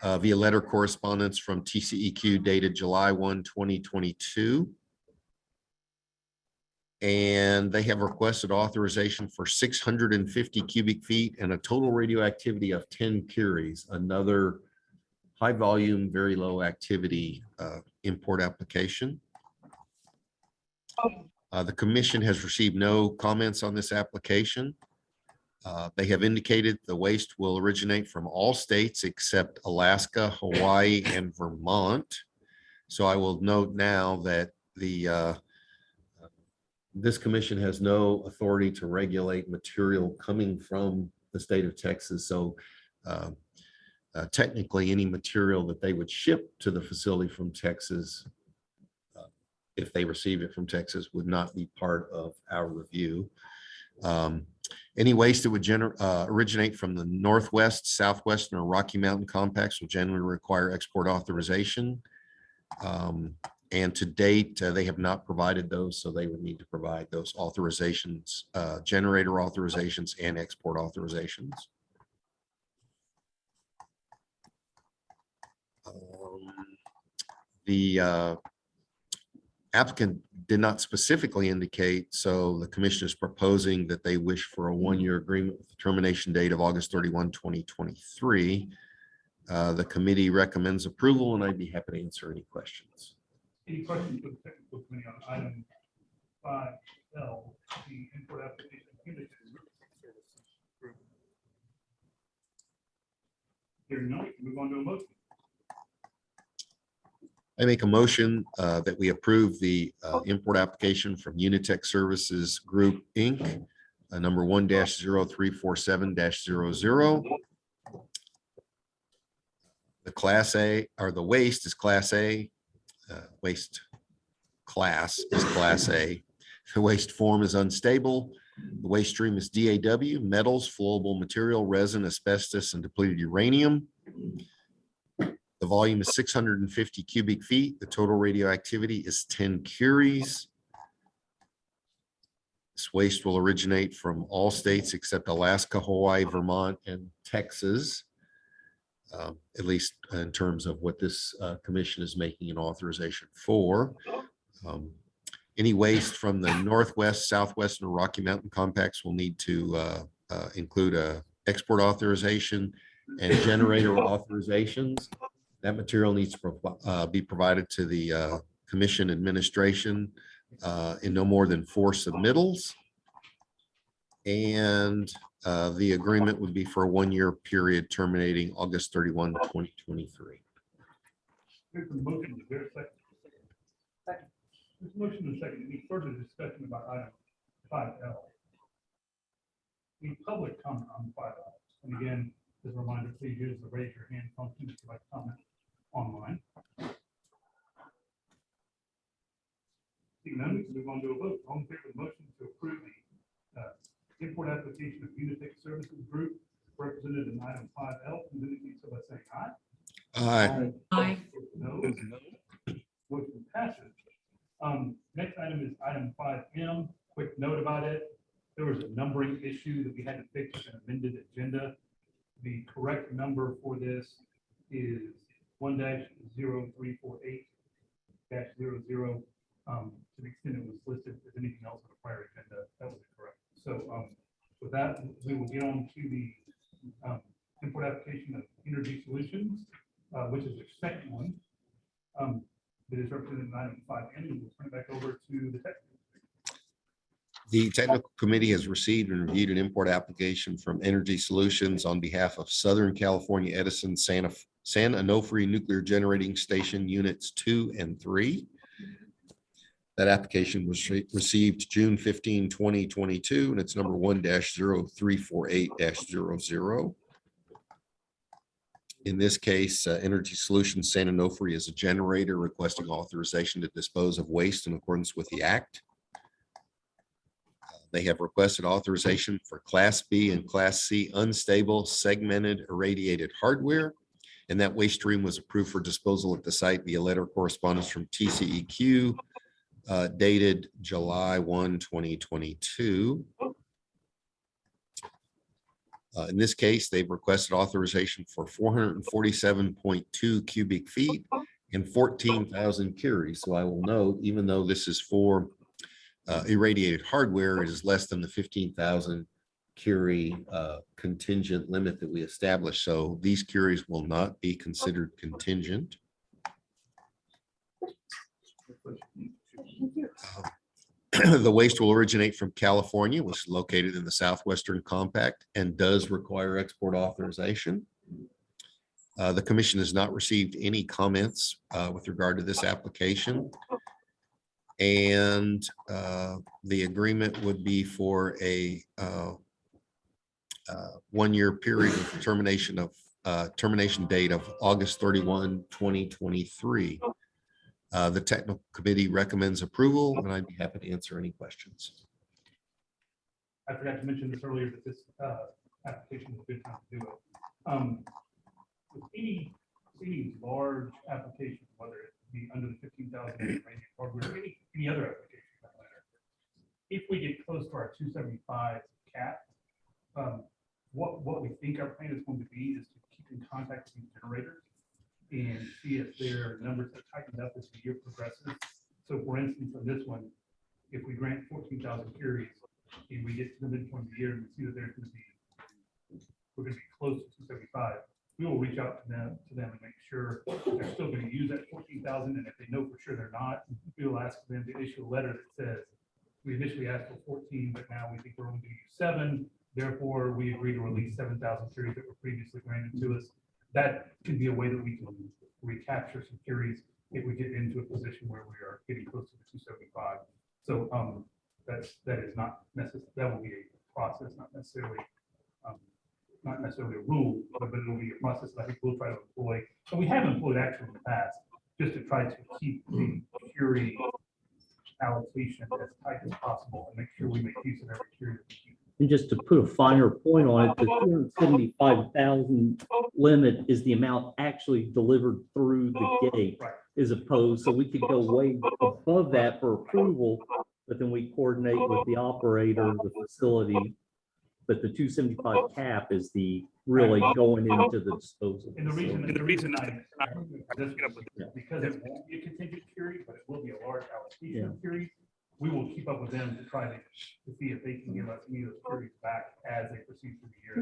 via letter correspondence from TCEQ dated July 1, 2022. And they have requested authorization for 650 cubic feet and a total radioactivity of 10 curies, another high volume, very low activity import application. The commission has received no comments on this application. They have indicated the waste will originate from all states except Alaska, Hawaii, and Vermont. So I will note now that this commission has no authority to regulate material coming from the state of Texas. So technically, any material that they would ship to the facility from Texas, if they receive it from Texas, would not be part of our review. Any waste that would originate from the Northwest, Southwestern, or Rocky Mountain compacts will generally require export authorization. And to date, they have not provided those, so they would need to provide those authorizations, generator authorizations and export authorizations. The applicant did not specifically indicate, so the commission is proposing that they wish for a one-year agreement with the termination date of August 31, 2023. The committee recommends approval, and I'd be happy to answer any questions. Any questions for the technical committee on item 5L, the import application? Hearing none, we can move on to a motion. I make a motion that we approve the import application from Unitech Services Group, Inc., number 1-0347-00. The Class A, or the waste is Class A, waste class is Class A. The waste form is unstable. The waste stream is DAW, metals, flowable material, resin, asbestos, and depleted uranium. The volume is 650 cubic feet. The total radioactivity is 10 curies. This waste will originate from all states except Alaska, Hawaii, Vermont, and Texas, at least in terms of what this commission is making an authorization for. Any waste from the Northwest, Southwest, and Rocky Mountain compacts will need to include a export authorization and generator authorizations. That material needs to be provided to the commission administration in no more than 4 submittals. And the agreement would be for a 1-year period terminating August 31, 2023. Here's the motion. Is there a second? Second. This motion is second. Any further discussion about item 5L? Any public comment on 5L? And again, as a reminder, please use the raise your hand function if you'd like to comment online. Seeing none, we can move on to a vote. All in favor of the motion to approve the import application of Unitech Services Group represented in item 5L, please indicate so by saying aye. Aye. Aye. No. Motion passes. Next item is item 5M. Quick note about it. There was a numbering issue that we had to fix with an amended agenda. The correct number for this is 1-0348-00. To the extent it was listed as anything else on the prior agenda, that was correct. So with that, we will get on to the import application of Energy Solutions, which is the second one. That is represented in item 5N, and we'll turn it back over to the technical. The technical committee has received and reviewed an import application from Energy Solutions on behalf of Southern California Edison San Onofre Nuclear Generating Station Units 2 and 3. That application was received June 15, 2022, and it's number 1-0348-00. In this case, Energy Solutions San Onofre is a generator requesting authorization to dispose of waste in accordance with the Act. They have requested authorization for Class B and Class C unstable segmented irradiated hardware, and that waste stream was approved for disposal at the site via letter of correspondence from TCEQ dated July 1, 2022. In this case, they've requested authorization for 447.2 cubic feet and 14,000 curies. So I will note, even though this is for irradiated hardware, it is less than the 15,000 curie contingent limit that we established. So these curies will not be considered contingent. The waste will originate from California, which is located in the Southwestern Compact and does require export authorization. The commission has not received any comments with regard to this application. And the agreement would be for a 1-year period of termination date of August 31, 2023. The technical committee recommends approval, and I'd be happy to answer any questions. I forgot to mention this earlier, that this application is a good time to do it. With any large application, whether it be under the 15,000 radiant hardware, or any other application for that matter, if we get close to our 275 cap, what we think our plan is going to be is to keep in contact with these generators and see if their numbers have tightened up as the year progresses. So for instance, on this one, if we grant 14,000 curies and we get to the midpoint of the year and we see that we're going to be close to 275, we will reach out to them and make sure they're still going to use that 14,000. And if they know for sure they're not, we will ask them to issue a letter that says, we initially asked for 14, but now we think we're only going to use 7. Therefore, we agree to release 7,000 curies that were previously granted to us. that can be a way that we can recapture some carries if we get into a position where we are getting close to the 275. So that is not necessary. That will be a process, not necessarily a rule, but it will be a process that I think we'll try to employ. And we have employed actually in the past, just to try to keep the Curie allocation as tight as possible and make sure we make use of every Curie that we can. And just to put a finer point on it, the 275,000 limit is the amount actually delivered through the gate, as opposed, so we could go way above that for approval, but then we coordinate with the operator, the facility. But the 275 cap is the really going into the disposal. And the reason I just get up with it, because it won't be a contingent Curie, but it will be a large allocation of Curie. We will keep up with them to try to see if they can give us any of those Curies back as they proceed through the year.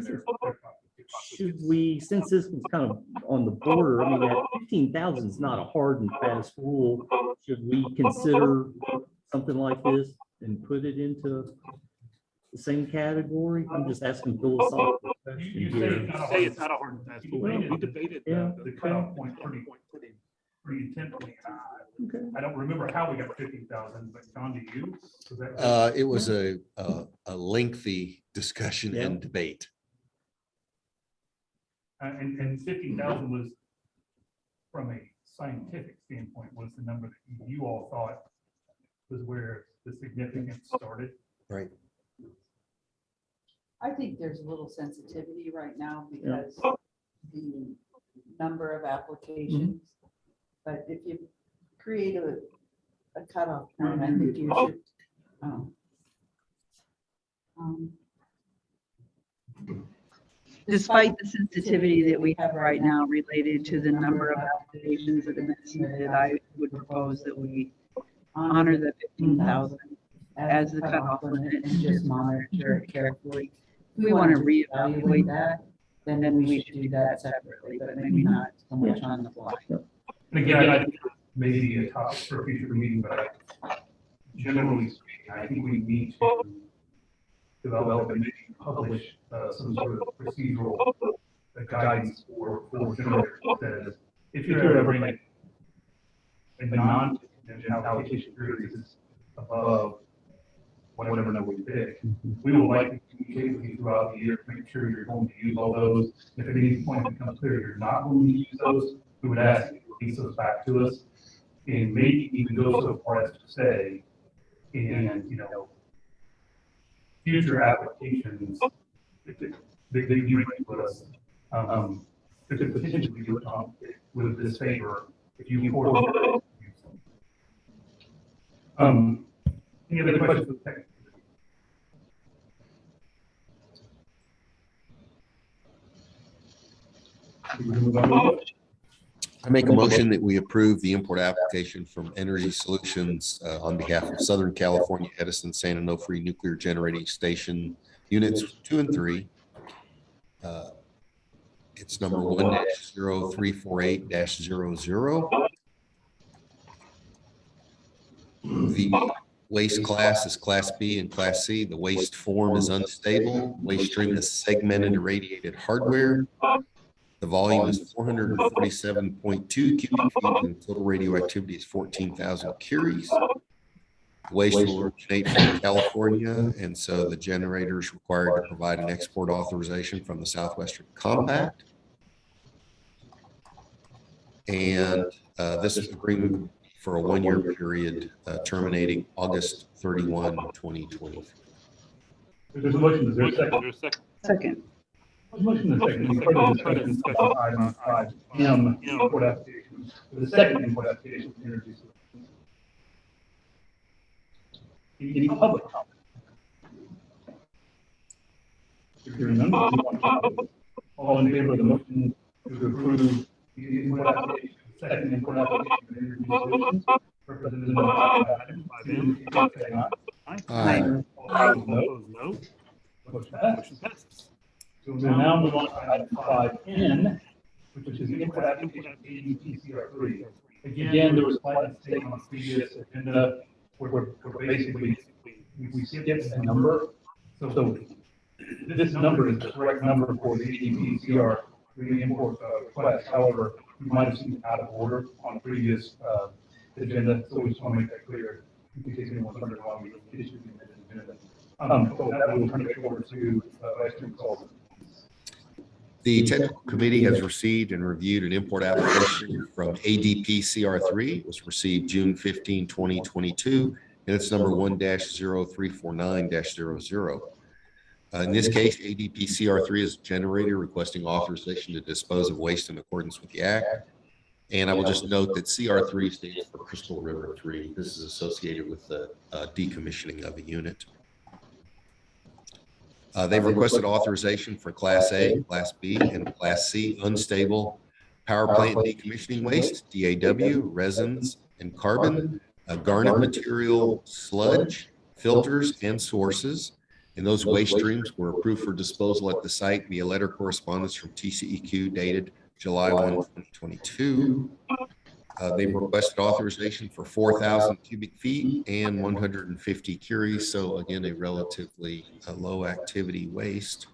Should we, since this was kind of on the border, I mean, that 15,000 is not a hard and fast rule. Should we consider something like this and put it into the same category? I'm just asking philosophical question You here. say it's not a hard and fast rule. We debated Yeah. the cutoff point pretty intensely. I don't remember how we got 15,000, but John, do you? Was that- It was a lengthy discussion and debate. And 15,000 was, from a scientific standpoint, was the number that you all thought was where the significance started. Right. I think there's a little sensitivity right now because the number of applications. But if you create a cutoff point, I think you should. Despite the sensitivity that we have right now related to the number of applications that have been submitted, I would propose that we honor the 15,000 as the cutoff limit and just monitor it carefully. If we want to reevaluate that, then we should do that separately, but maybe not so much on the fly. And again, I think maybe a topic for a future meeting, but generally speaking, I think we need to develop and maybe publish some sort of procedural guidance for generators that says, if you're ever in a non-contingent allocation period is above whatever number we pick, we will likely communicate with you throughout the year to make sure you're going to use all those. If at any point it becomes clear you're not going to use those, we would ask you to release those back to us, and maybe even go so far as to say, and future applications that you bring to us, could potentially be with this favor if you coordinate. Any other questions? I make a motion that we approve the import application from Energy Solutions on behalf of Southern California Edison San Onofre Nuclear Generating Station Units 2 and 3. It's number 1-0348-00. The waste class is Class B and Class C. The waste form is unstable. Waste stream is segmented irradiated hardware. The volume is 447.2 cubic feet and total radioactivity is 14,000 curies. The waste will originate from California, and so the generator is required to provide an export authorization from the Southwestern Compact. And this agreement for a one-year period terminating August 31, 2020. There's a motion. Is there a second? There's a second. Second. Motion and second. Any further discussion on item 5M, import application? The second import application for Energy Solutions. Any public comment? Hearing none, all in favor of the motion to approve the import application, second import application for Energy Solutions, represented by item 5M, say aye. Aye. All opposed, no. Motion passes. So we'll now move on to item 5N, which is the import application PCR3. Again, there was quite a mistake on the previous agenda where basically we skipped a number. So this number is the correct number for the PCR the import request. However, you might have seen it out of order on a previous agenda, so we just want to make that clear in case anyone's wondering why we issued the amended agenda. So that will turn it over to Vice Chairman Sullivan. The technical committee has received and reviewed an import application from ADP CR3. It was received June 15, 2022, and it's number 1-0349-00. In this case, ADP CR3 is a generator requesting authorization to dispose of waste in accordance with the Act. And I will just note that CR3 stands for Crystal River 3. This is associated with the decommissioning of a unit. They've requested authorization for Class A, Class B, and Class C unstable power plant decommissioning waste, DAW, resins, and carbon, garnet material, sludge, filters, and sources. And those waste streams were approved for disposal at the site via letter correspondence from TCEQ dated July 1, 2022. They've requested authorization for 4,000 cubic feet and 150 curies. So again, a relatively low activity waste.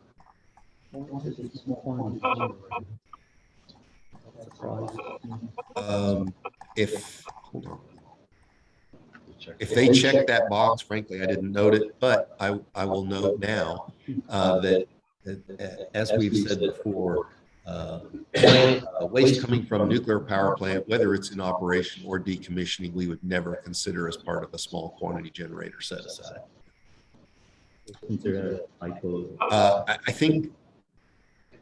If they check that box, frankly, I didn't note it, but I will note now that as we've said before, waste coming from a nuclear power plant, whether it's in operation or decommissioning, we would never consider as part of a small quantity generator set aside. I think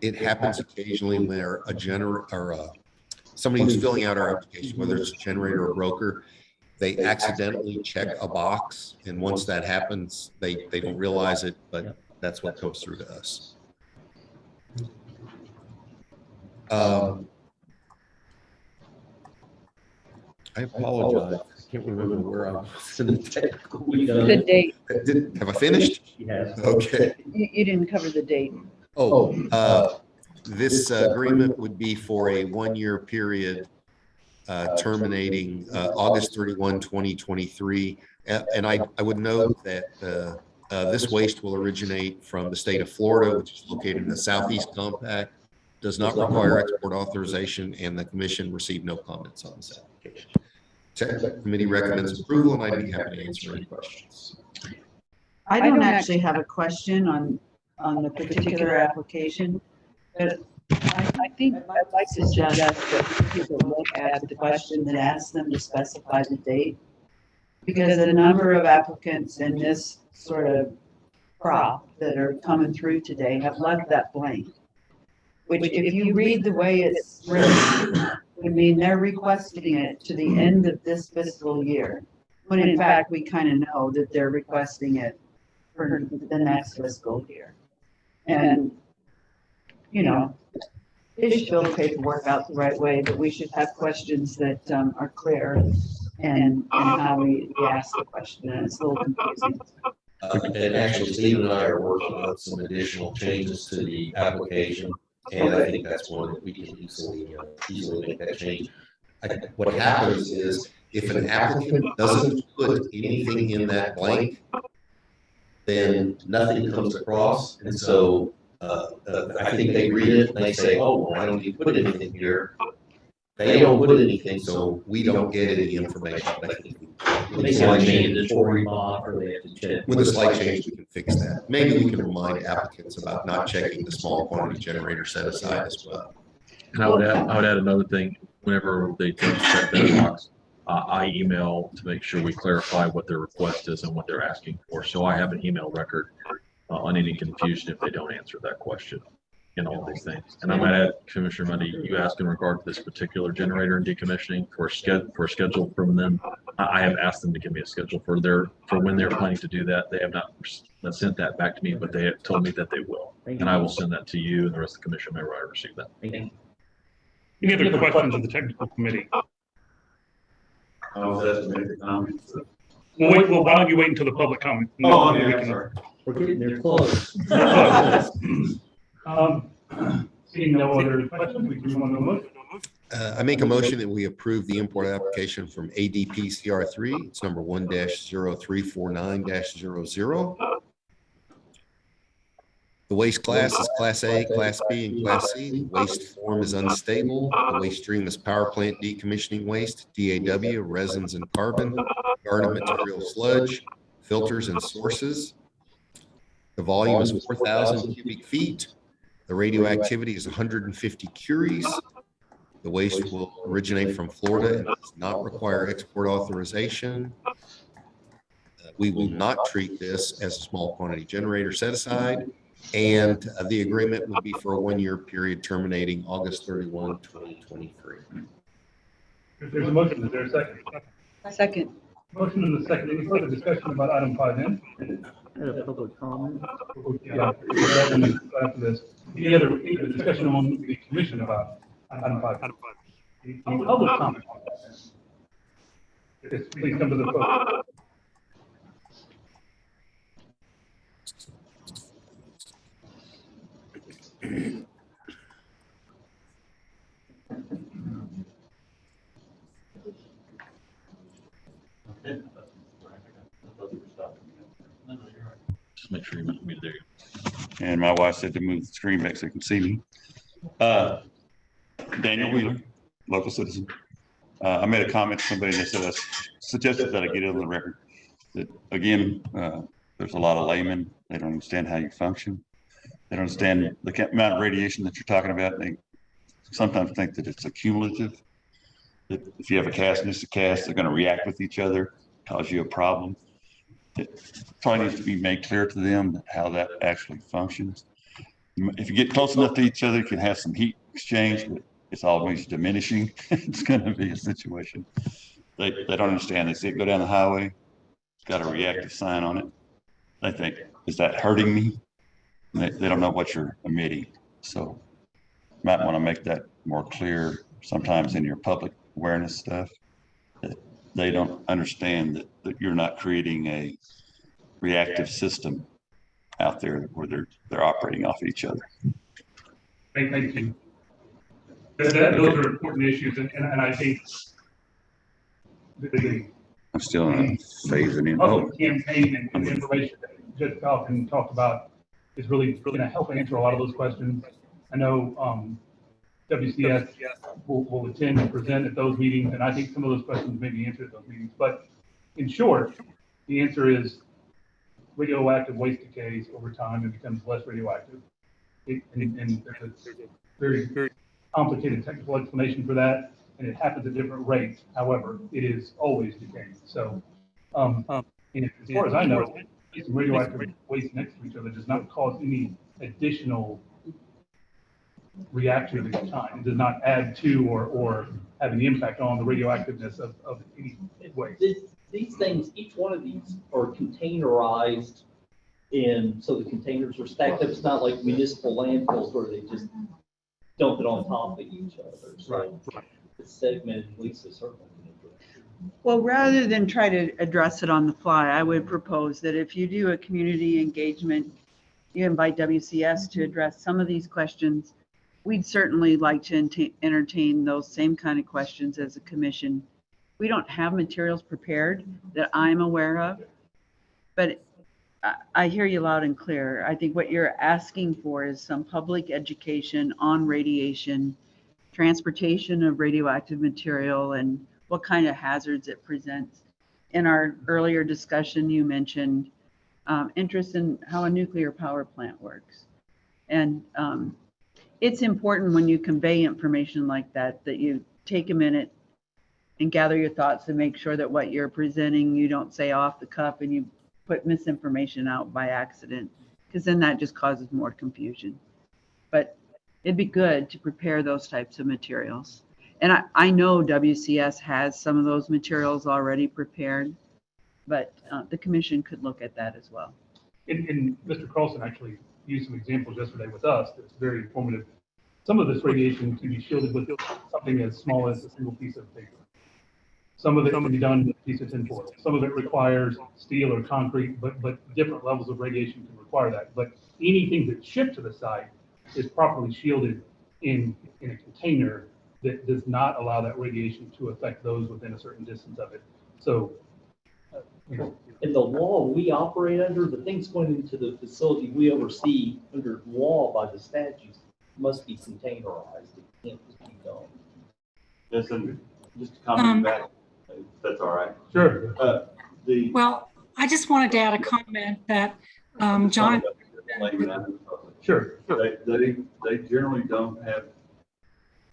it happens occasionally where a generator or somebody who's filling out our application, whether it's a generator or broker, they accidentally check a box, and once that happens, they don't realize it, but that's what comes through to us. I apologize. I can't remember where I was in the technical. The date. Have I finished? Yes. Okay. You didn't cover the date. This agreement would be for a one-year period terminating August 31, 2023. And I would note that this waste will originate from the state of Florida, which is located in the Southeast Compact, does not require export authorization, and the commission received no comments on this application. Technical committee recommends approval, and I'd be happy to answer any questions. I don't actually have a question on the particular application, but I think I'd like to suggest that people look at the question and ask them to specify the date, because the number of applicants in this sort of crop that are coming through today have left that blank. Which, if you read the way it's written, would mean they're requesting it to the end of this fiscal year, when in fact we kind of know that they're requesting it for the next fiscal year. And, you know, they should fill the paperwork out the right way, but we should have questions that are clear and how we ask the question, and it's a little confusing. And actually, Steve and I are working on some additional changes to the application. And I think that's one that we can easily make that change. What happens is if an applicant doesn't put anything in that blank, then nothing comes across. And so I think they read it and they say, oh, well, I don't need to put anything here. They don't put anything, so we don't get any information. With a slight change, we can fix that. Maybe we can remind applicants about not checking the small quantity generator set aside as well. And I would add another thing, whenever they check that box, I email to make sure we clarify what their request is and what they're asking for. So I have an email record on any confusion if they don't answer that question and all these things. And I might add, Commissioner Mundy, you asked in regard to this particular generator and decommissioning for a schedule from them. I have asked them to give me a schedule for when they're planning to do that. They have not sent that back to me, but they have told me that they will. And I will send that to you and the rest of the commission whenever I receive that. Any other questions of the technical committee? Well, why don't you wait until the public comment? We're getting there close. Seeing no other questions, we can move on to a motion. I make a motion that we approve the import application from ADP CR3. It's number 1-0349-00. The waste class is Class A, Class B, and Class C. The waste form is unstable. The waste stream is power plant decommissioning waste, DAW, resins and carbon, garden material sludge, filters and sources. The volume is 4,000 cubic feet. The radioactivity is 150 curies. The waste will originate from Florida and does not require export authorization. We will not treat this as a small quantity generator set aside. And the agreement will be for a 1-year period terminating August 31, 2023. If there's a motion, is there a second? Second. Motion and a second. Any further discussion about item 5N? Public comment. Yeah, after this. Any other discussion among the commission about item 5? Any public comment? Yes, please come to the floor. Just make sure you mute me there. And my wife said to move the screen back so you can see me. Daniel Wheeler, local citizen. I made a comment to somebody that said, suggested that I get it on the record. That again, there's a lot of laymen. They don't understand how you function. They don't understand the amount of radiation that you're talking about. They sometimes think that it's accumulative. That if you have a cast and it's a cast, they're going to react with each other, cause you a problem. It probably needs to be made clear to them how that actually functions. If you get close enough to each other, you can have some heat exchange, but it's always diminishing. It's going to be a situation. They don't understand. They see it go down the highway. It's got a reactive sign on it. They think, is that hurting me? They don't know what you're emitting. So you might want to make that more clear sometimes in your public awareness stuff. That they don't understand that you're not creating a reactive system out there where they're operating off each other. Thank you. Those are important issues, and I think the I'm still phasing in. public campaign and information that Judge Falcon talked about is really going to help answer a lot of those questions. I know WCS will attend and present at those meetings, and I think some of those questions may be answered at those meetings. But in short, the answer is radioactive waste decays over time and becomes less radioactive. And there's a very, very complicated technical explanation for that, and it happens at different rates. However, it is always decaying. So, and as far as I know, radioactive waste next to each other does not cause any additional reaction of any kind. It does not add to or have any impact on the radioactiveness of any waste. These things, each one of these are containerized, and so the containers are stacked up. It's not like municipal landfills where they just dump it on top of each other. So it's segmented, at least a certain. Well, rather than try to address it on the fly, I would propose that if you do a community engagement, you invite WCS to address some of these questions. We'd certainly like to entertain those same kind of questions as a commission. We don't have materials prepared that I'm aware of, but I hear you loud and clear. I think what you're asking for is some public education on radiation, transportation of radioactive material, and what kind of hazards it presents. In our earlier discussion, you mentioned interest in how a nuclear power plant works. And it's important when you convey information like that, that you take a minute and gather your thoughts and make sure that what you're presenting, you don't say off the cuff and you put misinformation out by accident, because then that just causes more confusion. But it'd be good to prepare those types of materials. And I know WCS has some of those materials already prepared, but the commission could look at that as well. And Mr. Carlson actually used some examples yesterday with us that's very informative. Some of this radiation can be shielded with something as small as a single piece of paper. Some of it can be done with a piece of tinfoil. Some of it requires steel or concrete, but different levels of radiation can require that. But anything that's shipped to the site is properly shielded in a container that does not allow that radiation to affect those within a certain distance of it. So In the law we operate under, the things going into the facility we oversee under law by the statutes must be containerized. It can't just be done. Listen, just a comment back, if that's all right. Sure. Well, I just wanted to add a comment that John. Sure. They generally don't have,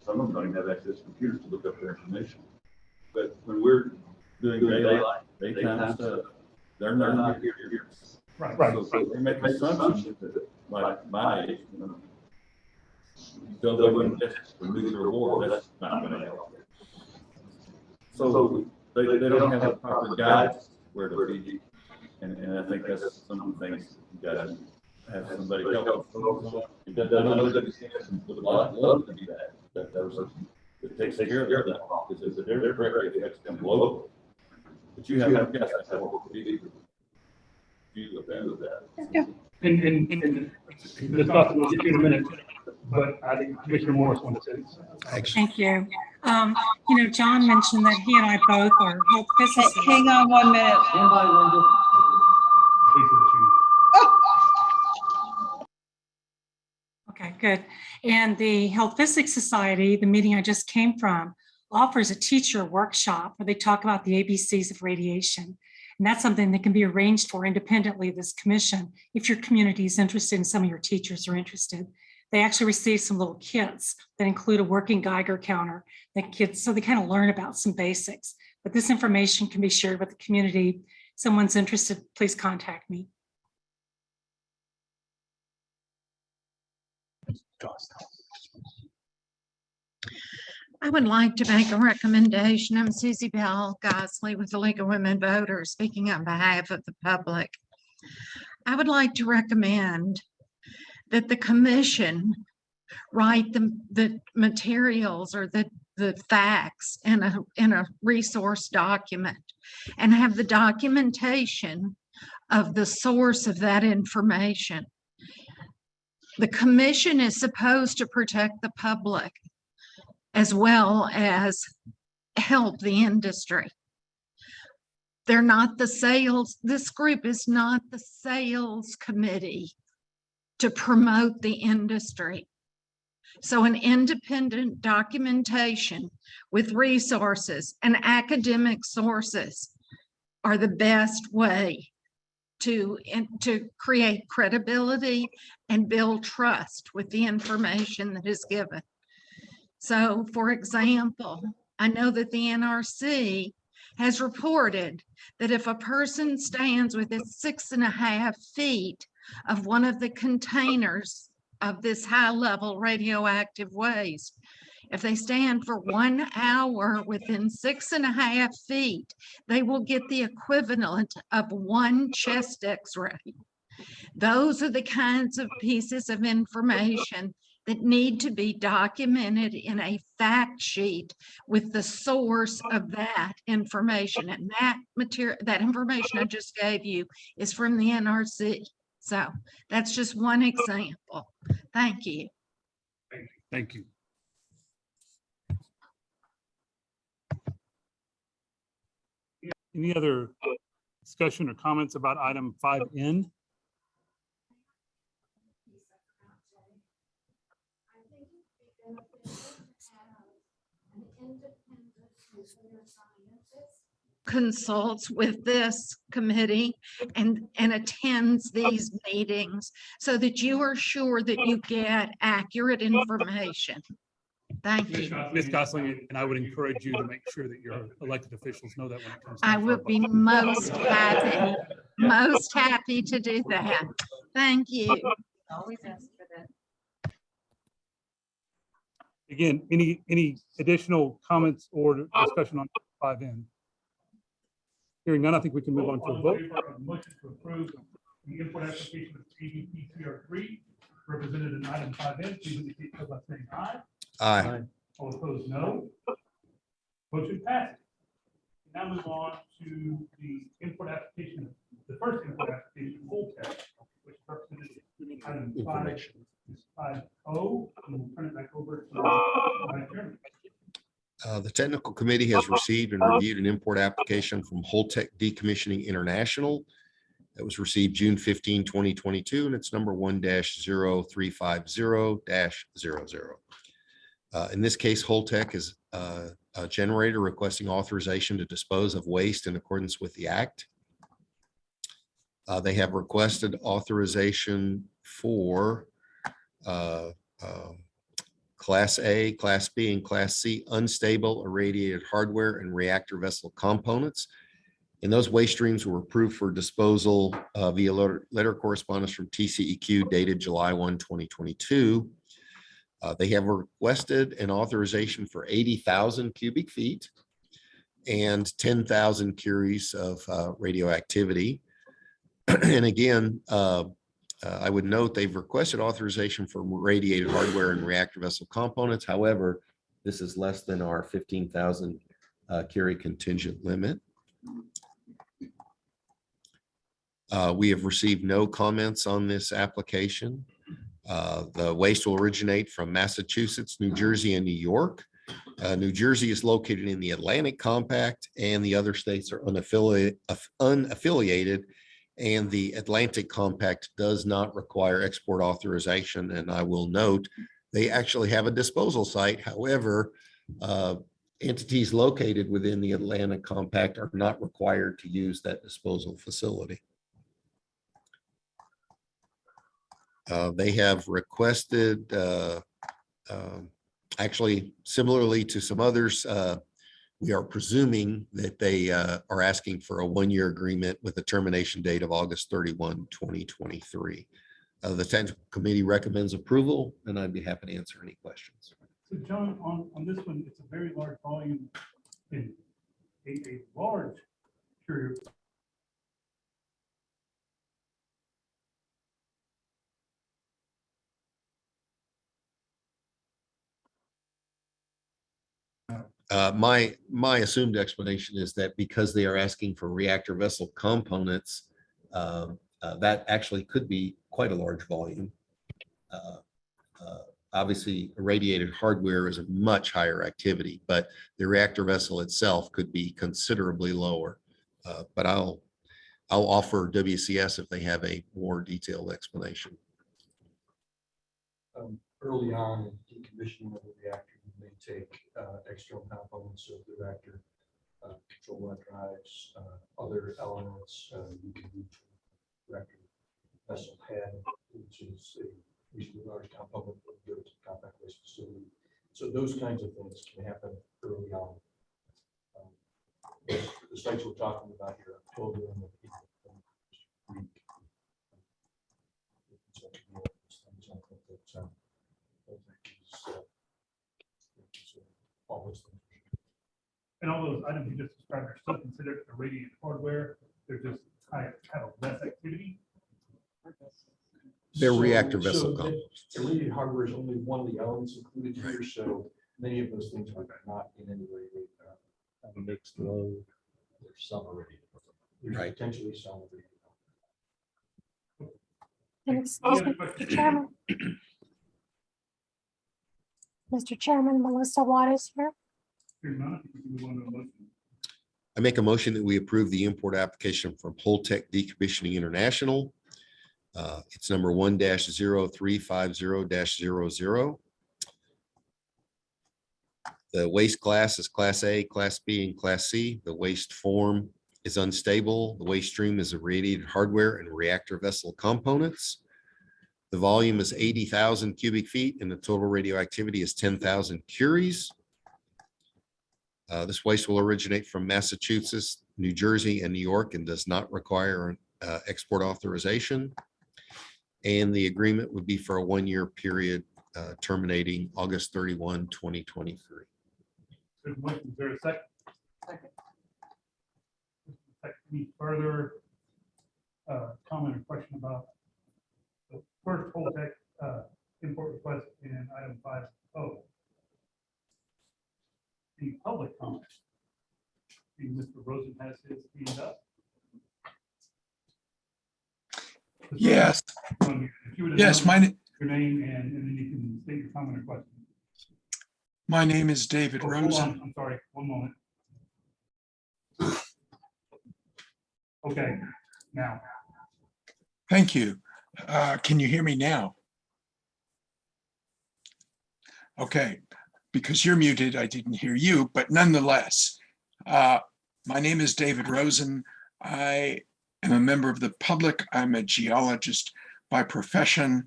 some of them don't even have access to computers to look up their information. But when we're doing daytime stuff, they're not here. Right. So they make assumptions that, like my age, you know, they wouldn't just for nuclear war, that's not gonna help. So they don't have a proper guidance where to be. And I think that's some of the things you gotta have somebody help. It doesn't would love to be that person that takes care of that, because they're directly affects them globally. But you have, I guess, that's what we do. You with that. Yeah. And this thought will get you in a minute, but I think Commissioner Morris wanted to say something. Thank you. You know, John mentioned that he and I both are health physicists. Hang on 1 minute. Stand by, Linda. Okay, good. And the Health Physics Society, the meeting I just came from, offers a teacher workshop where they talk about the ABCs of radiation. And that's something that can be arranged for independently of this commission if your community is interested and some of your teachers are interested. They actually receive some little kits that include a working Geiger counter that kids, so they kind of learn about some basics. But this information can be shared with the community. If someone's interested, please contact me. I would like to make a recommendation. I'm Susie Bell Gosley with the League of Women Voters, speaking on behalf of the public. I would like to recommend that the commission write the materials or the facts in a resource document and have the documentation of the source of that information. The commission is supposed to protect the public as well as help the industry. They're not the sales, this group is not the sales committee to promote the industry. So an independent documentation with resources and academic sources are the best way to create credibility and build trust with the information that is given. So, for example, I know that the NRC has reported that if a person stands within 6.5 feet of one of the containers of this high-level radioactive waste, if they stand for 1 hour within 6.5 feet, they will get the equivalent of 1 chest X-ray. Those are the kinds of pieces of information that need to be documented in a fact sheet with the source of that information. And that material, that information I just gave you is from the NRC. So that's just one example. Thank you. Thank you. Any other discussion or comments about item 5N? Consults with this committee and attends these meetings so that you are sure that you get accurate information. Thank you. Ms. Gosling, and I would encourage you to make sure that your elected officials know that when it comes. I would be most happy to do that. Thank you. Always ask for that. Again, any additional comments or discussion on 5N? Hearing none, I think we can move on to a vote. Motion to approve the input application of ABP CR3 represented in item 5N. Please indicate so by saying aye. Aye. All opposed, no. Motion passes. Now move on to the input application, the first input application, full text, which represented item 5O. And we'll turn it back over to Chairman. The technical committee has received and reviewed an import application from Holtec Decommissioning International that was received June 15, 2022, and it's number 1-0350-00. In this case, Holtec is a generator requesting authorization to dispose of waste in accordance with the act. They have requested authorization for Class A, Class B, and Class C unstable irradiated hardware and reactor vessel components. And those waste streams were approved for disposal via letter correspondence from TCEQ dated July 1, 2022. They have requested an authorization for 80,000 cubic feet and 10,000 curies of radioactivity. And again, I would note they've requested authorization for radiated hardware and reactor vessel components. However, this is less than our 15,000 curie contingent limit. We have received no comments on this application. The waste will originate from Massachusetts, New Jersey, and New York. New Jersey is located in the Atlantic Compact, and the other states are unaffiliated. And the Atlantic Compact does not require export authorization. And I will note, they actually have a disposal site. However, entities located within the Atlantic Compact are not required to use that disposal facility. They have requested, actually similarly to some others, we are presuming that they are asking for a one-year agreement with a termination date of August 31, 2023. The technical committee recommends approval, and I'd be happy to answer any questions. So John, on this one, it's a very large volume in a large curie. My assumed explanation is that because they are asking for reactor vessel components, that actually could be quite a large volume. Obviously, irradiated hardware is a much higher activity, but the reactor vessel itself could be considerably lower. But I'll offer WCS if they have a more detailed explanation. Early on in decommissioning of the reactor, you may take external components of the reactor, control rod drives, other elements. You can use reactor vessel head, which is a reasonably large component that goes to the compact waste facility. So those kinds of things can happen early on. The sites we're talking about here, October and the And all those items you just described are still considered irradiated hardware. They're just have less activity. They're reactor vessel components. Irradiated hardware is only one of the elements included here, so many of those things are not in any way a mixed load. There's some irradiated. There's right. Potentially some irradiated. Excuse me, Mr. Chairman. Mr. Chairman, Melissa Watt is here. I make a motion that we approve the import application from Holtec Decommissioning International. It's number 1-0350-00. The waste class is Class A, Class B, and Class C. The waste form is unstable. The waste stream is irradiated hardware and reactor vessel components. The volume is 80,000 cubic feet, and the total radioactivity is 10,000 curies. This waste will originate from Massachusetts, New Jersey, and New York, and does not require export authorization. And the agreement would be for a one-year period terminating August 31, 2023. Is there a second? Any further comment or question about the first Holtec import request in item 5.0? Any public comment? Mr. Rosen has his hand up. Yes. If you would Yes, announce my your name and then you can state your comment or question. My name is David Oh, hold on, Rosen. I'm sorry, one moment. Okay, now. Thank you. Can you hear me now? Okay, because you're muted, I didn't hear you, but nonetheless, my name is David Rosen. I am a member of the public. I'm a geologist by profession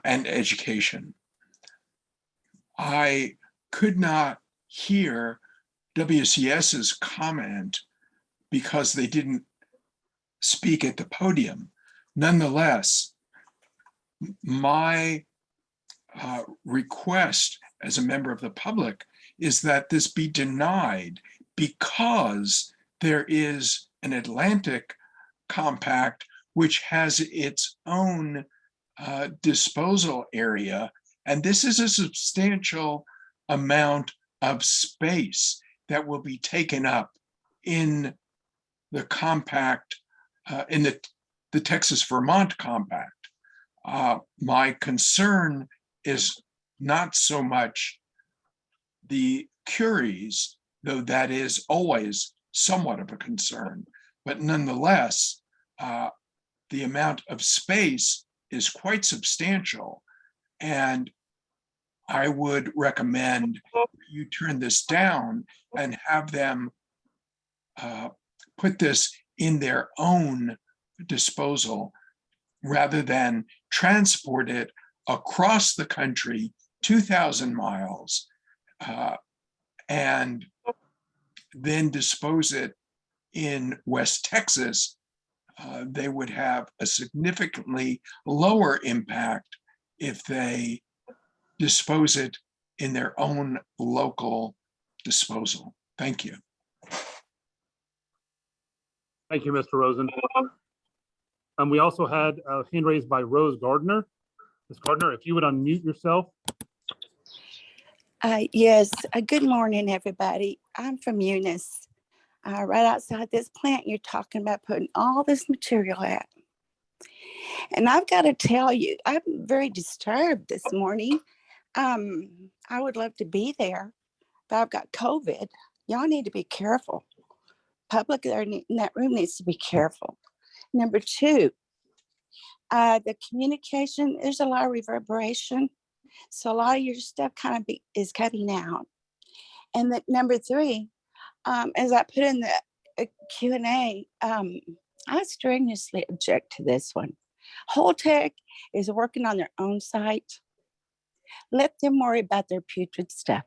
and education. I could not hear WCS's comment because they didn't speak at the podium. Nonetheless, my request as a member of the public is that this be denied because there is an Atlantic Compact which has its own disposal area, and this is a substantial amount of space that will be taken up in the compact, in the Texas-Vermont Compact. My concern is not so much the Curies, though that is always somewhat of a concern, but nonetheless, the amount of space is quite substantial. And I would recommend you turn this down and have them put this in their own disposal rather than transport it across the country 2,000 miles and then dispose it in West Texas. They would have a significantly lower impact if they dispose it in their own local disposal. Thank you. Thank you, Mr. Rosen. We also had a hand raised by Rose Gardner. Ms. Gardner, if you would unmute yourself. Yes, good morning, everybody. I'm from Eunice, right outside this plant you're talking about putting all this material at. And I've got to tell you, I'm very disturbed this morning. I would love to be there, but I've got COVID. Y'all need to be careful. Public there in that room needs to be careful. Number two, the communication, there's a lot of reverberation. So a lot of your stuff kind of is cutting out. And that number three, as I put in the Q&A, I strenuously object to this one. Holtec is working on their own site. Let them worry about their putrid stuff.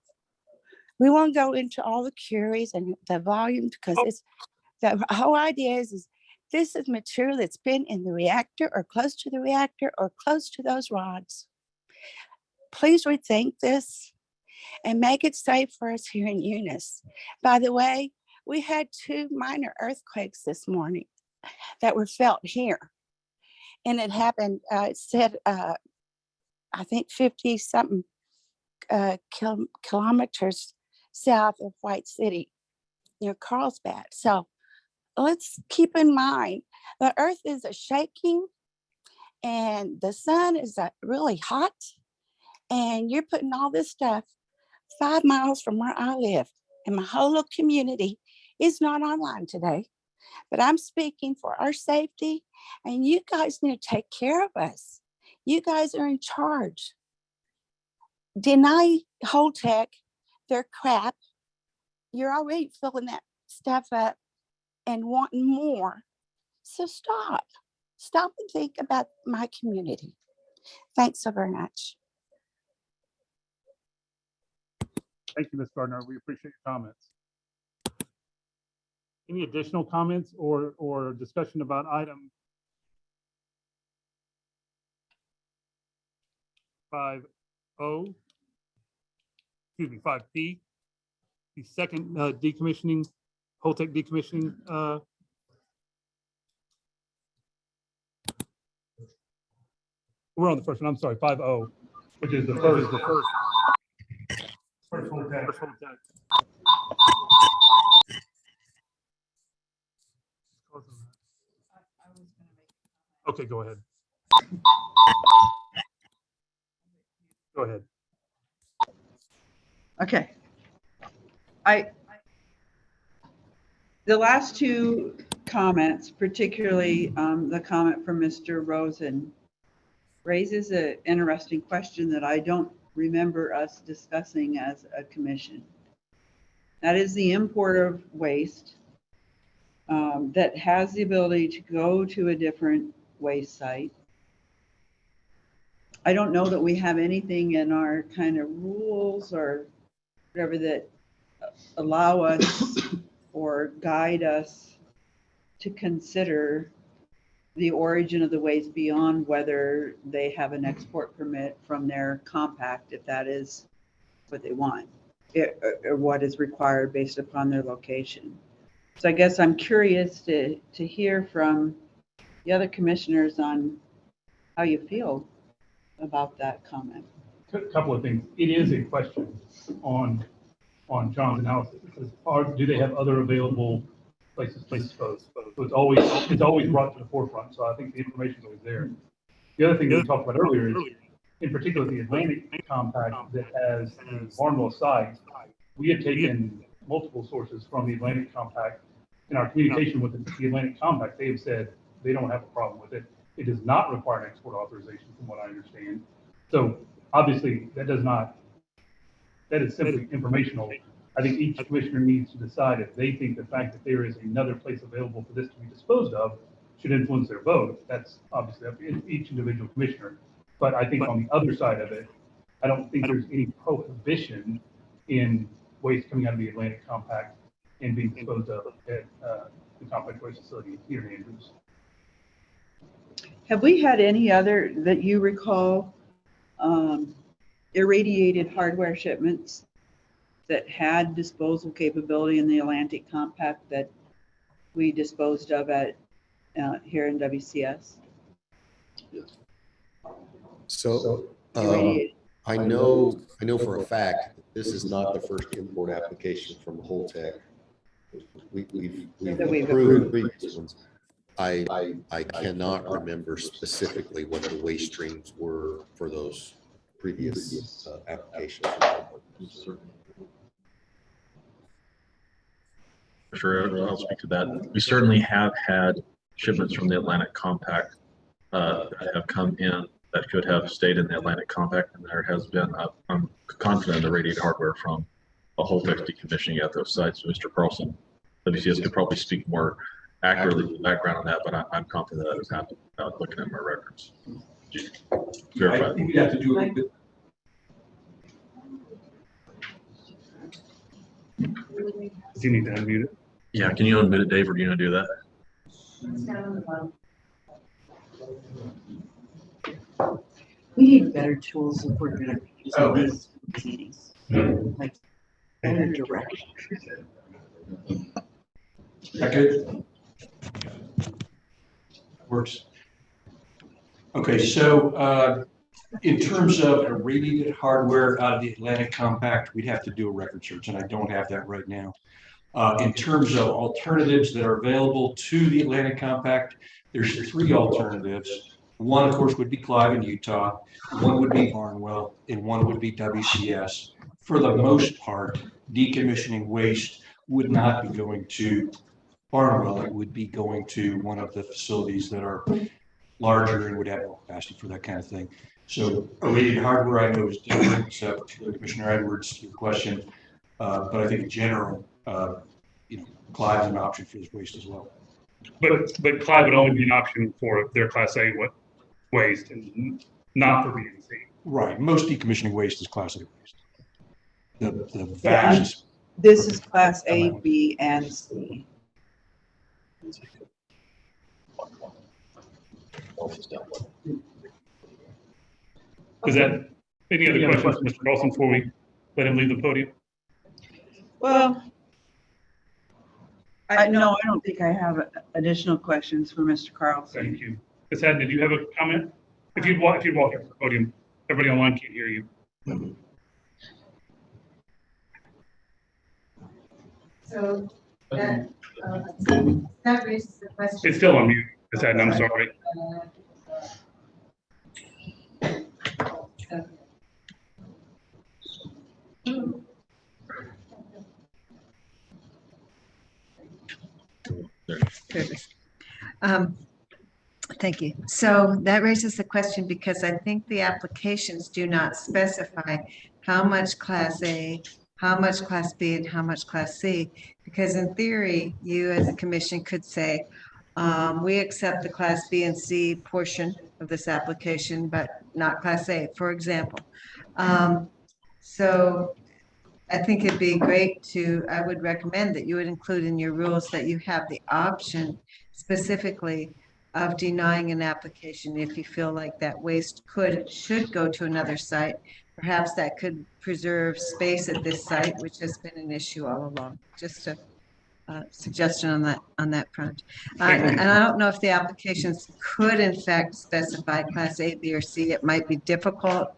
We won't go into all the curies and the volume because it's the whole idea is this is material that's been in the reactor or close to the reactor or close to those rods. Please rethink this and make it safe for us here in Eunice. By the way, we had 2 minor earthquakes this morning that were felt here. And it happened, it said, I think 50 something kilometers south of White City near Carlsbad. So let's keep in mind the earth is a shaking and the sun is really hot and you're putting all this stuff 5 miles from where I live, and my whole little community is not online today, but I'm speaking for our safety and you guys need to take care of us. You guys are in charge. Deny Holtec their crap. You're already filling that stuff up and wanting more. So stop and think about my community. Thanks so very much. Thank you, Ms. Gardner. We appreciate your comments. Any additional comments or discussion about item 5O, excuse me, 5P, the second decommissioning, Holtec decommissioning. We're on the first one. I'm sorry, 5O, which is the first. First Holtec. Okay, go ahead. Go ahead. Okay. The last two comments, particularly the comment from Mr. Rosen, raises an interesting question that I don't remember us discussing as a commission. That is the import of waste that has the ability to go to a different waste site. I don't know that we have anything in our kind of rules or whatever that allow us or guide us to consider the origin of the waste beyond whether they have an export permit from their compact, if that is what they want, or what is required based upon their location. So I guess I'm curious to hear from the other commissioners on how you feel about that comment. A couple of things. It is a question on John's analysis. It says, do they have other available places to dispose? So it's always brought to the forefront. So I think the information is always there. The other thing that we talked about earlier is, in particular, the Atlantic Compact that has the Barnwell site. We have taken multiple sources from the Atlantic Compact. In our communication with the Atlantic Compact, they have said they don't have a problem with it. It does not require an export authorization, from what I understand. So obviously, that is simply informational. I think each commissioner needs to decide if they think the fact that there is another place available for this to be disposed of should influence their vote. That's obviously up to each individual commissioner. But I think on the other side of it, I don't think there's any prohibition in waste coming out of the Atlantic Compact and being disposed of at the Compact Waste Facility here in Andrews. Have we had any other that you recall irradiated hardware shipments that had disposal capability in the Atlantic Compact that we disposed of at here in WCS? So Irradiated. I know for a fact that this is not the first import application from Holtec. We've That we've approved previous ones. I cannot remember specifically what the waste streams were for those previous applications. Sure, I'll speak to that. We certainly have had shipments from the Atlantic Compact that have come in that could have stayed in the Atlantic Compact, and there has been, I'm confident, irradiated hardware from a Holtec decommissioning at those sites. Mr. Carlson, WCS could probably speak more accurately to the background on that, but I'm confident that has happened without looking at my records. Verify. I think we have to do a bit. Does he need to unmute it? Yeah, can you unmute it, Dave, or do you want to do that? We need better tools if we're going to use these meetings, like better direction. That good? Works. Okay, so in terms of irradiated hardware out of the Atlantic Compact, we'd have to do a record search, and I don't have that right now. In terms of alternatives that are available to the Atlantic Compact, there's three alternatives. One, of course, would be Clive in Utah, one would be Barnwell, and one would be WCS. For the most part, decommissioning waste would not be going to Barnwell. It would be going to one of the facilities that are larger and would have more capacity for that kind of thing. So irradiated hardware, I know, is different. So Commissioner Edwards, your question, but I think in general, Clive is an option for this waste as well. But Clive would only be an option for their Class A waste and not for B and C. Right. Most decommissioning waste is Class A waste. The vast. This is Class A, B, and C. Is that any other questions, Mr. Carlson, before we let him leave the podium? Well, no, I don't think I have additional questions for Mr. Carlson. Thank you. Ms. Haddon, did you have a comment? If you'd walk up to the podium, everybody online can't hear you. So that raises the question. It's still on mute, Ms. Haddon, I'm sorry. Curtis. Thank you. So that raises the question because I think the applications do not specify how much Class A, how much Class B, and how much Class C. Because in theory, you as a commission could say, we accept the Class B and C portion of this application, but not Class A, for example. So I think it'd be great I would recommend that you would include in your rules that you have the option specifically of denying an application if you feel like that waste should go to another site. Perhaps that could preserve space at this site, which has been an issue all along. Just a suggestion on that front. And I don't know if the applications could in fact specify Class A, B, or C. It might be difficult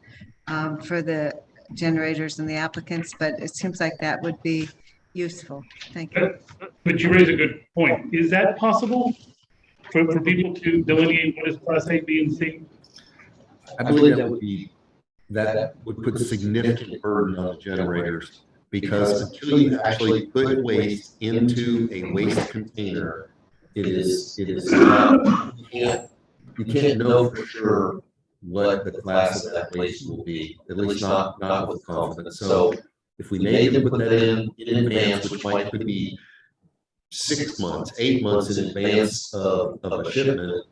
for the generators and the applicants, but it seems like that would be useful. Thank you. But you raise a good point. Is that possible for people to delineate what is Class A, B, and C? I believe that would put significant burden on the generators, because until you actually put waste into a waste container, it is not, you can't know for sure what the class of that waste will be, at least not with confidence. So if we made them put that in advance, which could be 6 months, 8 months in advance of a shipment,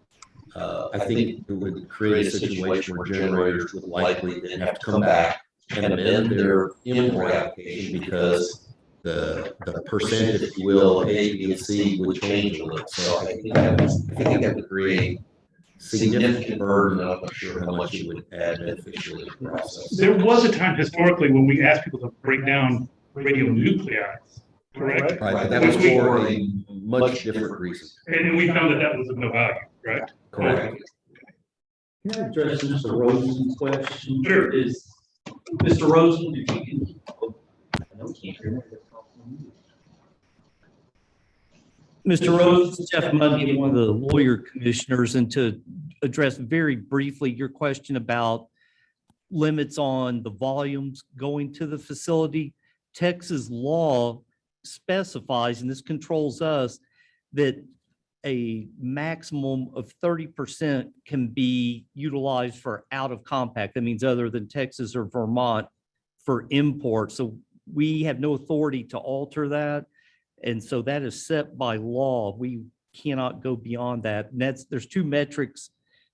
I think it would create a situation where generators would likely then have to come back and amend their import application because the percent, if you will, of A, B, and C would change a little. So I think that would create significant burden. I'm not sure how much it would add beneficially to the process. There was a time historically when we asked people to break down radionuclides, correct? Right, but that was for a much different reason. And we found that was of no value, right? Correct. Can I address Mr. Rosen's question? Sure. Is Mr. Rosen, if you can, I know he can't hear me. Mr. Rose, Jeff Mundy, one of the lawyer commissioners, and to address very briefly your question about limits on the volumes going to the facility, Texas law specifies, and this controls us, that a maximum of 30% can be utilized for out of compact. That means other than Texas or Vermont for import. So we have no authority to alter that. And so that is set by law. We cannot go beyond that. And there's two metrics.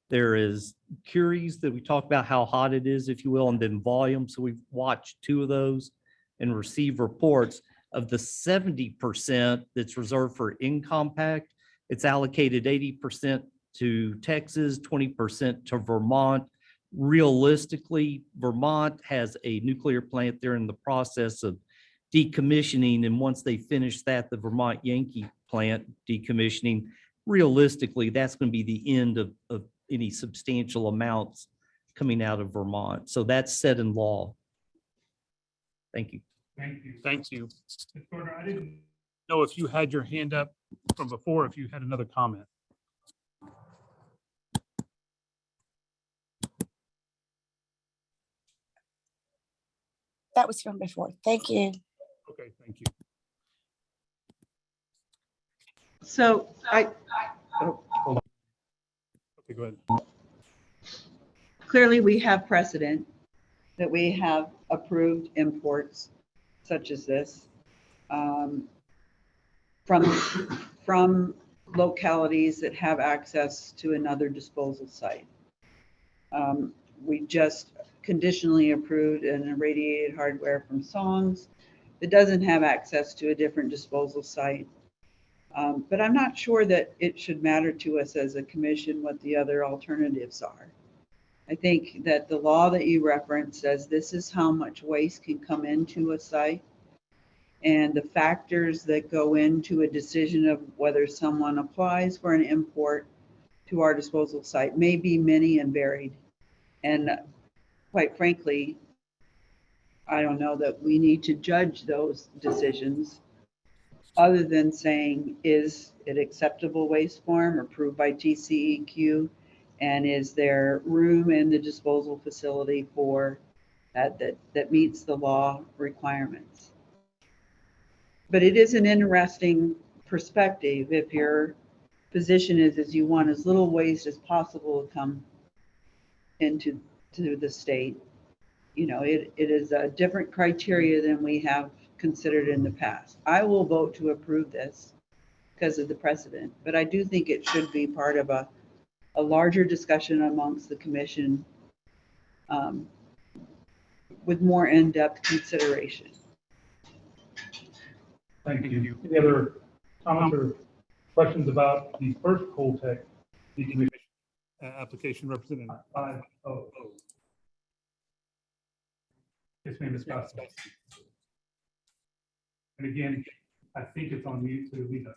There is Curies that we talk about how hot it is, if you will, and then volume. So we've watched two of those and received reports of the 70% that's reserved for in compact. It's allocated 80% to Texas, 20% to Vermont. Realistically, Vermont has a nuclear plant. They're in the process of decommissioning, and once they finish that, the Vermont Yankee plant decommissioning, realistically, that's going to be the end of any substantial amounts coming out of Vermont. So that's set in law. Thank you. Thank you. Thank you. Ms. Gardner, I didn't know if you had your hand up from before, if you had another comment. That was from before. Thank you. Okay, thank you. So Okay, go ahead. clearly we have precedent that we have approved imports such as this from localities that have access to another disposal site. We just conditionally approved an irradiated hardware from Songs that doesn't have access to a different disposal site. But I'm not sure that it should matter to us as a commission what the other alternatives are. I think that the law that you referenced says this is how much waste can come into a site. And the factors that go into a decision of whether someone applies for an import to our disposal site may be many and varied. And quite frankly, I don't know that we need to judge those decisions other than saying, is it acceptable waste form approved by TCEQ? And is there room in the disposal facility for that meets the law requirements? But it is an interesting perspective if you're position is you want as little waste as possible to come into the state. You know, it is a different criteria than we have considered in the past. I will vote to approve this because of the precedent, but I do think it should be part of a larger discussion amongst the commission with more in-depth consideration. Thank you. Any other comments or questions about the first Holtec decommissioning? Application represented. 500. Yes, ma'am, Ms. Costa. And again, I think it's on mute, so we know.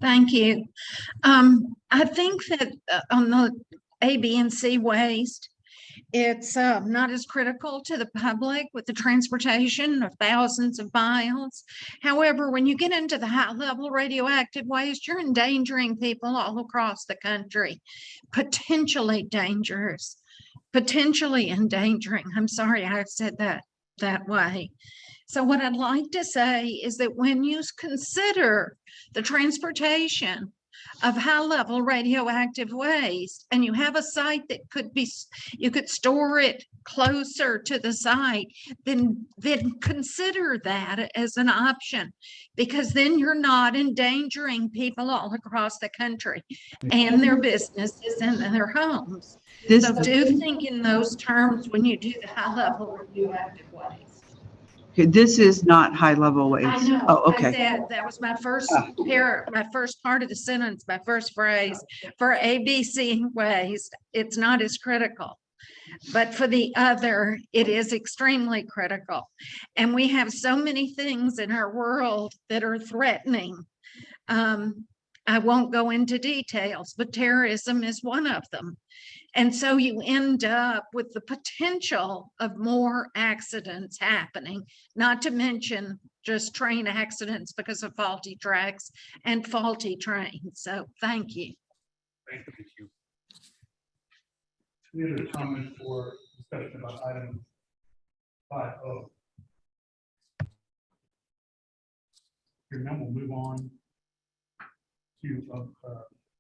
Thank you. I think that on the A, B, and C waste, it's not as critical to the public with the transportation of thousands of miles. However, when you get into the high-level radioactive waste, you're endangering people all across the country, potentially dangerous, potentially endangering. I'm sorry I've said that way. So what I'd like to say is that when you consider the transportation of high-level radioactive waste, and you have a site that could be, you could store it closer to the site, then consider that as an option, because then you're not endangering people all across the country and their businesses and their homes. So do think in those terms when you do the high-level radioactive waste. Okay, this is not high-level waste. I know. Oh, I okay. said that was my first my first part of the sentence, my first phrase. For ABC waste, it's not as critical. But for the other, it is extremely critical. And we have so many things in our world that are threatening. I won't go into details, but terrorism is one of them. And so you end up with the potential of more accidents happening, not to mention just train accidents because of faulty tracks and faulty trains. So thank you. Thank you. Any other comments or discussion about item 5O? Here now we'll move on to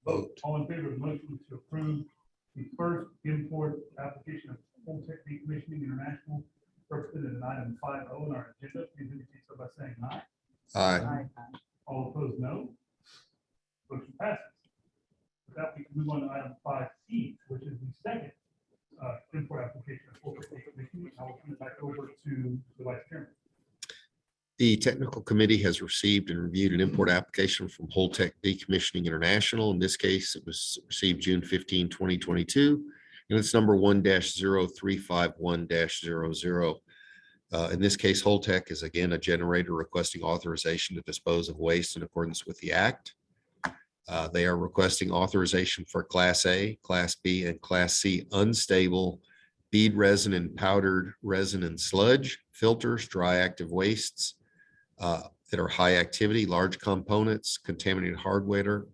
vote. All in favor of the motion to approve the first import application of Holtec Decommissioning International represented in item 5O in our agenda, please indicate so by saying aye. Aye. All opposed, no. Motion passes. With that, we can move on to item 5C, which is the second import application of Holtec Decommissioning. I will turn it back over to the Vice Chairman. The technical committee has received and reviewed an import application from Holtec Decommissioning International. In this case, it was received June 15, 2022, and it's number 1-0351-00. In this case, Holtec is again a generator requesting authorization to dispose of waste in accordance with the Act. They are requesting authorization for Class A, Class B, and Class C unstable bead resin and powdered resin and sludge, filters, dry active wastes, that are high activity, large components, contaminated hardware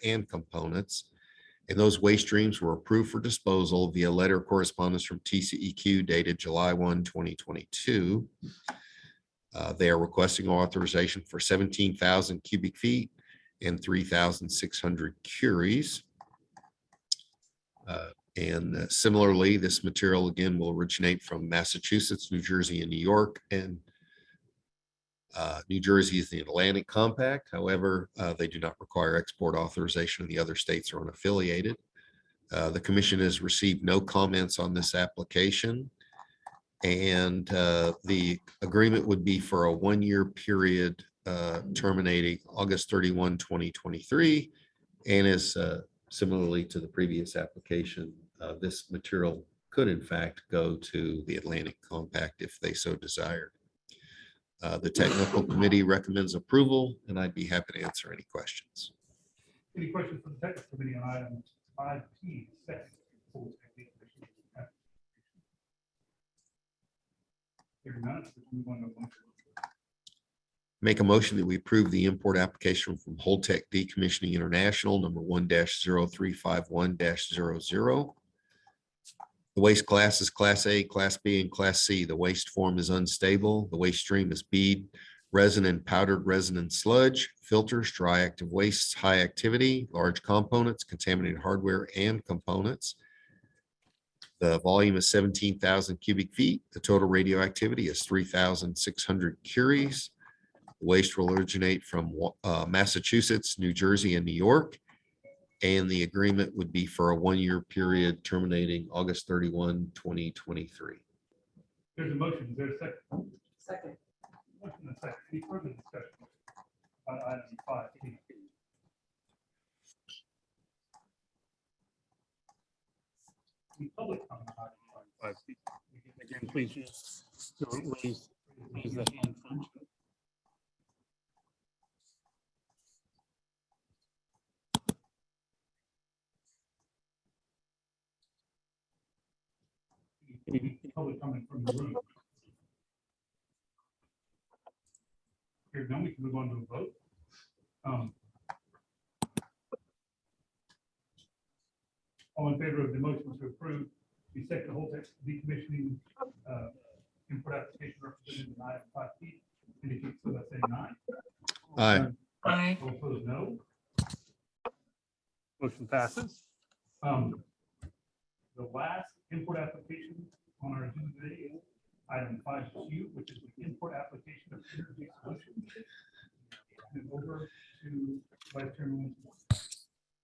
and components. And those waste streams were approved for disposal via letter of correspondence from TCEQ dated July 1, 2022. They are requesting authorization for 17,000 cubic feet and 3,600 curies. And similarly, this material again will originate from Massachusetts, New Jersey, and New York. And New Jersey is the Atlantic Compact. However, they do not require export authorization, and the other states are unaffiliated. The commission has received no comments on this application. And the agreement would be for a one-year period terminating August 31, 2023. And as similarly to the previous application, this material could in fact go to the Atlantic Compact if they so desired. The technical committee recommends approval, and I'd be happy to answer any questions. Any questions from the technical committee on item 5P, second Holtec Decommissioning application? Hearing none, let's move on to motion. Make a motion that we approve the import application from Holtec Decommissioning International, number 1-0351-00. The waste class is Class A, Class B, and Class C. The waste form is unstable. The waste stream is bead resin and powdered resin and sludge, filters, dry active wastes, high activity, large components, contaminated hardware and components. The volume is 17,000 cubic feet. The total radioactivity is 3,600 curies. The waste will originate from Massachusetts, New Jersey, and New York. And the agreement would be for a one-year period terminating August 31, 2023. There's a motion. Is there a second? Second. Motion and a second. Any further discussion on item 5P? Any public comment on item 5P? Again, please just raise the hand function. Any public comment from the room? Here, now we can move on to a vote. All in favor of the motion to approve the second whole text decommissioning import application represented in item 5P, indicate so by saying aye. Aye. Aye. All opposed, no. Motion passes. The last import application on our agenda today is item 5Q, which is the import application of Energy Solutions. And over to Vice Chairman.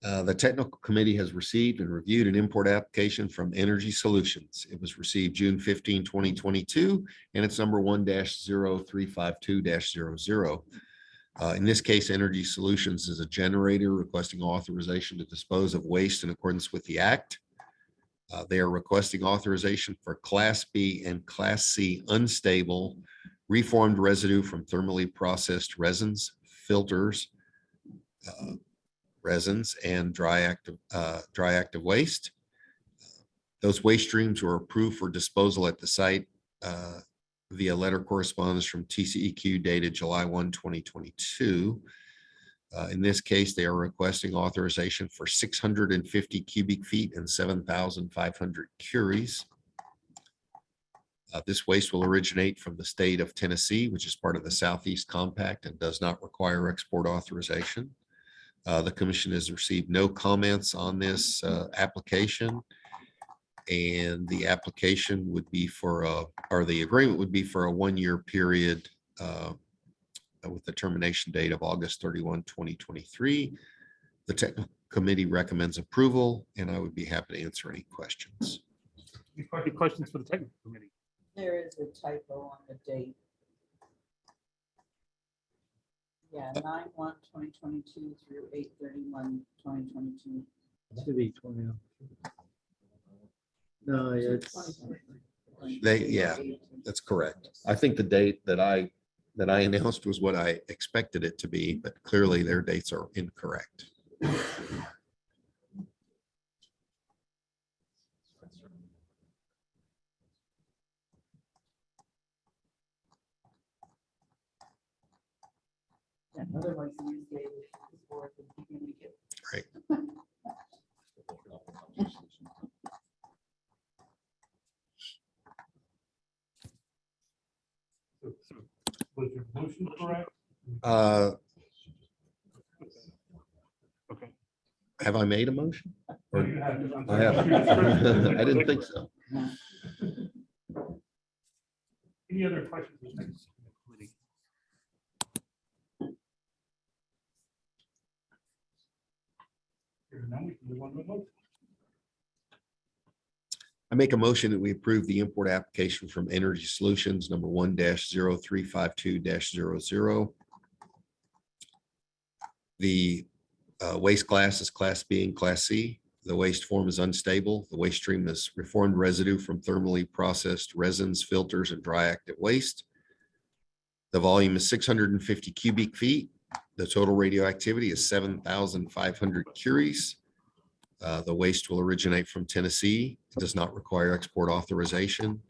The technical committee has received and reviewed an import application from Energy Solutions. It was received June 15, 2022, and it's number 1-0352-00. In this case, Energy Solutions is a generator requesting authorization to dispose of waste in accordance with the Act. They are requesting authorization for Class B and Class C unstable reformed residue from thermally processed resins, filters, resins, and dry active waste. Those waste streams were approved for disposal at the site via letter correspondence from TCEQ dated July 1, 2022. In this case, they are requesting authorization for 650 cubic feet and 7,500 curies. This waste will originate from the state of Tennessee, which is part of the Southeast Compact and does not require export authorization. The commission has received no comments on this application. And the application would be for the agreement would be for a one-year period with the termination date of August 31, 2023. The technical committee recommends approval, and I would be happy to answer any questions. Any questions for the technical committee? There is a typo on the date. Yeah, 9/1/2022 through 8/31/2022. To be 20. No, it's. Yeah, that's correct. I think the date that I announced was what I expected it to be, but clearly their dates are incorrect. Yeah, otherwise you gave it before the beginning. Right. Was your motion correct? Okay. Have I made a motion? No, you haven't. I'm I sorry. haven't. I didn't think so. Any other questions? for the technical committee? Hearing none, we can move on to a motion. I make a motion that we approve the import application from Energy Solutions, number 1-0352-00. The waste class is Class B and Class C. The waste form is unstable. The waste stream is reformed residue from thermally processed resins, filters, and dry active waste. The volume is 650 cubic feet. The total radioactivity is 7,500 curies. The waste will originate from Tennessee. It does not require export authorization.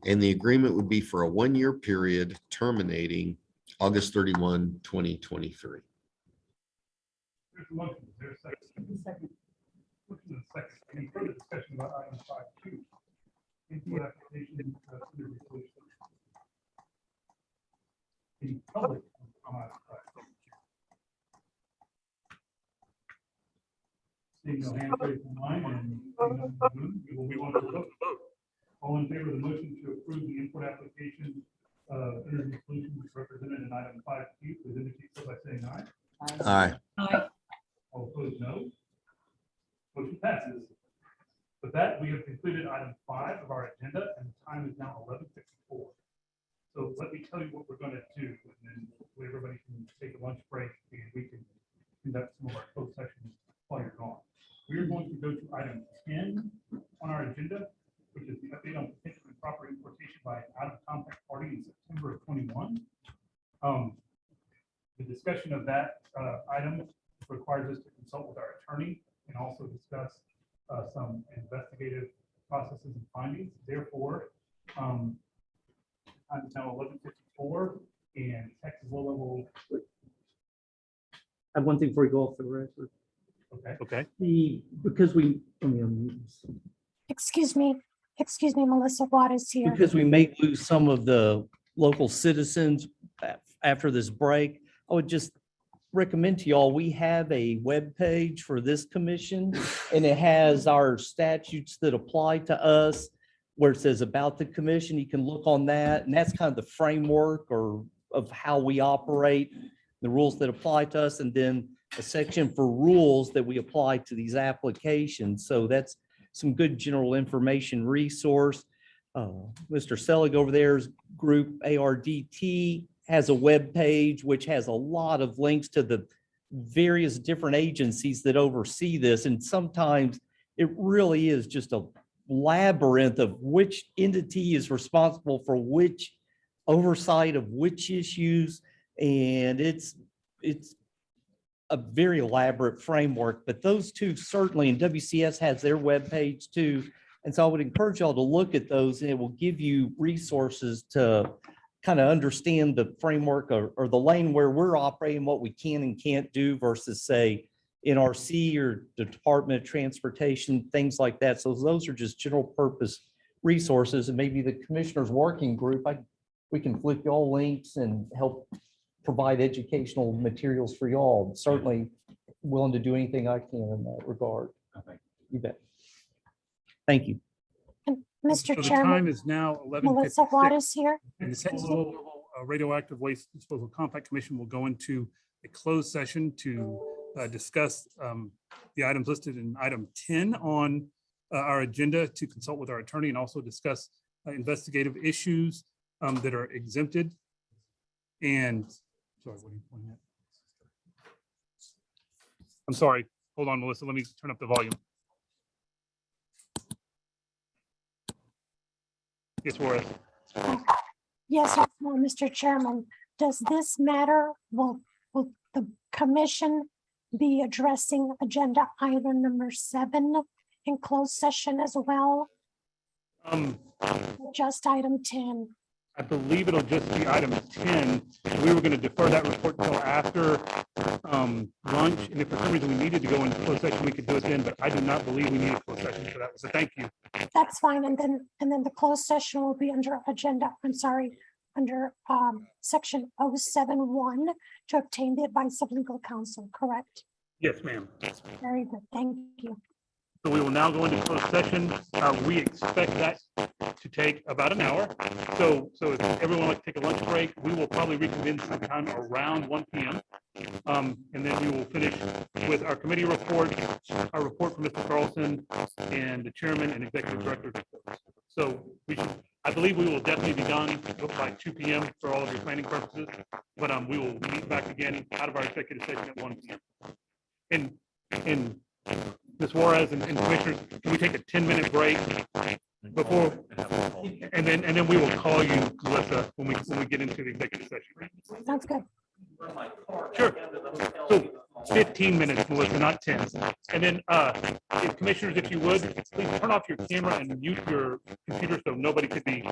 And the agreement would be for a one-year period terminating August 31, 2023. There's a motion. Is there a second? Second. Motion and a second. Any further discussion about item 5Q? Import application. Any public Seeing no hands raised in line and seeing none in the room, we will move on to the vote. All in favor of the motion to approve the import application of Energy Solutions represented in item 5Q, please indicate so by saying aye. Aye. All opposed, no. Motion passes. With that, we have completed item 5 of our agenda, and the time is now 11:54. So let me tell you what we're going to do, and then everybody can take a lunch break, and we can conduct some of our closed sessions while you're gone. We are going to go to item 10 on our agenda, which is the update on potential improper importation by an out-of-compact party in September of 21. The discussion of that item requires us to consult with our attorney and also discuss some investigative processes and findings. Therefore, time is now 11:54 and Texas law level. I have one thing before we go off the record. Okay. Because we, let me unmute this. Excuse me, Melissa Waters here. Because we may lose some of the local citizens after this break, I would just recommend to y'all, we have a web page for this commission, and it has our statutes that apply to us, where it says about the commission. You can look on that, and that's kind of the framework or of how we operate, the rules that apply to us, and then a section for rules that we apply to these applications. So that's some good general information resource. Mr. Selig over there's group ARDT has a web page which has a lot of links to the various different agencies that oversee this. And sometimes it really is just a labyrinth of which entity is responsible for which oversight of which issues. And it's a very elaborate framework, but those two certainly, and WCS has their web page too. And so I would encourage y'all to look at those, and it will give you resources to kind of understand the framework or the lane where we're operating, what we can and can't do versus say NRC or the Department of Transportation, things like that. So those are just general purpose resources, and maybe the commissioners working group, we can flip y'all links and help provide educational materials for y'all. Certainly willing to do anything I can in that regard. You bet. Thank you. And Mr. So the Chairman, time is now Melissa 11:56. Waters here. And the Texas Local Radioactive Waste Disposal Compact Commission will go into a closed session to discuss the items listed in item 10 on our agenda, to consult with our attorney and also discuss investigative issues that are exempted. And sorry, what are you pointing at? I'm sorry. Hold on, Melissa. Let me turn up the volume. Yes, Juarez. Yes, well, Mr. Chairman, does this matter? Will the commission be addressing agenda item number 7 in closed session as well? Just item 10. I believe it'll just be item 10. We were going to defer that report until after lunch. And if for some reason we needed to go into closed session, we could do it then, but I do not believe we need a closed session for that. So thank you. That's fine. And then the closed session will be under under section 071 to obtain the advice of legal counsel, correct? Yes, ma'am. Very good. Thank you. So we will now go into closed session. We expect that to take about an hour. So if everyone would like to take a lunch break, we will probably reconvene sometime around 1 p.m. And then we will finish with our committee report, our report from Mr. Carlson and the chairman and executive director. So I believe we will definitely be done by 2 p.m. for all of your planning purposes, but we will meet back again out of our executive session at 1 p.m. And Ms. Juarez and commissioners, can we take a 10-minute break before, and then we will call you, Melissa, when we get into the executive session. Sounds good. Sure. So 15 minutes, Melissa, not 10. And then, commissioners, if you would, please turn off your camera and mute your computer so nobody could be.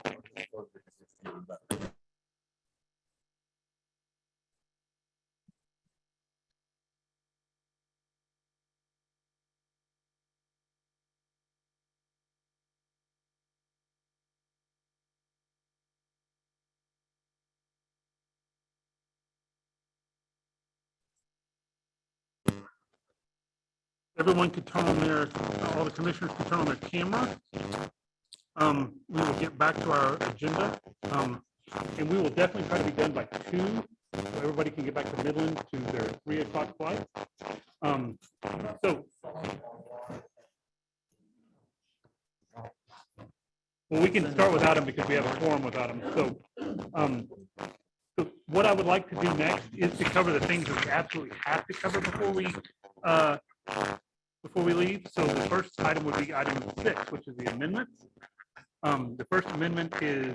everyone could turn on all the commissioners could turn on their camera. We will get back to our agenda. And we will definitely try to be done by 2, so everybody can get back to Midland to their 3 o'clock flight. Well, we can start without him because we have a quorum without him. So what I would like to do next is to cover the things that we absolutely have to cover before we leave. So the first item would be item 6, which is the amendments. The first amendment is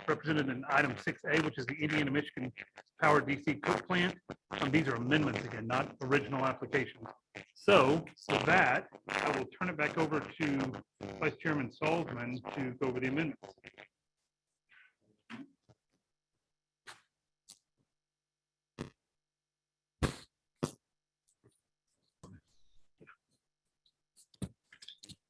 represented in item 6A, which is the Indiana Michigan Power DC Cook Plant. These are amendments again, not original applications. So with that, I will turn it back over to Vice Chairman Salzman to go over the amendments.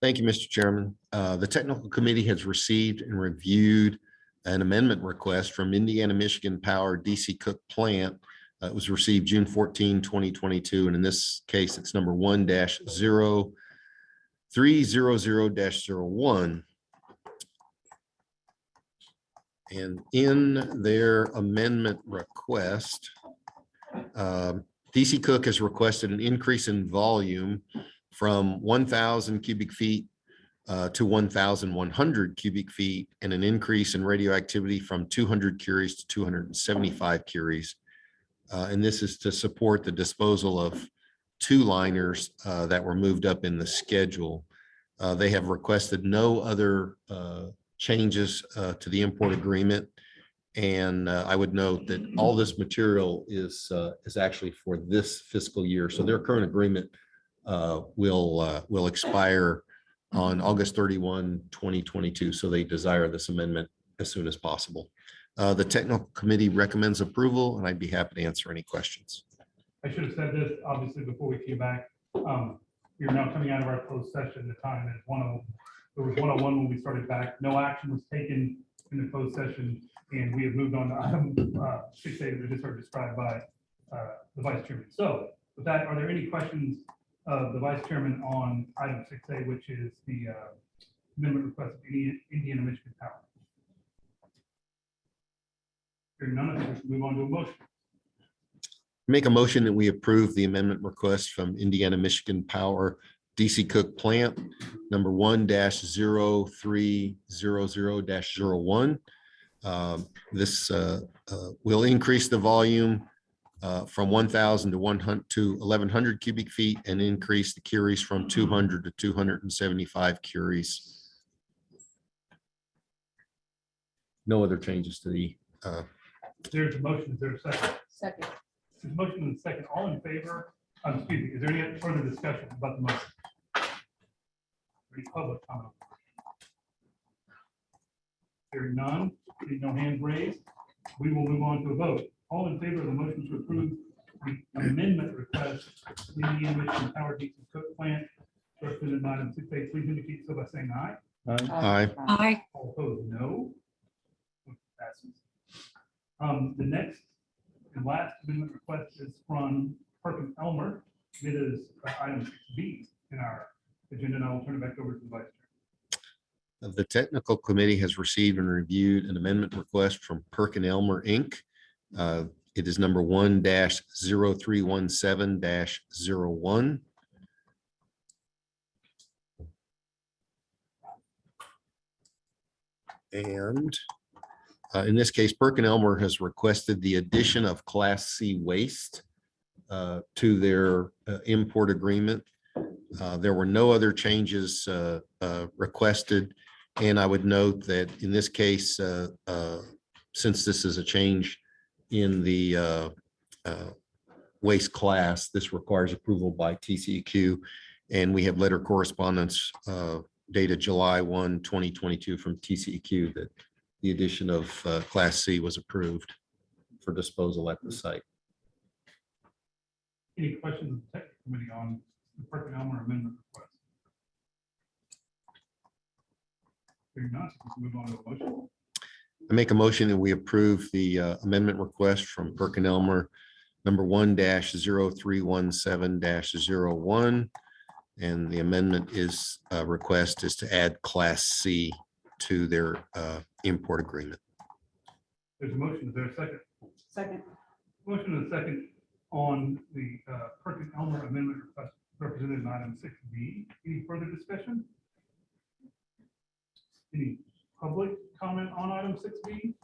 Thank you, Mr. Chairman. The technical committee has received and reviewed an amendment request from Indiana Michigan Power DC Cook Plant. It was received June 14, 2022, and in this case, it's number 1-0300-01. And in their amendment request, DC Cook has requested an increase in volume from 1,000 cubic feet to 1,100 cubic feet, and an increase in radioactivity from 200 curies to 275 curies. And this is to support the disposal of 2 liners that were moved up in the schedule. They have requested no other changes to the import agreement. And I would note that all this material is actually for this fiscal year. So their current agreement will expire on August 31, 2022. So they desire this amendment as soon as possible. The technical committee recommends approval, and I'd be happy to answer any questions. I should have said this, obviously, before we came back. You're now coming out of our closed session. The time is there was 1:01 when we started back. No action was taken in the closed session, and we have moved on to item 6A that just are described by the vice chairman. So with that, are there any questions of the vice chairman on item 6A, which is the amendment request of Indiana Michigan Power? Hearing none, I think we should move on to a motion. Make a motion that we approve the amendment request from Indiana Michigan Power DC Cook Plant number 1-0300-01. This will increase the volume from 1,000 to 1,100 cubic feet and increase the curies from 200 to 275 curies. No other changes to the. There's a motion. Is there a second? Second. There's a motion and a second. All in favor? Excuse me. Is there any further discussion about the motion? Any public comment? Hearing none, seeing no hands raised, we will move on to a vote. All in favor of the motion to approve the amendment request of the Indiana Michigan Power DC Cook Plant, represented in item 6A, please indicate so by saying aye. Aye. Aye. All opposed, no. Motion passes. The next and last amendment request is from Perkins Elmer. It is item 6B in our agenda, and I will turn it back over to the vice chair. The technical committee has received and reviewed an amendment request from Perkin Elmer Inc. It is number 1-0317-01. And in this case, Perkin Elmer has requested the addition of Class C waste to their import agreement. There were no other changes requested. And I would note that in this case, since this is a change in the waste class, this requires approval by TCEQ. And we have letter correspondence dated July 1, 2022 from TCEQ that the addition of Class C was approved for disposal at the site. Any questions of the technical committee on the Perkin Elmer amendment request? Hearing none, let's move on to a motion. I make a motion that we approve the amendment request from Perkin Elmer number 1-0317-01. And the amendment is, request is to add Class C to their import agreement. There's a motion. Is there a second? Second. Motion and a second on the Perkin-Elmer amendment request represented in item 6B. Any further discussion? Any public comment on item 6B?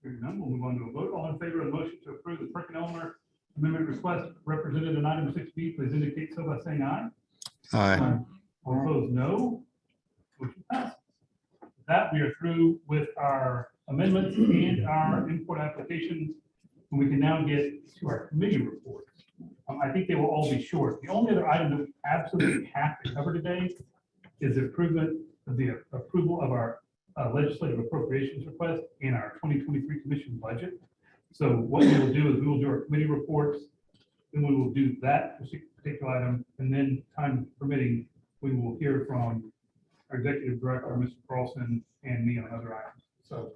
Hearing none, we'll move on to a vote. All in favor of the motion to approve the Perkin-Elmer amendment request represented in item 6B, please indicate so by saying aye. Aye. All opposed, no. Motion passes. With that, we are through with our amendments and our import applications. And we can now get to our committee reports. I think they will all be short. The only other item that we absolutely have to cover today is the approval of our legislative appropriations request in our 2023 commission budget. So what we will do is we will do our committee reports, then we will do that particular item, and then time permitting, we will hear from our executive director, Mr. Carlson, and me on other items. So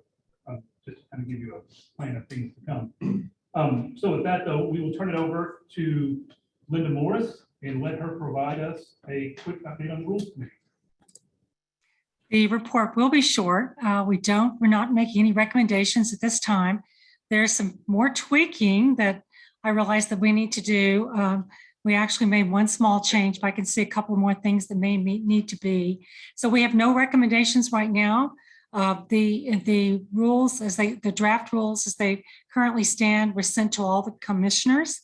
just to kind of give you a plan of things to come. So with that, though, we will turn it over to Linda Morris and let her provide us a quick update on the rules committee. The report will be short. We're not making any recommendations at this time. There's some more tweaking that I realize that we need to do. We actually made one small change, but I can see a couple more things that may need to be. So we have no recommendations right now. The rules the draft rules as they currently stand were sent to all the commissioners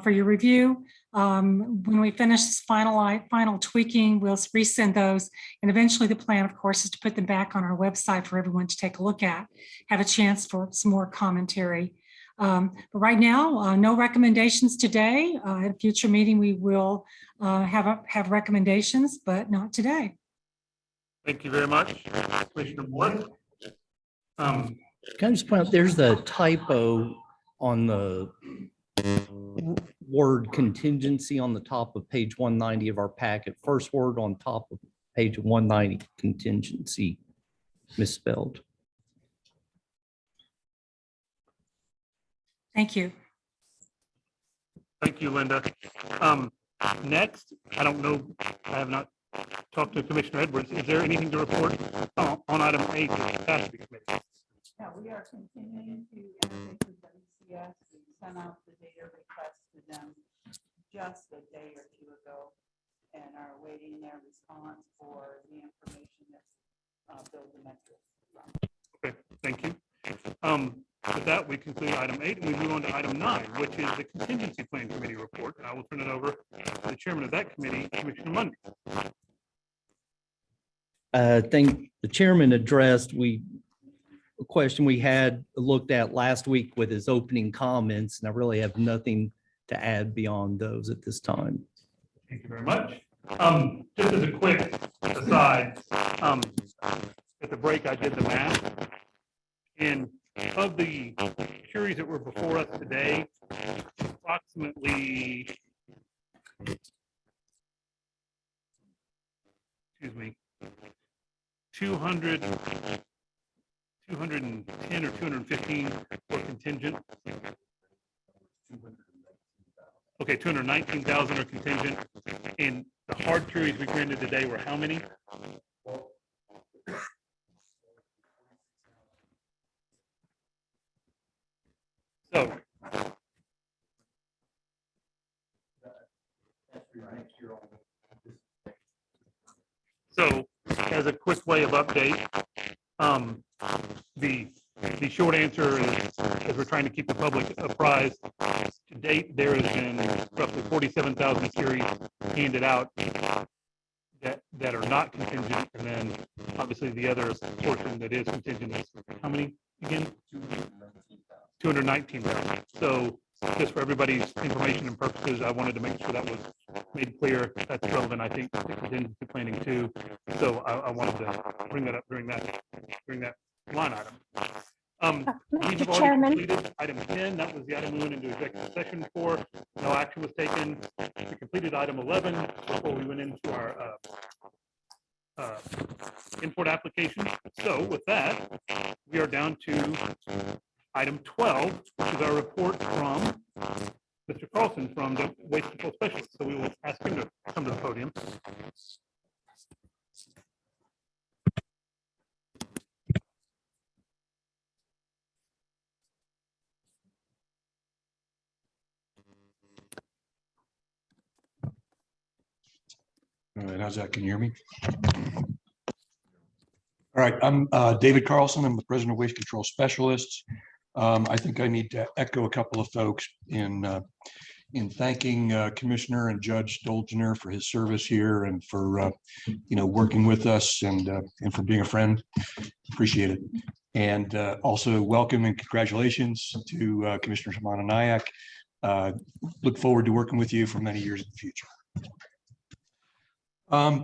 for your review. When we finish this final tweaking, we'll resend those. And eventually the plan, of course, is to put them back on our website for everyone to take a look at, have a chance for some more commentary. But right now, no recommendations today. At a future meeting, we will have recommendations, but not today. Thank you very much, Commissioner Moore. Can I just point out, there's a typo on the word contingency on the top of page 190 of our packet. First word on top of page 190, contingency, misspelled. Thank you. Thank you, Linda. Next, I don't know, I have not talked to Commissioner Edwards. Is there anything to report on item 8? No, we are continuing to interface with WCS. We sent out the data request to them just a day or two ago and are awaiting their response for the information that's built in metrics. Okay, thank you. With that, we conclude item 8 and we move on to item 9, which is the contingency plan committee report. And I will turn it over to the chairman of that committee, Commissioner Mundy. I think the chairman addressed a question we had looked at last week with his opening comments, and I really have nothing to add beyond those at this time. Thank you very much. Just as a quick aside, at the break, I did the math. And of the queries that were before us today, approximately, 210 or 215 were contingent. Okay, 219,000 are contingent. And the hard queries we granted today were how many? So as a quick way of update, the short answer is, as we're trying to keep the public apprised, to date, there has been roughly 47,000 series handed out that are not contingent. And then obviously the other portion that is contingent is how many again? 219,000. So just for everybody's information and purposes, I wanted to make sure that was made clear. That's relevant, I think, to contingency planning too. So I wanted to bring that up during that line item. These have already completed item 10. That was the item we went into executive session for. No action was taken. We completed item 11 before we went into our import application. So with that, we are down to item 12, which is our report from Mr. Carlson from the Waste Control Specialist. So we will ask him to come to the podium. All right, how's that? Can you hear me? All right, I'm David Carlson. I'm the president of Waste Control Specialists. I think I need to echo a couple of folks in thanking Commissioner and Judge Dolgener for his service here and for working with us and for being a friend. Appreciate it. And also welcome and congratulations to Commissioner Shimana Nayak. Look forward to working with you for many years in the future. A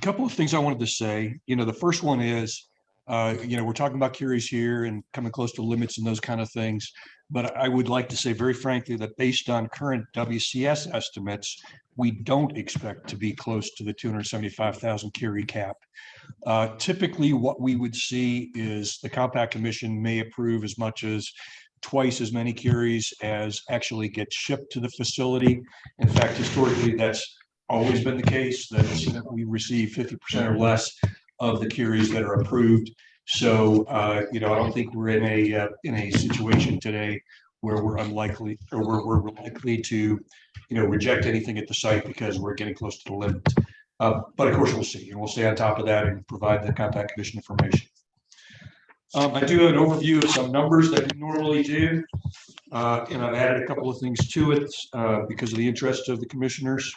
couple of things I wanted to say. The first one is, we're talking about curies here and coming close to limits and those kind of things. But I would like to say very frankly that based on current WCS estimates, we don't expect to be close to the 275,000 curie cap. Typically, what we would see is the Compact Commission may approve as much as twice as many curies as actually get shipped to the facility. In fact, historically, that's always been the case, that we receive 50% or less of the curies that are approved. So, I don't think we're in a situation today where we're unlikely or we're likely to, reject anything at the site because we're getting close to the limit. But of course, we'll see, and we'll stay on top of that and provide the Compact Commission information. I do have an overview of some numbers that we normally do, and I've added a couple of things to it because of the interest of the commissioners.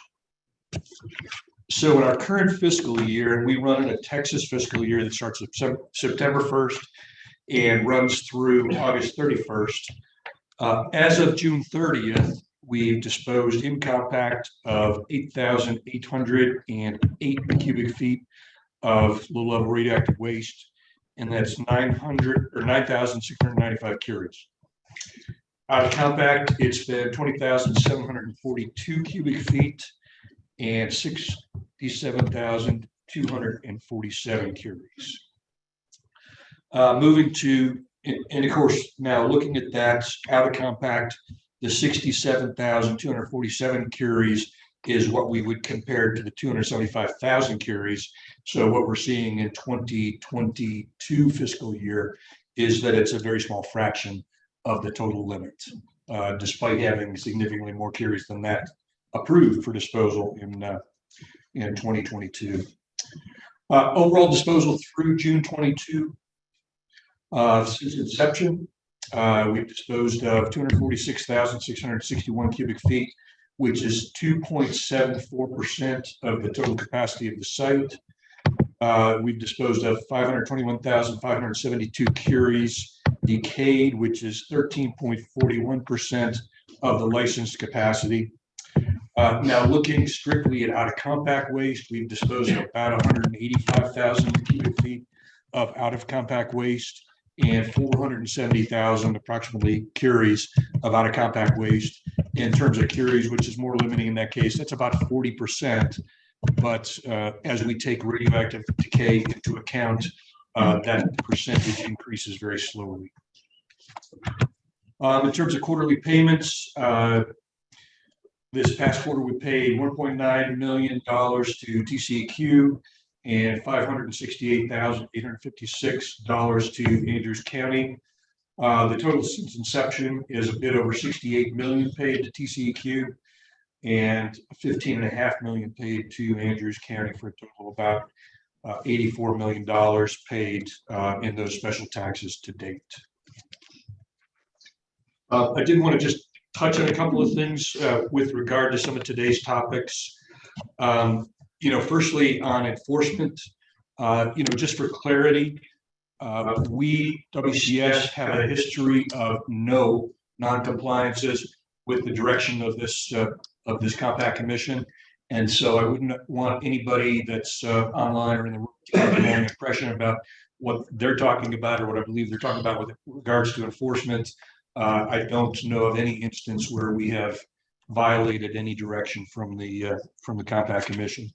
So in our current fiscal year, and we run in a Texas fiscal year that starts September 1st and runs through August 31st. As of June 30th, we've disposed in compact of 8,808 cubic feet of low-level radioactive waste, and that's 9,695 curies. Out of compact, it's been 20,742 cubic feet and 67,247 curies. Moving to, and of course, now looking at that out of compact, the 67,247 curies is what we would compare to the 275,000 curies. So what we're seeing in 2022 fiscal year is that it's a very small fraction of the total limit, despite having significantly more curies than that approved for disposal in 2022. Overall disposal through June 22, since inception, we've disposed of 246,661 cubic feet, which is 2.74% of the total capacity of the site. We've disposed of 521,572 curies decayed, which is 13.41% of the licensed capacity. Now, looking strictly at out-of-compact waste, we've disposed of about 185,000 cubic feet of out-of-compact waste and 470,000 approximately curies of out-of-compact waste. In terms of curies, which is more limiting in that case, that's about 40%. But as we take radioactive decay into account, that percentage increases very slowly. In terms of quarterly payments, this past quarter, we paid $1.9 million to TCEQ and $568,856 to Andrews County. The total since inception is a bit over $68 million paid to TCEQ and $15.5 million paid to Andrews County for a total of about $84 million paid in those special taxes to date. I did want to just touch on a couple of things with regard to some of today's topics. Firstly, on enforcement, just for clarity, we, WCS, have a history of no non-compliances with the direction of this Compact Commission. And so I wouldn't want anybody that's online or in the room to get the wrong impression about what they're talking about or what I believe they're talking about with regards to enforcement. I don't know of any instance where we have violated any direction from the Compact Commission.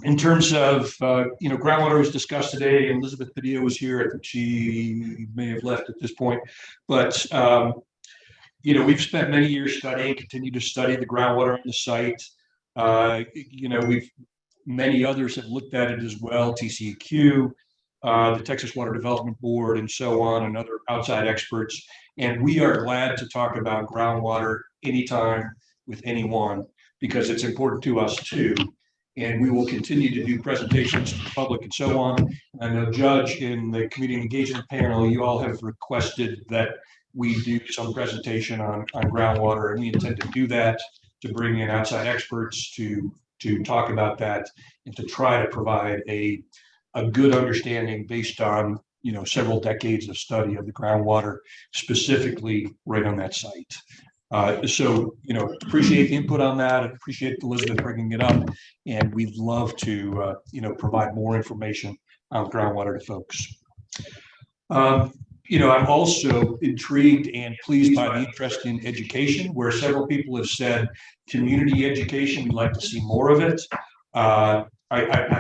In terms of, groundwater was discussed today. Elizabeth Padilla was here. I think she may have left at this point. But we've spent many years studying, continue to study the groundwater on the site. Many others have looked at it as well, TCEQ, the Texas Water Development Board, and so on, and other outside experts. And we are glad to talk about groundwater anytime with anyone, because it's important to us too. And we will continue to do presentations to the public and so on. I know Judge, in the community engagement panel, you all have requested that we do some presentation on groundwater, and we intend to do that, to bring in outside experts to talk about that and to try to provide a good understanding based on several decades of study of the groundwater, specifically right on that site. So appreciate the input on that, and appreciate Elizabeth bringing it up, and we'd love to provide more information on groundwater to folks. I'm also intrigued and pleased by the interest in education, where several people have said community education, we'd like to see more of it. I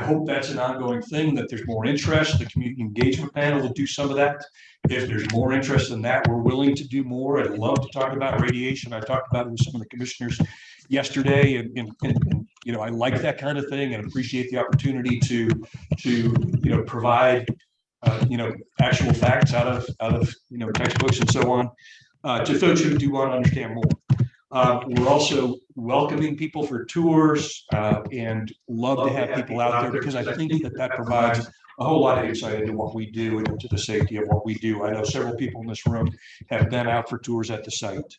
hope that's an ongoing thing, that there's more interest. The community engagement panel will do some of that. If there's more interest in that, we're willing to do more. I'd love to talk about radiation. I talked about it with some of the commissioners yesterday, and I like that kind of thing, and appreciate the opportunity to provide actual facts out of textbooks and so on to folks who do want to understand more. We're also welcoming people for tours and love to have people out there, because I think that provides a whole lot of insight into what we do and into the safety of what we do. I know several people in this room have been out for tours at the site.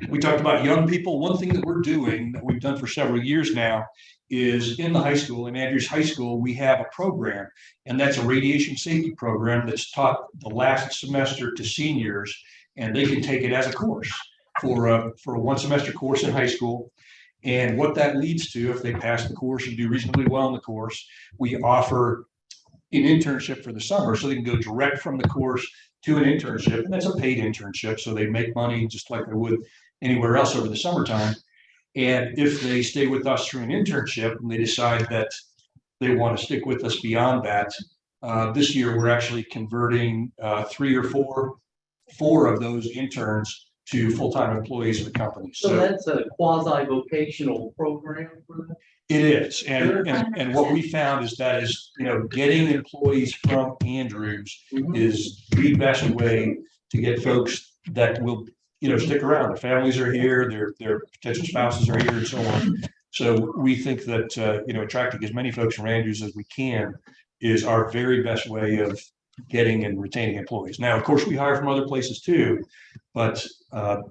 We talked about young people. One thing that we're doing, that we've done for several years now, is in the high school, in Andrews High School, we have a program, and that's a radiation safety program that's taught the last semester to seniors, and they can take it as a course for a one semester course in high school. And what that leads to, if they pass the course and do reasonably well in the course, we offer an internship for the summer, so they can go direct from the course to an internship. And that's a paid internship, so they make money just like they would anywhere else over the summertime. And if they stay with us through an internship and they decide that they want to stick with us beyond that, this year we're actually converting 3 or 4 of those interns to full-time employees of the company. So that's a quasi-vocational program for them? It is, and what we found is that getting employees from Andrews is the best way to get folks that will stick around. Their families are here, their potential spouses are here, and so on. So we think that attracting as many folks from Andrews as we can is our very best way of getting and retaining employees. Now, of course, we hire from other places too, but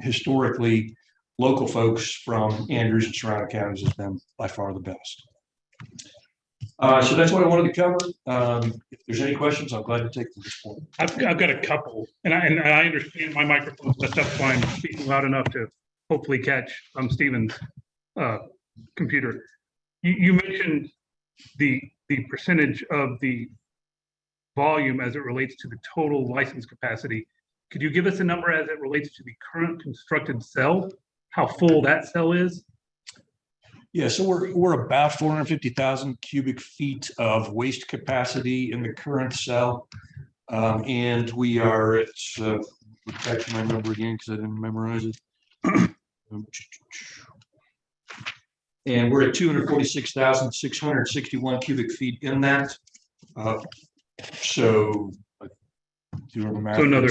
historically, local folks from Andrews and surrounding counties has been by far the best. So that's what I wanted to cover. If there's any questions, I'm glad to take them at this point. I've got a couple, and I understand my microphone's set up, so I'm speaking loud enough to hopefully catch Stephen's computer. You mentioned the percentage of the volume as it relates to the total license capacity. Could you give us a number as it relates to the current constructed cell, how full that cell is? Yeah, so we're about 450,000 cubic feet of waste capacity in the current cell. And we are at, catch my number again because I didn't memorize it. And we're at 246,661 cubic feet in that. So do the math. So another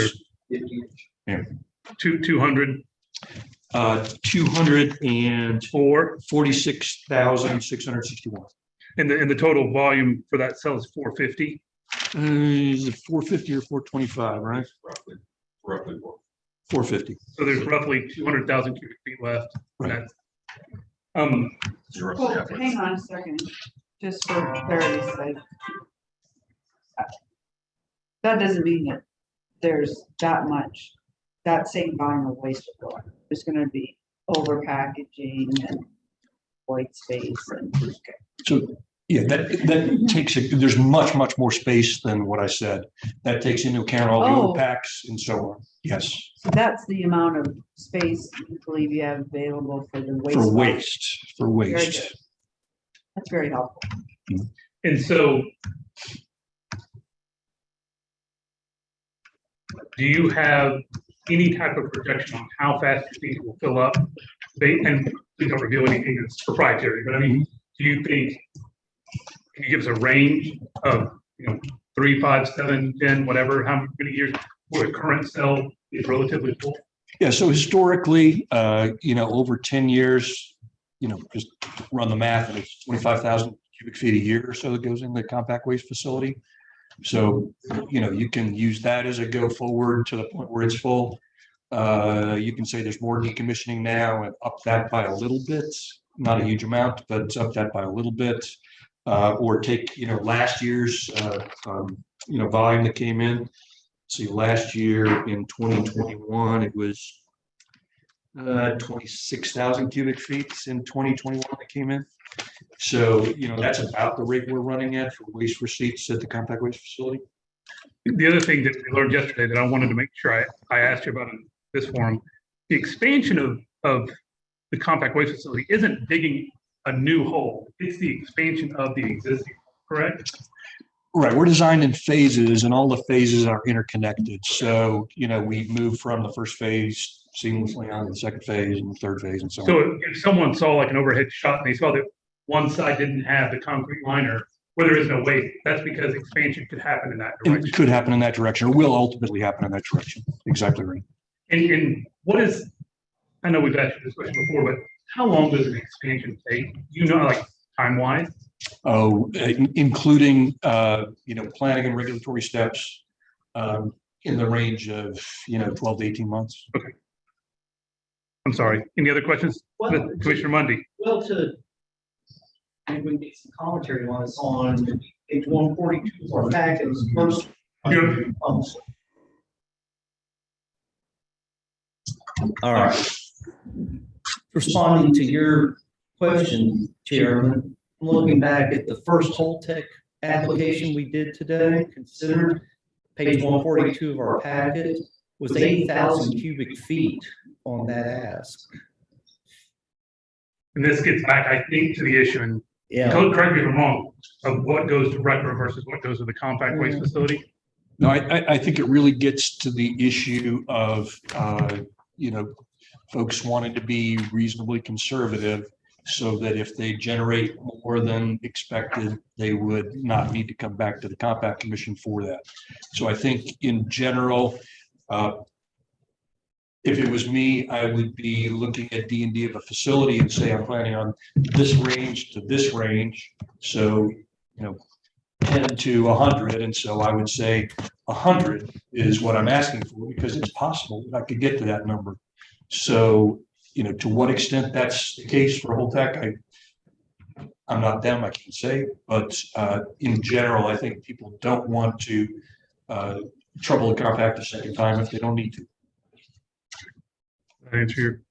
200. 246,661. And the total volume for that cell is 450? Is it 450 or 425, right? Roughly 450. So there's roughly 200,000 cubic feet left. Right. Well, hang on a second, just for clarity's sake. That doesn't mean that there's that same volume of waste water. There's going to be over packaging and white space. So yeah, that takes there's much more space than what I said. That takes into account all the overpacks and so on. Yes. So that's the amount of space you believe you have available for the waste. For waste. That's very helpful. And so, do you have any type of projection on how fast you think it will fill up? And please don't reveal anything that's proprietary, but I mean, do you think, can you give us a range of, 3, 5, 7, 10, whatever, how many years where the current cell is relatively full? Yeah, so historically, over 10 years, just run the math, and it's 25,000 cubic feet a year or so that goes in the compact waste facility. So, you can use that as a go forward to the point where it's full. You can say there's more decommissioning now and up that by a little bit, not a huge amount, but up that by a little bit. Or take, last year's, volume that came in. See, last year in 2021, it was 26,000 cubic feet in 2021 that came in. So, that's about the rate we're running at for waste receipts at the compact waste facility. The other thing that we learned yesterday that I wanted to make sure I asked you about in this forum, the expansion of the compact waste facility isn't digging a new hole. It's the expansion of the existing, correct? Right, we're designed in phases and all the phases are interconnected. So, we move from the first phase seamlessly on to the second phase and the third phase and so on. So if someone saw like an overhead shot and they saw that one side didn't have the concrete liner where there is no waste, that's because expansion could happen in that direction. It could happen in that direction, or will ultimately happen in that direction. Exactly right. And what is, I know we've asked you this question before, but how long does an expansion take? Like time-wise? Oh, including, planning and regulatory steps in the range of, 12 to 18 months. Okay. I'm sorry. Any other questions? Commissioner Mundy? Well, maybe we can get some commentary on this on page 142 of our packet. First. All right. Responding to your question, Chairman, looking back at the first Holtec application we did today, considered page 142 of our packet, was 8,000 cubic feet on that ask. And this gets back, I think, to the issue, and correct me if I'm wrong, of what goes to RCRA versus what goes to the compact waste facility. No, I think it really gets to the issue of, folks wanting to be reasonably conservative so that if they generate more than expected, they would not need to come back to the compact commission for that. So I think in general, if it was me, I would be looking at D&D of a facility and say, I'm planning on this range to this range. So, 10 to 100. And so I would say 100 is what I'm asking for, because it's possible that I could get to that number. So, to what extent that's the case for Holtec, I'm not them, I can't say, but in general, I think people don't want to trouble the compact a second time if they don't need to. Answer your.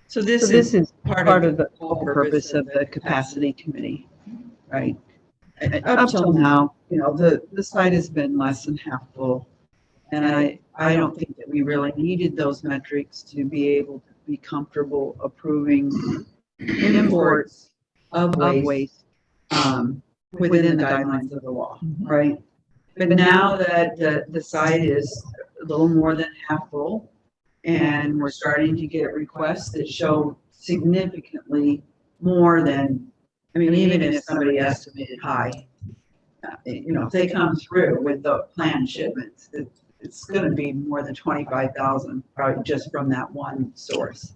So this is part of the whole purpose of the capacity committee, right? Up till now, the site has been less than half full. And I don't think that we really needed those metrics to be able to be comfortable approving imports of waste within the guidelines of the law, right? But now that the site is a little more than half full, and we're starting to get requests that show significantly more than, even if somebody estimated high, if they come through with the planned shipments, it's going to be more than 25,000, probably just from that one source.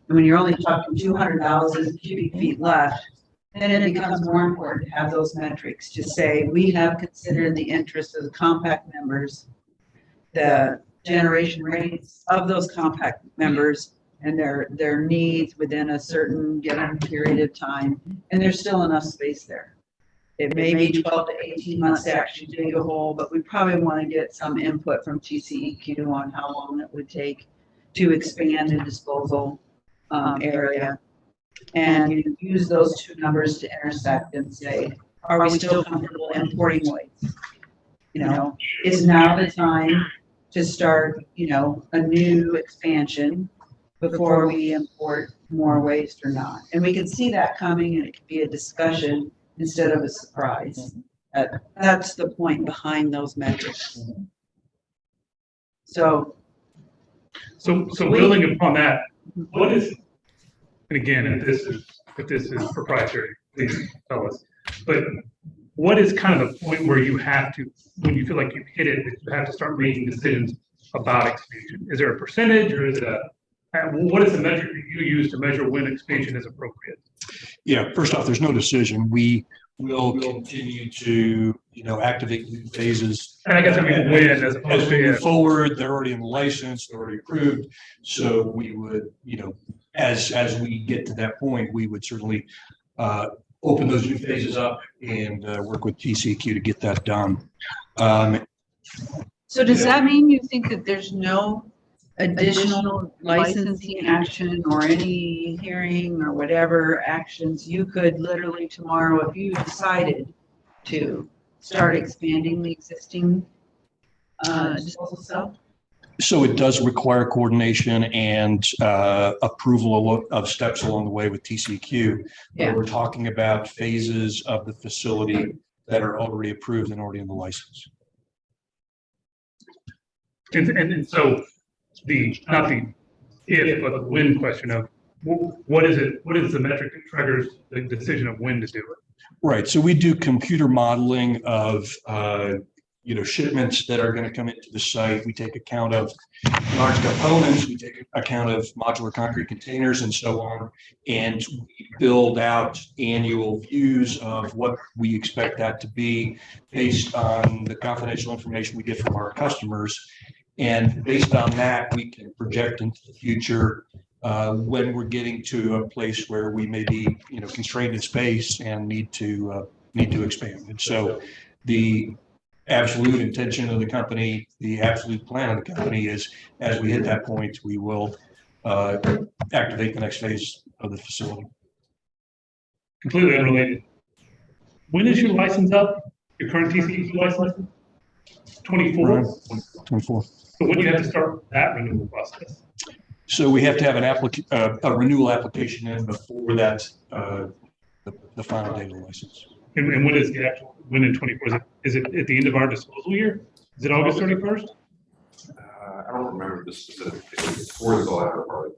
And when you're only talking 200,000 cubic feet left, then it becomes more important to have those metrics to say, we have considered the interests of the compact members, the generation rates of those compact members, and their needs within a certain given period of time. And there's still enough space there. It may be 12 to 18 months to actually dig a hole, but we probably want to get some input from TCEQ on how long it would take to expand the disposal area. And you use those two numbers to intersect and say, are we still comfortable importing waste? Is now the time to start, a new expansion before we import more waste or not? And we can see that coming, and it could be a discussion instead of a surprise. That's the point behind those metrics. So So building upon that, what is, and again, if this is proprietary, please tell us. But what is kind of the point where you have to, when you feel like you've hit it, that you have to start making decisions about expansion? Is there a percentage, or is it what is the measure you use to measure when expansion is appropriate? Yeah, first off, there's no decision. We will continue to, activate new phases. And I guess I mean when, as opposed As we to move if. forward, they're already in the license, they're already approved. So we would, as we get to that point, we would certainly open those new phases up and work with TCEQ to get that done. So does that mean you think that there's no additional licensing action or any hearing or whatever actions you could literally tomorrow, if you decided to start expanding the existing disposal cell? So it does require coordination and approval of steps along the way with TCEQ. Yeah. But we're talking about phases of the facility that are already approved and already in the license. And so not the if, but the when question of what is the metric that triggers the decision of when to do it? Right. So we do computer modeling of, shipments that are going to come into the site. We take account of large components. We take account of modular concrete containers and so on. And we build out annual views of what we expect that to be based on the confidential information we get from our customers. And based on that, we can project into the future when we're getting to a place where we may be, constrained in space and need to expand. And so the absolute intention of the company, the absolute plan of the company is, as we hit that point, we will activate the next phase of the facility. Completely unrelated. When is your license up? Your current TCEQ license? 24? 24. So when do you have to start that renewal process? So we have to have a renewal application in before that, the final date of the license. And when is the actual, when in 24? Is it at the end of our disposal year? Is it August 31st? I don't remember the specific date. It's towards the latter part.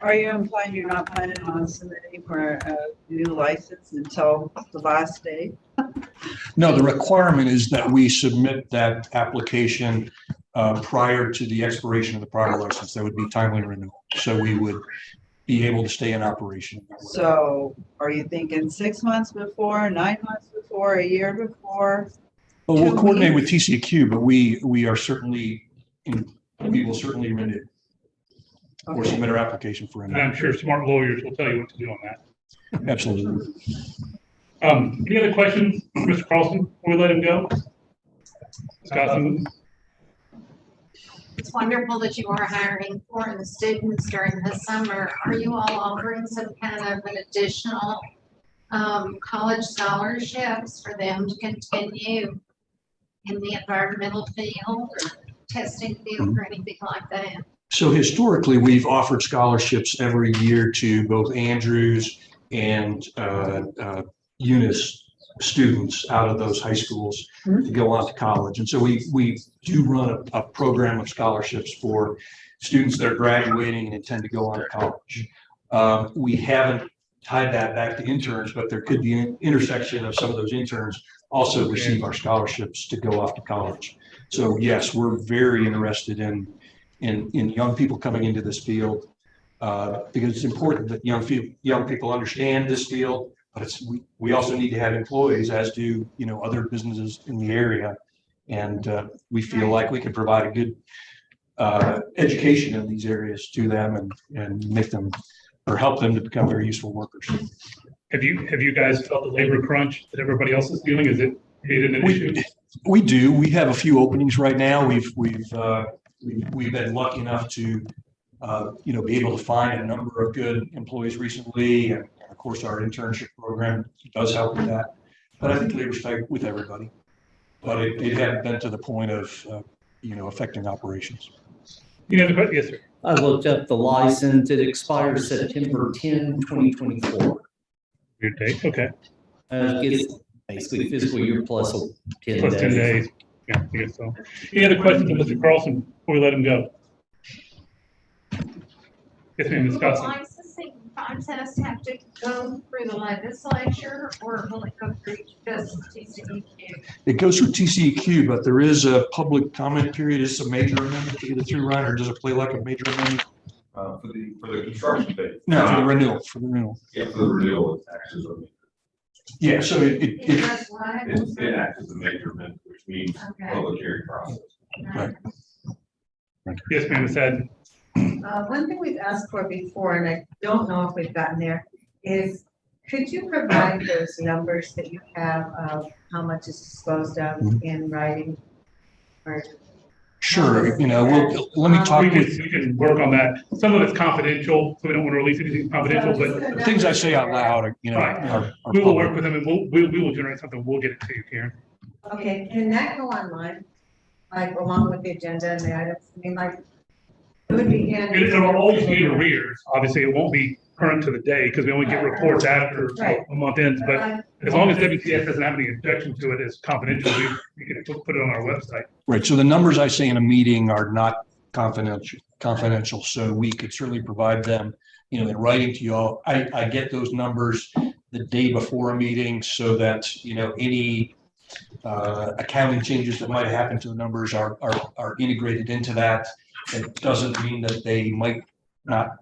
Are you implying you're not planning on submitting for a new license until the last day? No, the requirement is that we submit that application prior to the expiration of the prior license. That would be timely renewal. So we would be able to stay in operation. So are you thinking 6 months before, 9 months before, a year before? Well, we'll coordinate with TCEQ, but we are certainly, we will certainly renew or submit our application for And renewal. I'm sure smart lawyers will tell you what to do on that. Absolutely. Any other questions, Mr. Carlson, before we let him go? Scott? It's wonderful that you are hiring foreign students during the summer. Are you all offering some kind of an additional college scholarships for them to continue in the environmental field or testing field or anything like that? So historically, we've offered scholarships every year to both Andrews and Eunice students out of those high schools to go on to college. And so we do run a program of scholarships for students that are graduating and intend to go on to college. We haven't tied that back to interns, but there could be an intersection of some of those interns also receive our scholarships to go off to college. So yes, we're very interested in young people coming into this field because it's important that young people understand this field. But we also need to have employees, as do other businesses in the area, and we feel like we can provide a good education in these areas to them and make them or help them to become very useful workers. Have you guys felt the labor crunch that everybody else is feeling? Is it an issue? We do. We have a few openings right now. We've been lucky enough to be able to find a number of good employees recently. And of course, our internship program does help with that. But I think labor's tight with everybody. But it hadn't been to the point of, affecting operations. Yes, sir. I looked up the license. It expires September 10, 2024. Your date, okay. It's basically fiscal year plus 10 Plus 10 days. days. Yeah, I guess so. Any other questions of Mr. Carlson before we let him go? Yes, ma'am, Ms. Will Goslin. licensing contests have to go through the legislature or will it go through just TCEQ? It goes through TCEQ, but there is a public comment period. It's a major amendment to either through Ryan, or does it play like a major amendment? For the construction phase. No, for the renewal, Yeah, for the renewal, it acts as a. Yeah, so It acts as a major amendment, which means Okay. public hearing process. Right. Yes, ma'am, Ms. Haddon. One thing we've asked for before, and I don't know if we've gotten there, is could you provide those numbers that you have of how much is disposed of in writing? Or Sure, let me talk with. We can work on that. Some of it's confidential, so we don't want to release anything confidential, but. The things I say out loud are, Right. are We will public. work with them and we will generate something. We'll get it to you, Karen. Okay, can that go online? Like along with the agenda and the items? I mean, like, it would be handy. It will always be in arrears. Obviously, it won't be current to the day because we only get reports after Right. a month ends. But as long as WCS doesn't have any objection to it as confidential, we can put it on our website. Right, so the numbers I say in a meeting are not confidential, so we could certainly provide them, in writing to you all. I get those numbers the day before a meeting so that, any accounting changes that might happen to the numbers are integrated into that. It doesn't mean that they might not,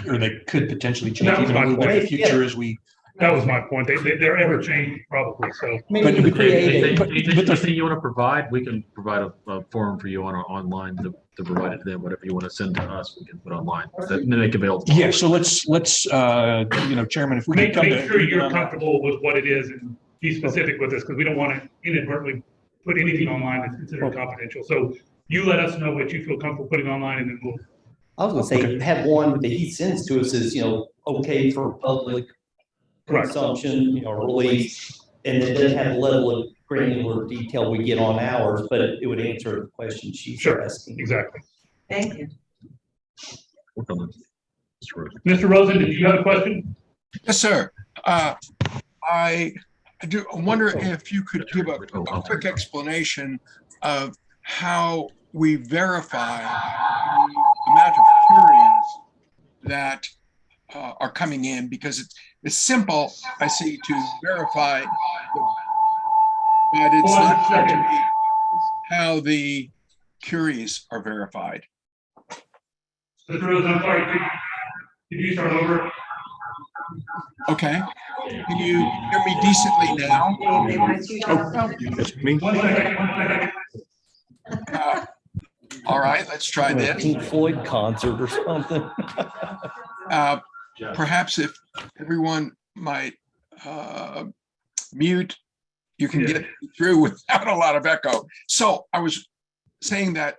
or they could potentially change That was even a my little bit in the point. future as we. That was my point. They're ever changing probably, so. Anything you want to provide, we can provide a forum for you on our online to provide it to them. Whatever you want to send to us, we can put online, then make available. Yeah, so let's, Chairman, if we Make can come to. sure you're comfortable with what it is and be specific with this, because we don't want to inadvertently put anything online that's considered confidential. So you let us know what you feel comfortable putting online, and then we'll. I was gonna say, have one that he sends to us is, okay for public consumption, release. And it doesn't have the level of granular detail we get on ours, but it would answer the question she's asking. Exactly. Thank you. Mr. Rosen, did you have a question? Yes, sir. I wonder if you could give a quick explanation of how we verify the amount of queries that are coming in, because it's simple, I see, to verify, but it's not clear to me how the queries are verified. Mr. Rosen, I'm sorry, could you start over? Okay. Can you hear me decently now? That's me. All right, let's try this. Pink Floyd concert or something. Perhaps if everyone might mute, you can get through without a lot of echo. So I was saying that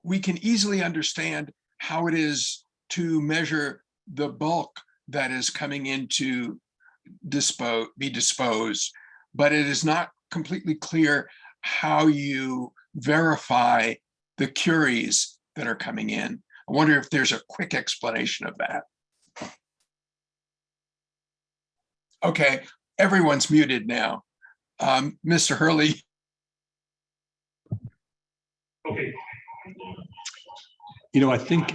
we can easily understand how it is to measure the bulk that is coming in to be disposed, but it is not completely clear how you verify the queries that are coming in. I wonder if there's a quick explanation of that. Okay, everyone's muted now. Mr. Hurley. Okay. I think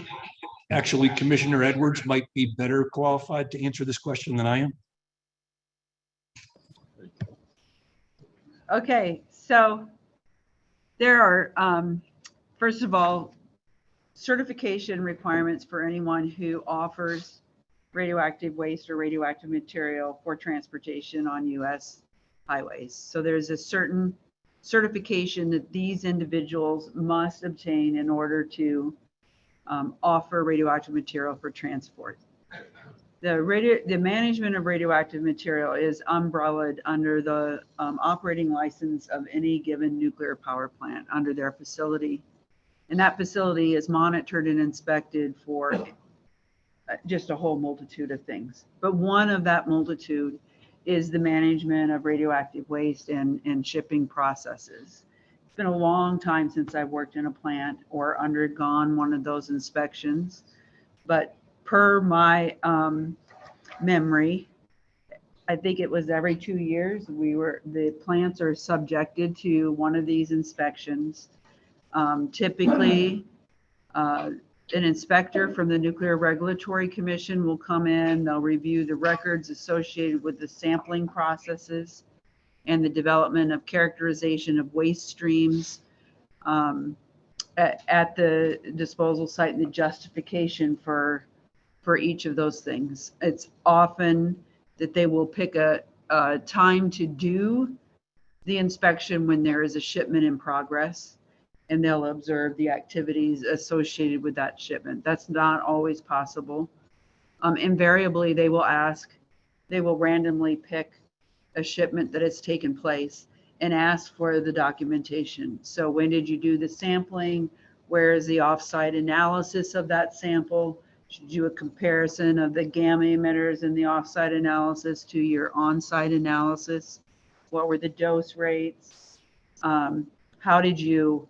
actually Commissioner Edwards might be better qualified to answer this question than I am. Okay, so there are, first of all, certification requirements for anyone who offers radioactive waste or radioactive material for transportation on US highways. So there's a certain certification that these individuals must obtain in order to offer radioactive material for transport. The management of radioactive material is umbrellaed under the operating license of any given nuclear power plant under their facility. And that facility is monitored and inspected for just a whole multitude of things. But one of that multitude is the management of radioactive waste and shipping processes. It's been a long time since I've worked in a plant or undergone one of those inspections, but per my memory, I think it was every 2 years, the plants are subjected to one of these inspections. Typically, an inspector from the Nuclear Regulatory Commission will come in, they'll review the records associated with the sampling processes and the development of characterization of waste streams at the disposal site and the justification for each of those things. It's often that they will pick a time to do the inspection when there is a shipment in progress, and they'll observe the activities associated with that shipment. That's not always possible. Invariably, they will randomly pick a shipment that has taken place and ask for the documentation. So when did you do the sampling? Where is the offsite analysis of that sample? Should you do a comparison of the gamma emitters in the offsite analysis to your on-site analysis? What were the dose rates? How did you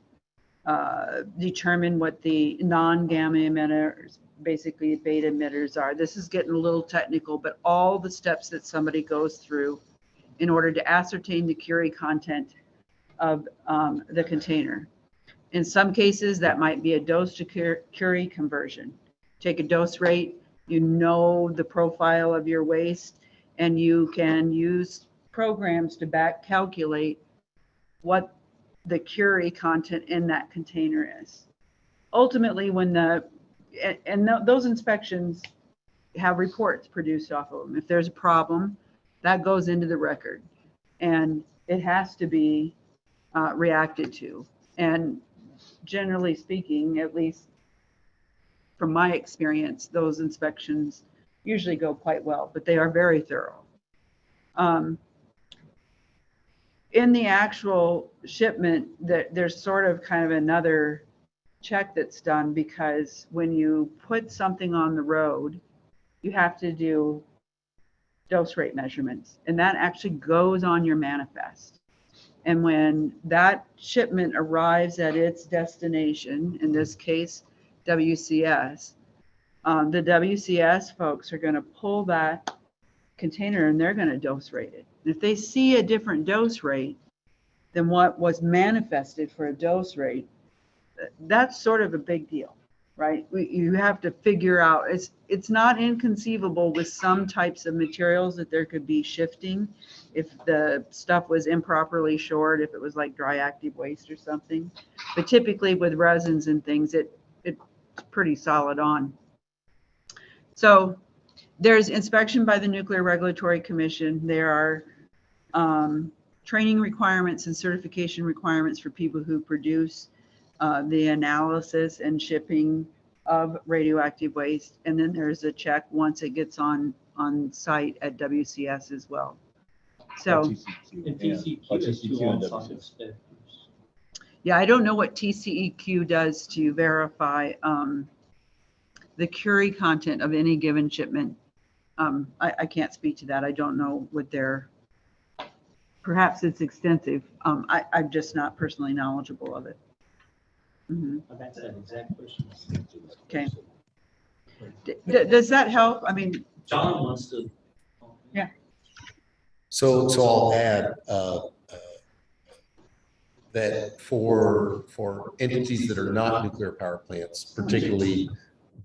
determine what the non-gamma emitters, basically beta emitters, are? This is getting a little technical, but all the steps that somebody goes through in order to ascertain the Curie content of the container. In some cases, that might be a dose to Curie conversion. Take a dose rate, you know the profile of your waste, and you can use programs to back calculate what the Curie content in that container is. Ultimately, when those inspections have reports produced off of them. If there's a problem, that goes into the record, and it has to be reacted to. And generally speaking, at least from my experience, those inspections usually go quite well, but they are very thorough. In the actual shipment, there's sort of kind of another check that's done, because when you put something on the road, you have to do dose rate measurements, and that actually goes on your manifest. And when that shipment arrives at its destination, in this case, WCS, the WCS folks are going to pull that container and they're going to dose rate it. And if they see a different dose rate than what was manifested for a dose rate, that's sort of a big deal, right? You have to figure out, it's not inconceivable with some types of materials that there could be shifting if the stuff was improperly shored, if it was like dry active waste or something. But typically with resins and things, it's pretty solid on. So there's inspection by the Nuclear Regulatory Commission. There are training requirements and certification requirements for people who produce the analysis and shipping of radioactive waste. And then there's a check once it gets on site at WCS as well. So yeah, I don't know what TCEQ does to verify the Curie content of any given shipment. I can't speak to that. I don't know what their, perhaps it's extensive. I'm just not personally knowledgeable of it. Mm-hmm. That's an exact question. Okay. Does that help? I mean, John wants to. Yeah. So I'll add that for entities that are not nuclear power plants, particularly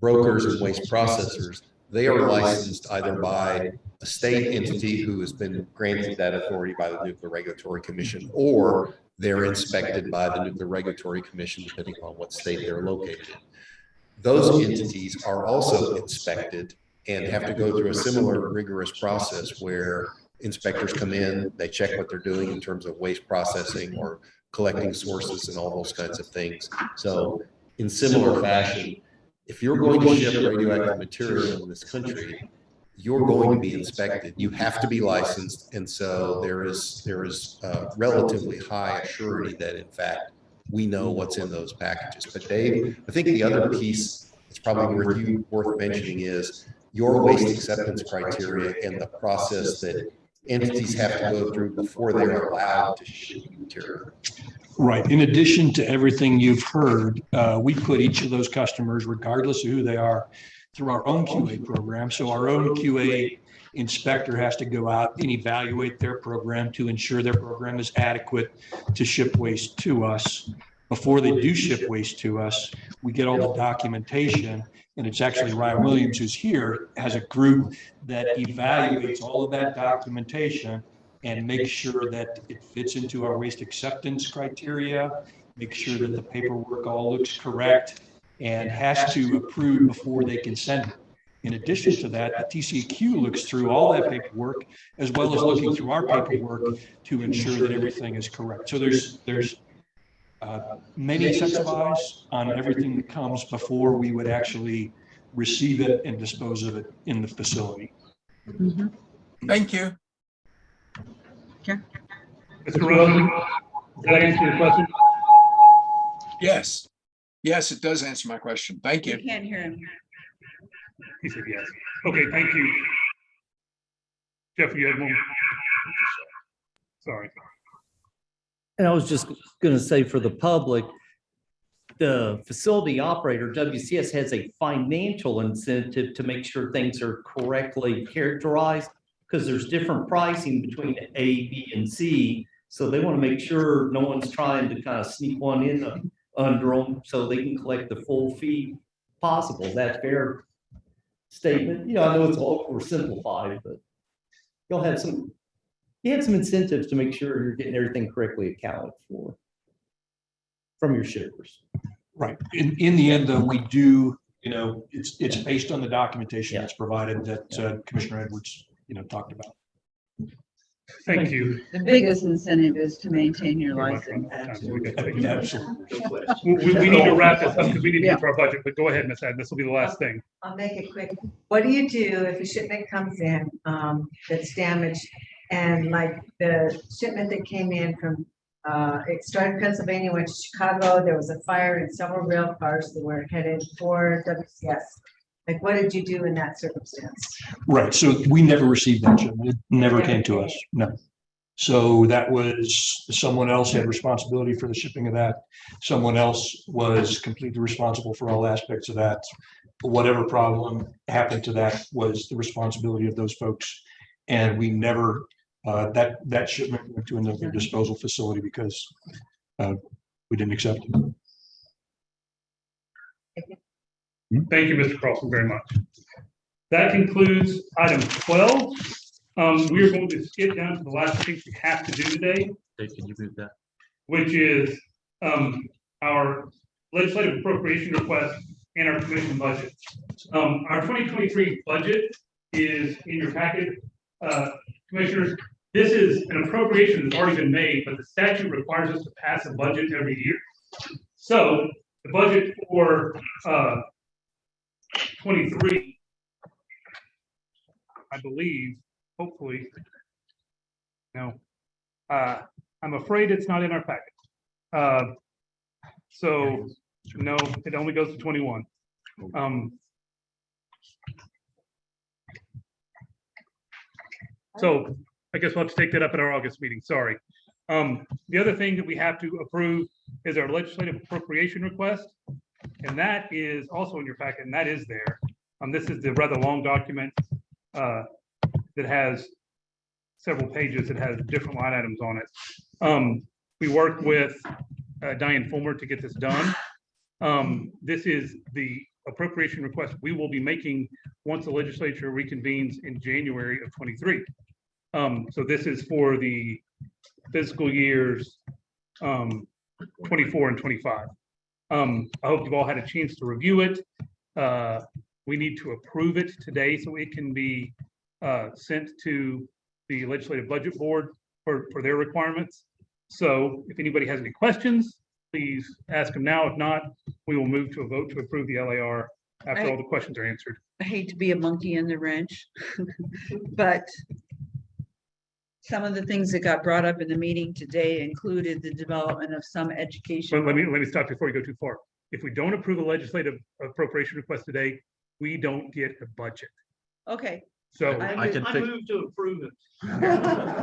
brokers and waste processors, they are licensed either by a state entity who has been granted that authority by the Nuclear Regulatory Commission, or they're inspected by the Nuclear Regulatory Commission, depending on what state they're located in. Those entities are also inspected and have to go through a similar rigorous process where inspectors come in, they check what they're doing in terms of waste processing or collecting sources and all those kinds of things. So in similar fashion, if you're going to ship radioactive material in this country, you're going to be inspected. You have to be licensed. And so there is relatively high surety that in fact, we know what's in those packages. But Dave, I think the other piece that's probably worth mentioning is your waste acceptance criteria and the process that entities have to go through before they're allowed to ship material. Right. In addition to everything you've heard, we put each of those customers, regardless of who they are, through our own QA program. So our own QA inspector has to go out and evaluate their program to ensure their program is adequate to ship waste to us. Before they do ship waste to us, we get all the documentation, and it's actually Ryan Williams, who's here, has a group that evaluates all of that documentation and makes sure that it fits into our waste acceptance criteria, make sure that the paperwork all looks correct, and has to approve before they can send it. In addition to that, the TCEQ looks through all that paperwork, as well as looking through our paperwork to ensure that everything is correct. So there's many sets of eyes on everything that comes before we would actually receive it and dispose of it in the facility. Thank you. Mr. Rosen, does that answer your question? Yes. Yes, it does answer my question. Thank you. We can't hear him. He said yes. Okay, thank you. Jeff, you have one? Sorry. And I was just going to say for the public, the facility operator, WCS, has a financial incentive to make sure things are correctly characterized because there's different pricing between A, B, and C. So they want to make sure no one's trying to kind of sneak one in under them so they can collect the full fee possible. Is that fair statement? You know, I know it's all oversimplified, but you'll have some, you have some incentives to make sure you're getting everything correctly accounted for from your shippers. Right. In the end, though, we do, you know, it's based on the documentation that's provided that Commissioner Edwards, you know, talked about. Thank you. The biggest incentive is to maintain your license. We need to wrap this up because we need to get to our budget, but go ahead, Ms. Adams. This will be the last thing. I'll make it quick. What do you do if a shipment comes in that's damaged? And like the shipment that came in from, it started in Pennsylvania, went to Chicago. There was a fire in several rail cars that were headed for WCS. Like, what did you do in that circumstance? Right. So we never received that shipment. It never came to us. No. So that was someone else had responsibility for the shipping of that. Someone else was completely responsible for all aspects of that. Whatever problem happened to that was the responsibility of those folks. And we never, that shipment went to another disposal facility because we didn't accept it. Thank you, Mr. Carlson, very much. That concludes item 12. We are going to skip down to the last thing we have to do today. Dave, can you move that? Which is our legislative appropriation request and our commission budget. Our 2023 budget is in your packet, commissioners. This is an appropriation that's already been made, but the statute requires us to pass a budget every year. So the budget for 23, I believe, hopefully, no, I'm afraid it's not in our packet. So no, it only goes to 21. So I guess we'll have to take that up at our August meeting. Sorry. The other thing that we have to approve is our legislative appropriation request. And that is also in your packet, and that is there. This is the rather long document that has several pages. It has different line items on it. We worked with Diane Fulmer to get this done. This is the appropriation request we will be making once the legislature reconvenes in January of 23. So this is for the fiscal years 24 and 25. I hope you've all had a chance to review it. We need to approve it today so it can be sent to the Legislative Budget Board for their requirements. So if anybody has any questions, please ask them now. If not, we will move to a vote to approve the LAR after all the questions are answered. I hate to be a monkey in the wrench, but some of the things that got brought up in the meeting today included the development of some education. But let me stop before you go too far. If we don't approve a legislative appropriation request today, we don't get a budget. Okay. So I can fix- move to approve it.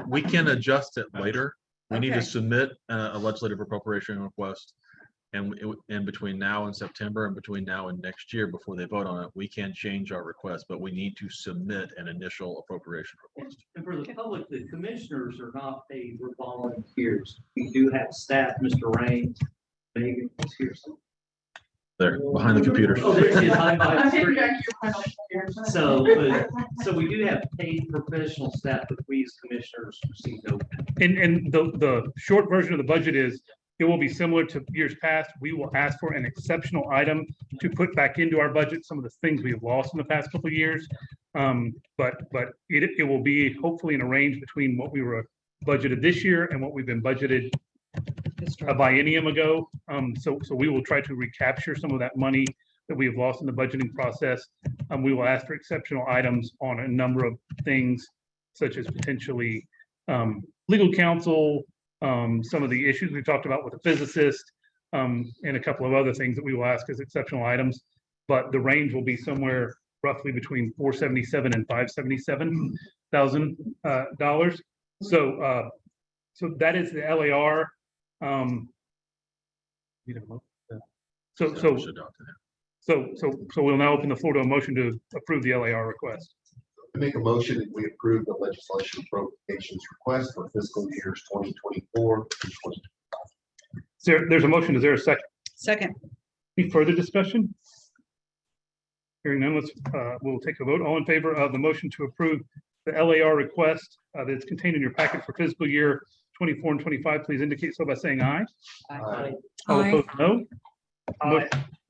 We can adjust it later. We need to Okay. submit a legislative appropriation request And between now and September and between now and next year, before they vote on it, we can change our request, but we need to submit an initial appropriation request. And for the public, the commissioners are not paid for volunteers. We do have staff, Mr. Raines, Megan is here. There, behind the computer. Oh, there she is. Hi, hi. So we do have paid professional staff, but we as commissioners receive no. And the short version of the budget is, it will be similar to years past. We will ask for an exceptional item to put back into our budget, some of the things we have lost in the past couple of years. But it will be hopefully in a range between what we were budgeted this year and what we've been budgeted a biennium ago. So we will try to recapture some of that money that we have lost in the budgeting process. We will ask for exceptional items on a number of things, such as potentially legal counsel, some of the issues we talked about with the physicist, and a couple of other things that we will ask as exceptional items. But the range will be somewhere roughly between $477,000 and $577,000. So that is the LAR. So we'll now open the floor to a motion to approve the LAR request. I make a motion that we approve the legislation appropriations request for fiscal years 2024 and 2025. There's a motion. Is there a second? Second. Any further discussion? Hearing none, we'll take a vote. All in favor of the motion to approve the LAR request that's contained in your packet for fiscal year 24 and 25, please indicate so by saying aye. Aye. All opposed, no.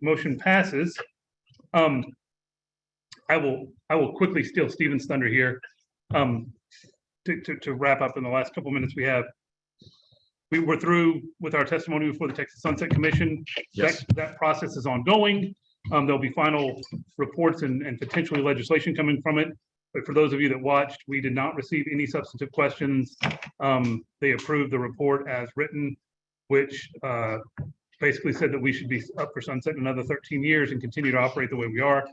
Motion passes. I will quickly steal Stephen's thunder here to wrap up in the last couple minutes we have. We were through with our testimony before the Texas Sunset Commission. Yes. That process is ongoing. There'll be final reports and potentially legislation coming from it. But for those of you that watched, we did not receive any substantive questions. They approved the report as written, which basically said that we should be up for sunset in another 13 years and continue to operate the way we are.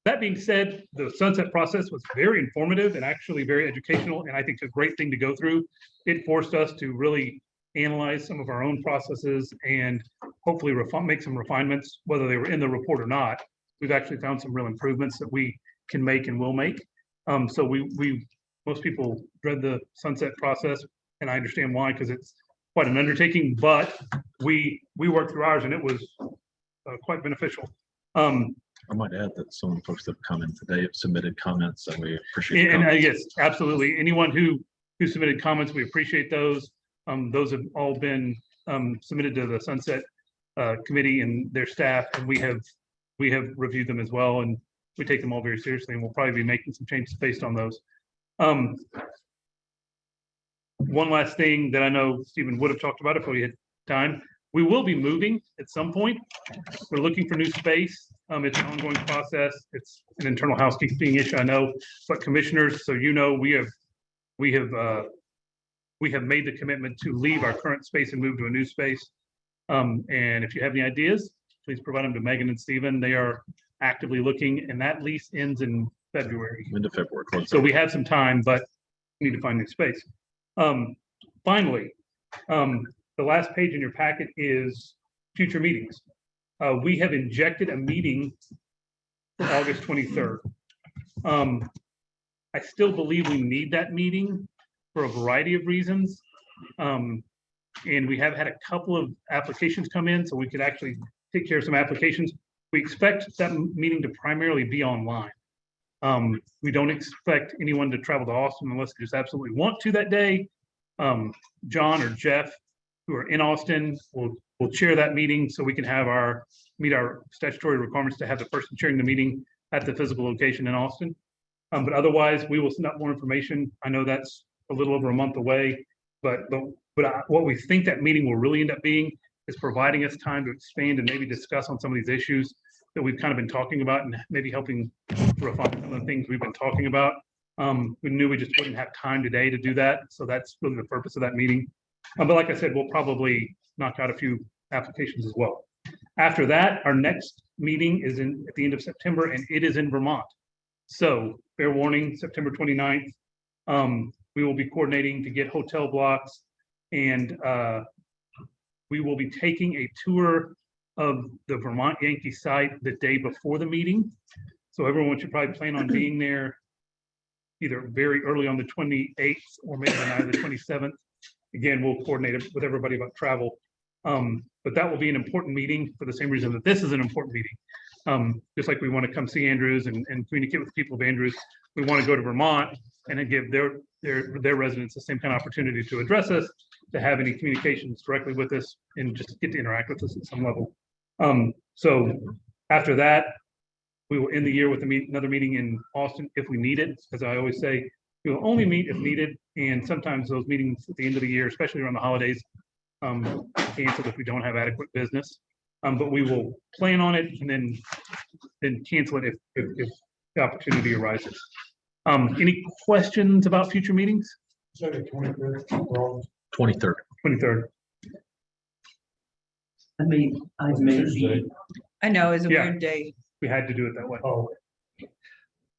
That being said, the sunset process was very informative and actually very educational, and I think a great thing to go through. It forced us to really analyze some of our own processes and hopefully make some refinements, whether they were in the report or not. We've actually found some real improvements that we can make and will make. So most people dread the sunset process, and I understand why, because it's quite an undertaking, but we worked through ours and it was quite beneficial. I might add that some of the folks that have come in today have submitted comments, and we appreciate And comments. yes, absolutely. Anyone who submitted comments, we appreciate those. Those have all been submitted to the Sunset Committee and their staff, and we have reviewed them as well, and we take them all very seriously, and we'll probably be making some changes based on those. One last thing that I know Stephen would have talked about if we had time. We will be moving at some point. We're looking for new space. It's an ongoing process. It's an internal housekeeping issue, I know, but commissioners, so you know, we have made the commitment to leave our current space and move to a new space. And if you have any ideas, please provide them to Megan and Stephen. They are actively looking, and that lease ends in February. Into February. So we have some time, but we need to find new space. Finally, the last page in your packet is future meetings. We have injected a meeting for August 23rd. I still believe we need that meeting for a variety of reasons. And we have had a couple of applications come in, so we could actually take care of some applications. We expect that meeting to primarily be online. We don't expect anyone to travel to Austin unless they just absolutely want to that day. John or Jeff, who are in Austin, will chair that meeting so we can have meet our statutory requirements to have the person chairing the meeting at the physical location in Austin. But otherwise, we will send out more information. I know that's a little over a month away, but what we think that meeting will really end up being is providing us time to expand and maybe discuss on some of these issues that we've kind of been talking about, and maybe helping refine some of the things we've been talking about. We knew we just wouldn't have time today to do that, so that's really the purpose of that meeting. But like I said, we'll probably knock out a few applications as well. After that, our next meeting is at the end of September, and it is in Vermont. So fair warning, September 29th. We will be coordinating to get hotel blocks, and we will be taking a tour of the Vermont Yankee site the day before the meeting. So everyone should probably plan on being there either very early on the 28th or maybe the night of the 27th. Again, we'll coordinate it with everybody about travel. But that will be an important meeting for the same reason that this is an important meeting. Just like we want to come see Andrews and communicate with the people of Andrews, we want to go to Vermont and then give their residents the same kind of opportunity to address us, to have any communications directly with us, and just get to interact with us at some level. So after that, we will end the year with another meeting in Austin if we need it. As I always say, we will only meet if needed, and sometimes those meetings at the end of the year, especially around the holidays, cancel if we don't have adequate business. But we will plan on it and then cancel it if the opportunity arises. Any questions about future meetings? 23rd. 23rd. I may be, I know, it's a Yeah. weird day. We had to do it that way.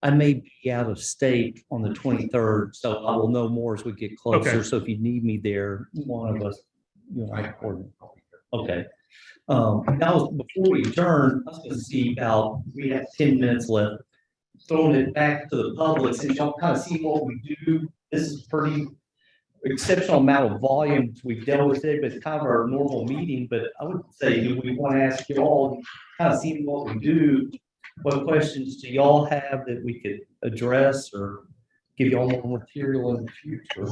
I may be out of state on the 23rd, so I will know more as we get closer. Okay. So if you need me there, one of us, you know, coordinate. Okay. Now, before we adjourn, I was going to see about, we have 10 minutes left. Throwing it back to the public, since y'all kind of see what we do. This is pretty exceptional amount of volume we've dealt with today, but it's kind of our normal meeting. But I would say, do we want to ask you all, kind of see what we do? What questions do y'all have that we could address or give y'all more material in the future?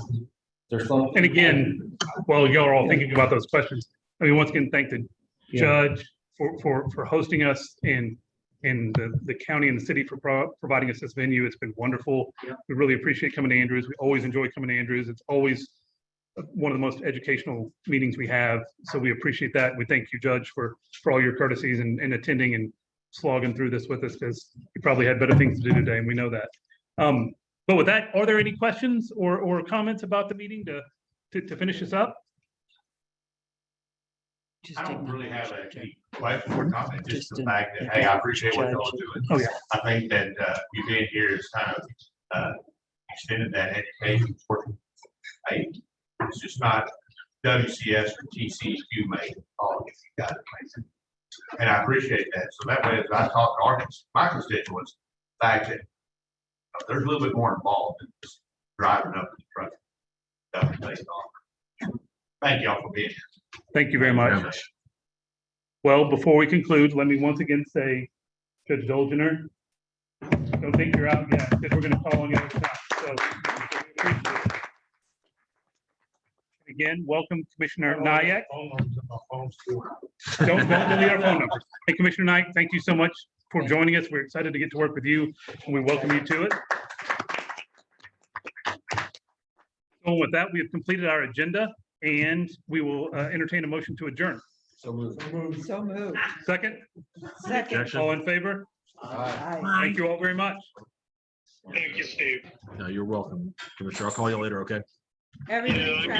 There's something. And again, while y'all are all thinking about those questions, I mean, once again, thank the judge for hosting us and the county and the city for providing us this venue. It's been wonderful. We really appreciate coming to Andrews. We always enjoy coming to Andrews. It's always one of the most educational meetings we have. So we appreciate that. We thank you, Judge, for all your courtesies and attending and slogging through this with us, because you probably had better things to do today, and we know that. But with that, are there any questions or comments about the meeting to finish this up? I don't really have any question or comment, just the fact that, hey, I appreciate what y'all are doing. Oh, yeah. I think that you being here is kind of extended that education for, hey, it's just not WCS or TCEQ made all of you got it. And I appreciate that. So that way, as I talk to my constituents, the fact that there's a little bit more involved than just driving up the truck. Thank y'all for being here. Thank you very much. Well, before we conclude, let me once again say, Judge Dolgener, don't think you're out yet, because we're going to call on you every time. So, again, welcome, Commissioner Nyack. Don't delete our phone numbers. Hey, Commissioner Nyack, thank you so much for joining us. We're excited to get to work with you, and we welcome you to it. So with that, we have completed our agenda, and we will entertain a motion to adjourn. So moved. So moved. Second? Second. All in favor? Thank you all very much. Thank you, Steve. No, you're welcome, Commissioner. I'll call you later, okay? Everything.